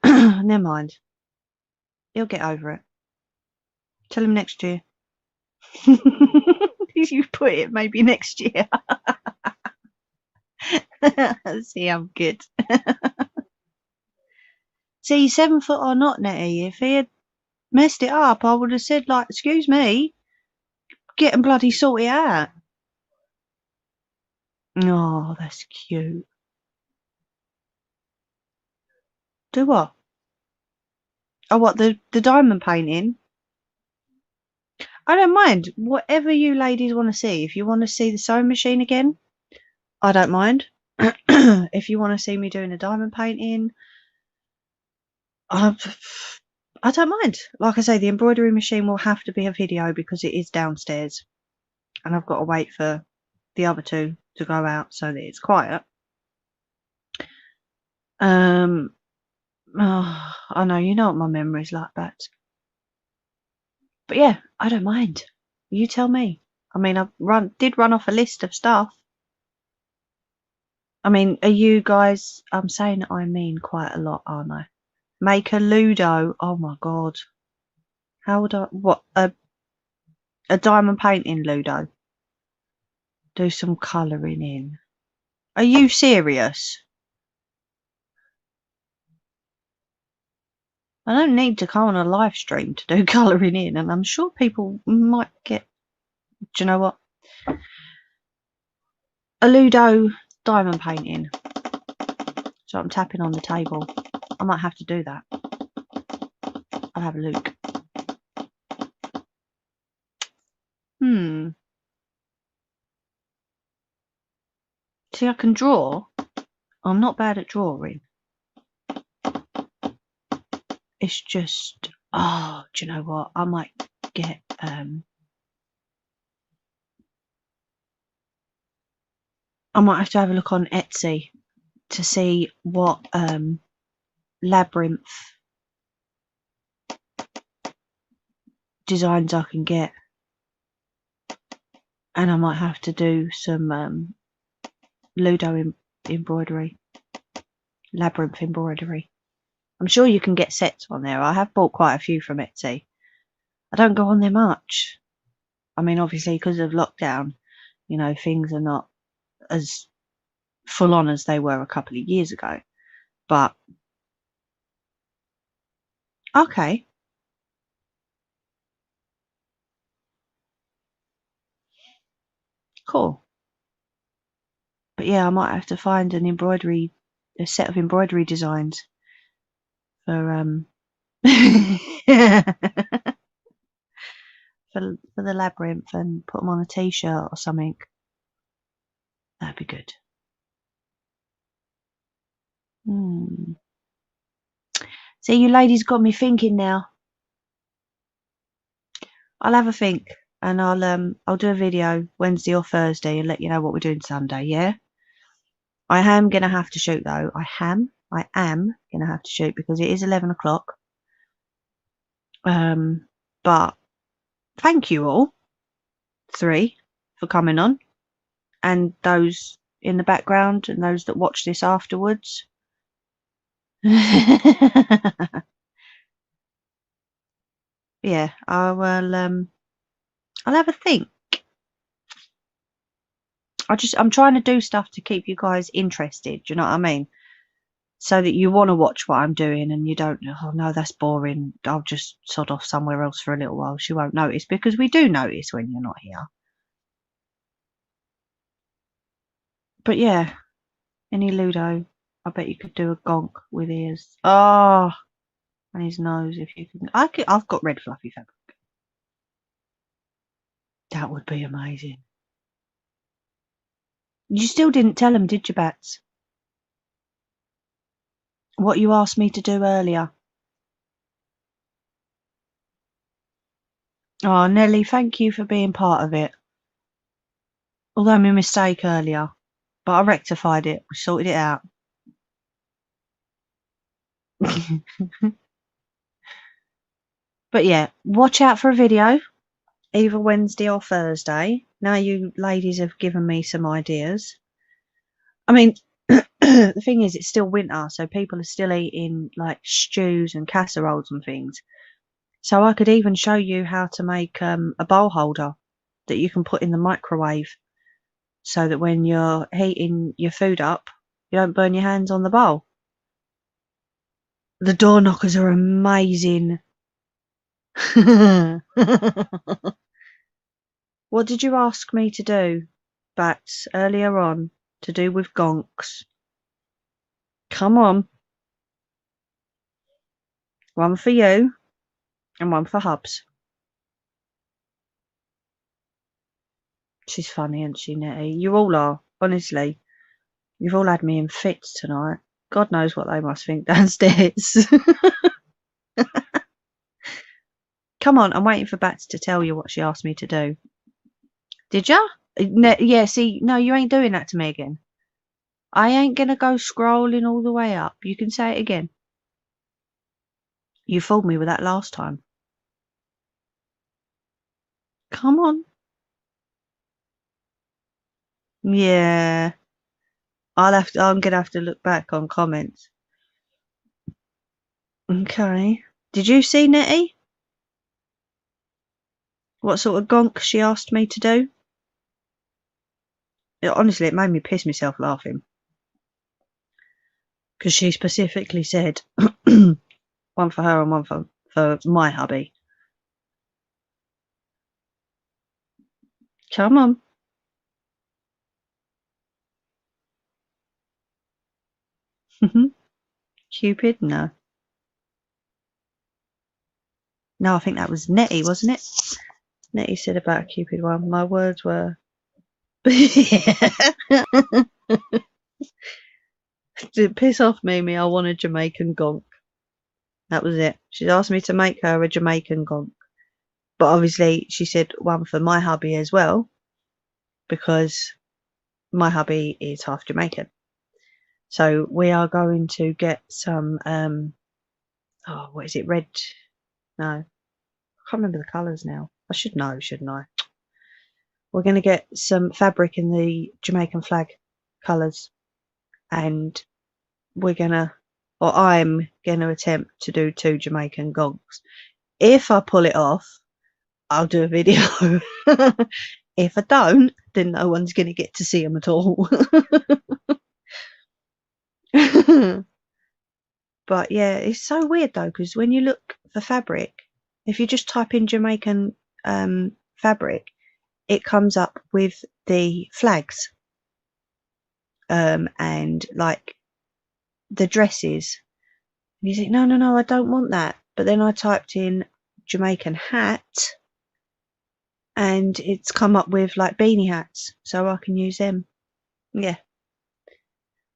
Never mind. He'll get over it. Tell him next year. You put it maybe next year. See, I'm good. See, 7 foot or not, Nettie, if he had messed it up, I would have said, like, excuse me, get and bloody sort it out. Oh, that's cute. Do what? Oh, what, the diamond painting? I don't mind. Whatever you ladies want to see. If you want to see the sewing machine again, I don't mind. If you want to see me doing a diamond painting, I don't mind. Like I say, the embroidery machine will have to be a video because it is downstairs. And I've got to wait for the other two to go out so that it's quiet. Oh, I know, you know what my memory's like, that. But yeah, I don't mind. You tell me. I mean, I did run off a list of stuff. I mean, are you guys? I'm saying I mean quite a lot, aren't I? Make a Ludo. Oh my god. How would I? What, a diamond painting Ludo? Do some colouring in. Are you serious? I don't need to go on a live stream to do colouring in, and I'm sure people might get. Do you know what? A Ludo diamond painting. So I'm tapping on the table. I might have to do that. I'll have a look. See, I can draw. I'm not bad at drawing. It's just, oh, do you know what? I might get, I might have to have a look on Etsy to see what labyrinth designs I can get. And I might have to do some Ludo embroidery, Labyrinth embroidery. I'm sure you can get sets on there. I have bought quite a few from Etsy. I don't go on there much. I mean, obviously, because of lockdown, you know, things are not as full on as they were a couple of years ago. But okay. Cool. But yeah, I might have to find a set of embroidery designs for for the Labyrinth and put them on a t-shirt or something. That'd be good. See, you ladies got me thinking now. I'll have a think and I'll do a video Wednesday or Thursday and let you know what we're doing Sunday, yeah? I am gonna have to shoot though. I am gonna have to shoot because it is 11 o'clock. But thank you all three for coming on, and those in the background and those that watch this afterwards. Yeah, I will I'll have a think. I'm trying to do stuff to keep you guys interested, do you know what I mean? So that you want to watch what I'm doing and you don't, oh no, that's boring, I'll just sod off somewhere else for a little while. She won't notice, because we do notice when you're not here. But yeah, any Ludo, I bet you could do a gonk with ears. Oh, and his nose, if you can. I've got red fluffy fabric. That would be amazing. You still didn't tell him, did you, Bats? What you asked me to do earlier. Oh, Nelly, thank you for being part of it. Although my mistake earlier, but I rectified it. We sorted it out. But yeah, watch out for a video, either Wednesday or Thursday. Now you ladies have given me some ideas. I mean, the thing is, it's still winter, so people are still eating like stews and casseroles and things. So I could even show you how to make a bowl holder that you can put in the microwave, so that when you're heating your food up, you don't burn your hands on the bowl. The door knockers are amazing. What did you ask me to do, Bats, earlier on, to do with gonks? Come on. One for you and one for Hubs. She's funny, isn't she, Nettie? You all are, honestly. You've all had me in fits tonight. God knows what they must think downstairs. Come on, I'm waiting for Bats to tell you what she asked me to do. Did ya? Yeah, see, no, you ain't doing that to me again. I ain't gonna go scrolling all the way up. You can say it again. You fooled me with that last time. Come on. Yeah. I'm gonna have to look back on comments. Okay. Did you see Nettie? What sort of gonk she asked me to do? Honestly, it made me piss myself laughing. Because she specifically said one for her and one for my hubby. Come on. Cupid? No. No, I think that was Nettie, wasn't it? Nettie said about a Cupid one. My words were... To piss off Mimi, I want a Jamaican gonk. That was it. She's asked me to make her a Jamaican gonk. But obviously she said one for my hubby as well, because my hubby is half Jamaican. So we are going to get some, oh, what is it? Red? No. I can't remember the colours now. I should know, shouldn't I? We're going to get some fabric in the Jamaican flag colours, and I'm gonna attempt to do 2 Jamaican gonks. If I pull it off, I'll do a video. If I don't, then no one's gonna get to see them at all. But yeah, it's so weird though, because when you look for fabric, if you just type in Jamaican fabric, it comes up with the flags and like the dresses. And you think, no, I don't want that. But then I typed in Jamaican hat, and it's come up with like beanie hats, so I can use them. Yeah.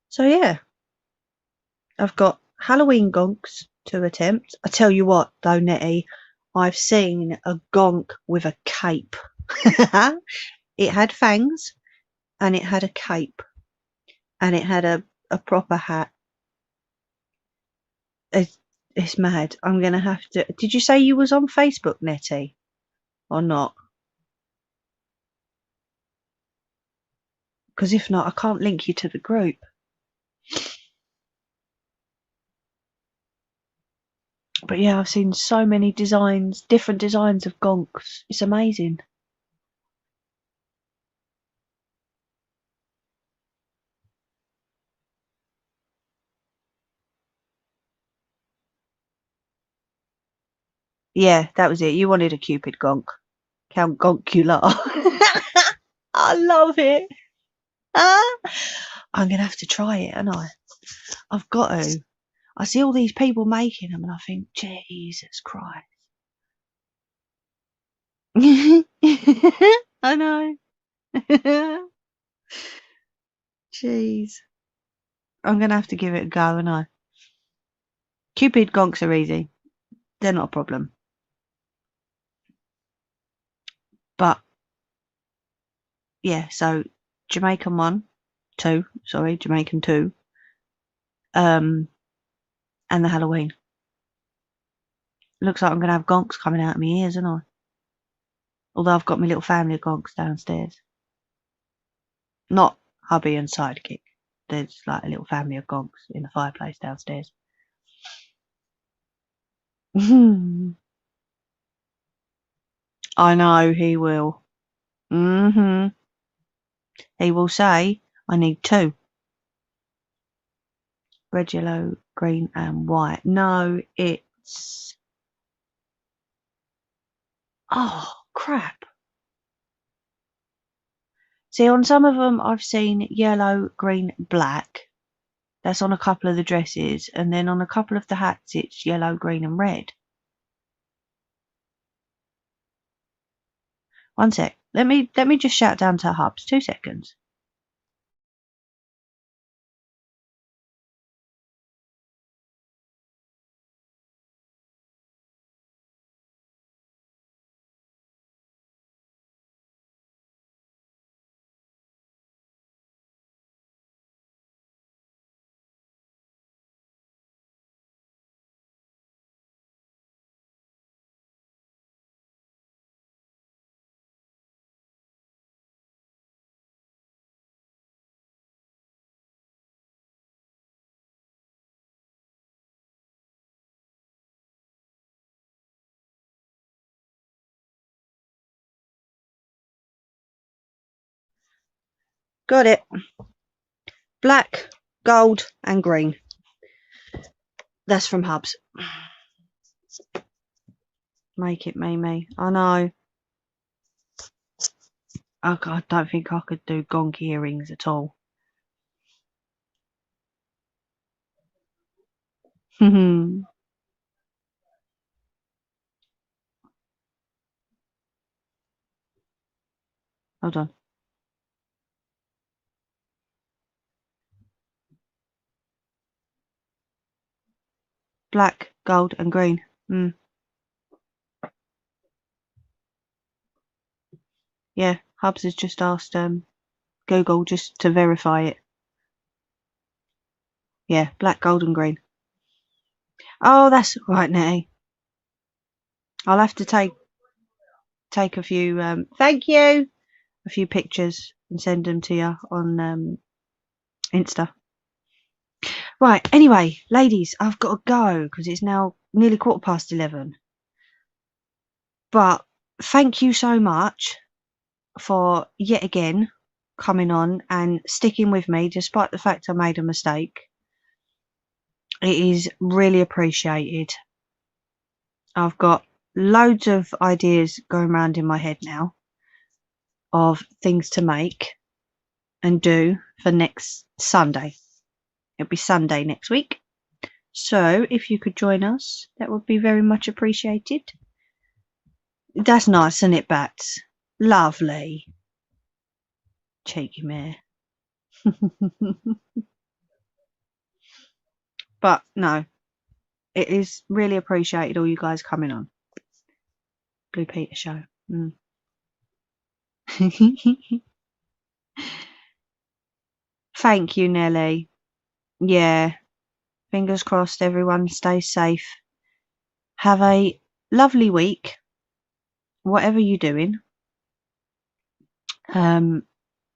So yeah, I've got Halloween gonks to attempt. I tell you what though, Nettie, I've seen a gonk with a cape. It had fangs, and it had a cape, and it had a proper hat. It's mad. I'm gonna have to. Did you say you was on Facebook, Nettie, or not? Because if not, I can't link you to the group. But yeah, I've seen so many designs, different designs of gonks. It's amazing. Yeah, that was it. You wanted a Cupid gonk. Count Gonkula. I love it. I'm going to have to try it, aren't I? I've got to. I see all these people making them and I think, Jesus Christ. I know. Jeez. I'm going to have to give it a go, aren't I? Cupid gonks are easy. They're not a problem. But, yeah, so Jamaican 2, and the Halloween. Looks like I'm going to have gonks coming out of my ears, aren't I? Although I've got my little family of gonks downstairs. Not hubby and sidekick. There's like a little family of gonks in the fireplace downstairs. I know he will. He will say, I need 2. Red, yellow, green and white. No, it's... Oh, crap. See, on some of them I've seen yellow, green, black. That's on a couple of the dresses. And then on a couple of the hats it's yellow, green and red. One sec. Let me just shout down to Hubs. 2 seconds. Got it. Black, gold and green. That's from Hubs. Make it me. I know. Oh God, I don't think I could do gonk earrings at all. Hold on. Black, gold and green. Yeah, Hubs has just asked Google just to verify it. Yeah, black, gold and green. Oh, that's right, Nettie. I'll have to take a few thank you, a few pictures and send them to you on Insta. Right, anyway, ladies, I've got to go because it's now nearly 11:15. But thank you so much for yet again coming on and sticking with me despite the fact I made a mistake. It is really appreciated. I've got loads of ideas going around in my head now of things to make and do for next Sunday. It'll be Sunday next week. So if you could join us, that would be very much appreciated. That's nice, isn't it, Bats? Lovely. Cheeky mare. But no, it is really appreciated all you guys coming on. Blue Peter Show. Thank you, Nelly. Yeah. Fingers crossed everyone stays safe. Have a lovely week, whatever you're doing.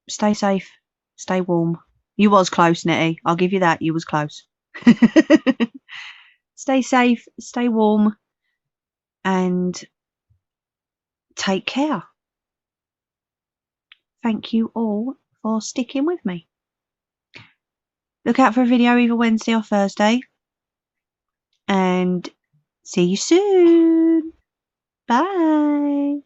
Stay safe, stay warm. You was close, Nettie. I'll give you that. You was close. Stay safe, stay warm, and take care. Thank you all for sticking with me. Look out for a video either Wednesday or Thursday. And see you soon. Bye.